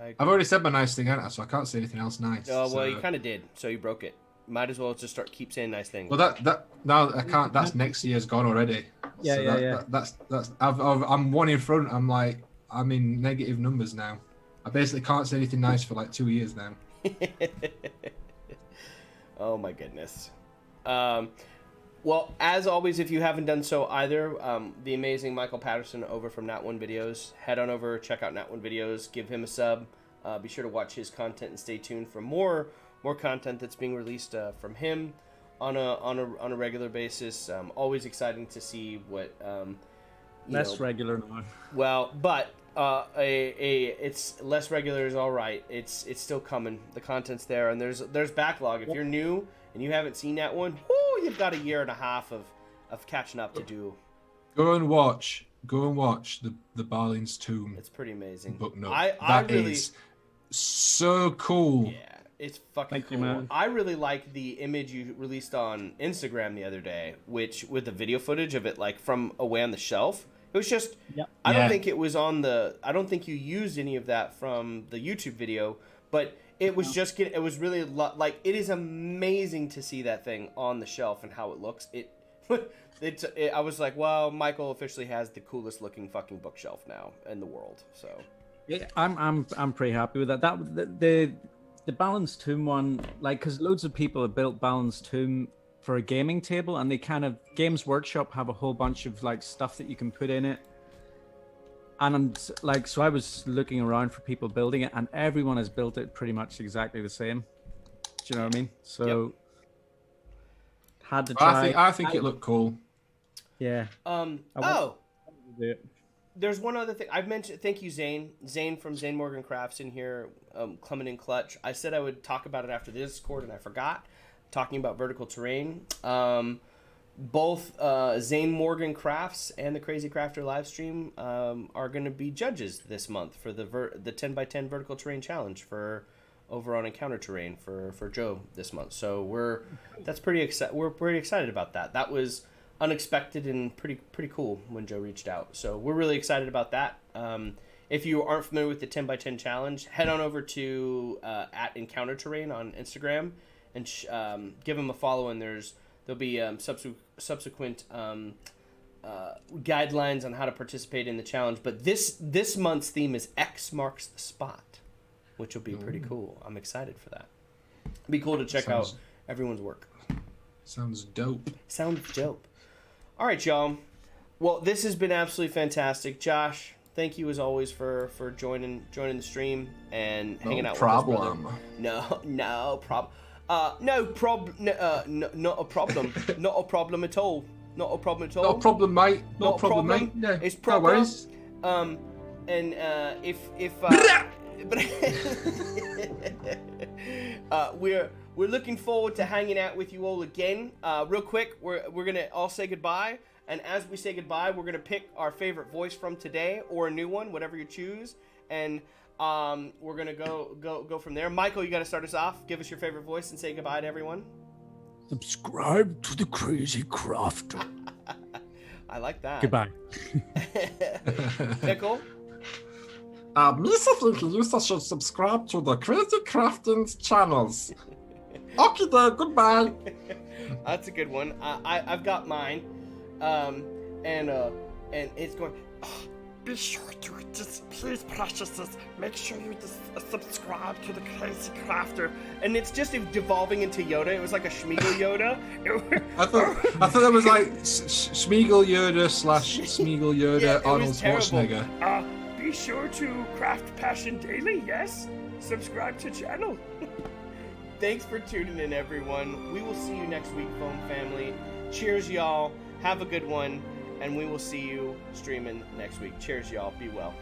I've already said my nice thing, haven't I? So I can't say anything else nice. Oh well, so. you kind of did, so you broke it. Might as well just keep saying nice things. Well, that now I can't. That's next year's gone already. Yeah. That's. I'm one in front. I'm in negative numbers now. I basically can't say anything nice for like 2 years now. Oh my goodness. Well, as always, if you haven't done so either, the amazing Michael Patterson over from Nat One Videos, head on over, check out Nat One Videos, give him a sub. Be sure to watch his content and stay tuned for more content that's being released from him on a regular basis. Always exciting to see what Less regular now. Well, but it's less regular is all right. It's still coming. The content's there, and there's backlog. If you're new and you haven't seen that one, whoo, you've got a year and a half of catching up to do. Go and watch the Barling's Tomb. It's pretty amazing. Book note. That really is so cool. Yeah, it's fucking Thank you, cool. man. I really like the image you released on Instagram the other day, which with the video footage of it like from away on the shelf. It was just, Yep. I don't think it was I don't think you used any of that from the YouTube video, but it was it was really, like, it is amazing to see that thing on the shelf and how it looks. I was like, well, Michael officially has the coolest looking fucking bookshelf now in the world, so. Yeah, I'm pretty happy with that. The Balanced Tomb one, like, because loads of people have built Balanced Tomb for a gaming table, and they kind of Games Workshop have a whole bunch of like stuff that you can put in it, and like, so I was looking around for people building it, and everyone has built it pretty much exactly the same. Do you know what I mean? So had to try. I think it looked cool. Yeah. There's one other thing I've mentioned. Thank you, Zane. Zane from Zane Morgan Crafts in here, coming in clutch. I said I would talk about it after the Discord, and I forgot. Talking about vertical terrain. Both Zane Morgan Crafts and the Crazy Crafter Livestream are going to be judges this month for the 10x10 vertical terrain challenge for over on Encounter Terrain for Joe this month. So we're pretty excited about that. That was unexpected and pretty cool when Joe reached out. So we're really excited about that. If you aren't familiar with the 10x10 challenge, head on over to at Encounter Terrain on Instagram and give him a follow. And there'll be subsequent guidelines on how to participate in the challenge. But this month's theme is X marks the spot, which will be pretty cool. I'm excited for that. It'd be cool to check out everyone's work. Sounds dope. Sounds dope. All right, y'all. Well, this has been absolutely fantastic. Josh, thank you as always for joining the stream and hanging out with us, brother. No problem. Not a problem. Not a problem at all. Not a problem at all. Not a problem, mate. Not a problem, mate. Yeah, it's proper. No worries. We're looking forward to hanging out with you all again. Real quick, we're gonna all say goodbye, and as we say goodbye, we're gonna pick our favorite voice from today or a new one, whatever you choose, and we're gonna go from there. Michael, you got to start us off. Give us your favorite voice and say goodbye to everyone. Subscribe to the Crazy Crafter. I like that. Goodbye. Pickle. Lisa thinking you should subscribe to the Crazy Crafting's channels. Okay then, goodbye. That's a good one. I've got mine. And it's going. Be sure to just, please, preciouses, make sure you just subscribe to the Crazy Crafter. And it's just devolving into Yoda. It was like a Schmeagol Yoda. I thought that was like Schmeagol Yoda / Schmeagol Yoda Yeah, Arnold was terrible. Schwarzenegger. Be sure to craft passion daily. Yes, subscribe to channel. Thanks for tuning in, everyone. We will see you next week, Foam Family. Cheers, y'all. Have a good one. And we will see you streaming next week. Cheers, y'all. Be well.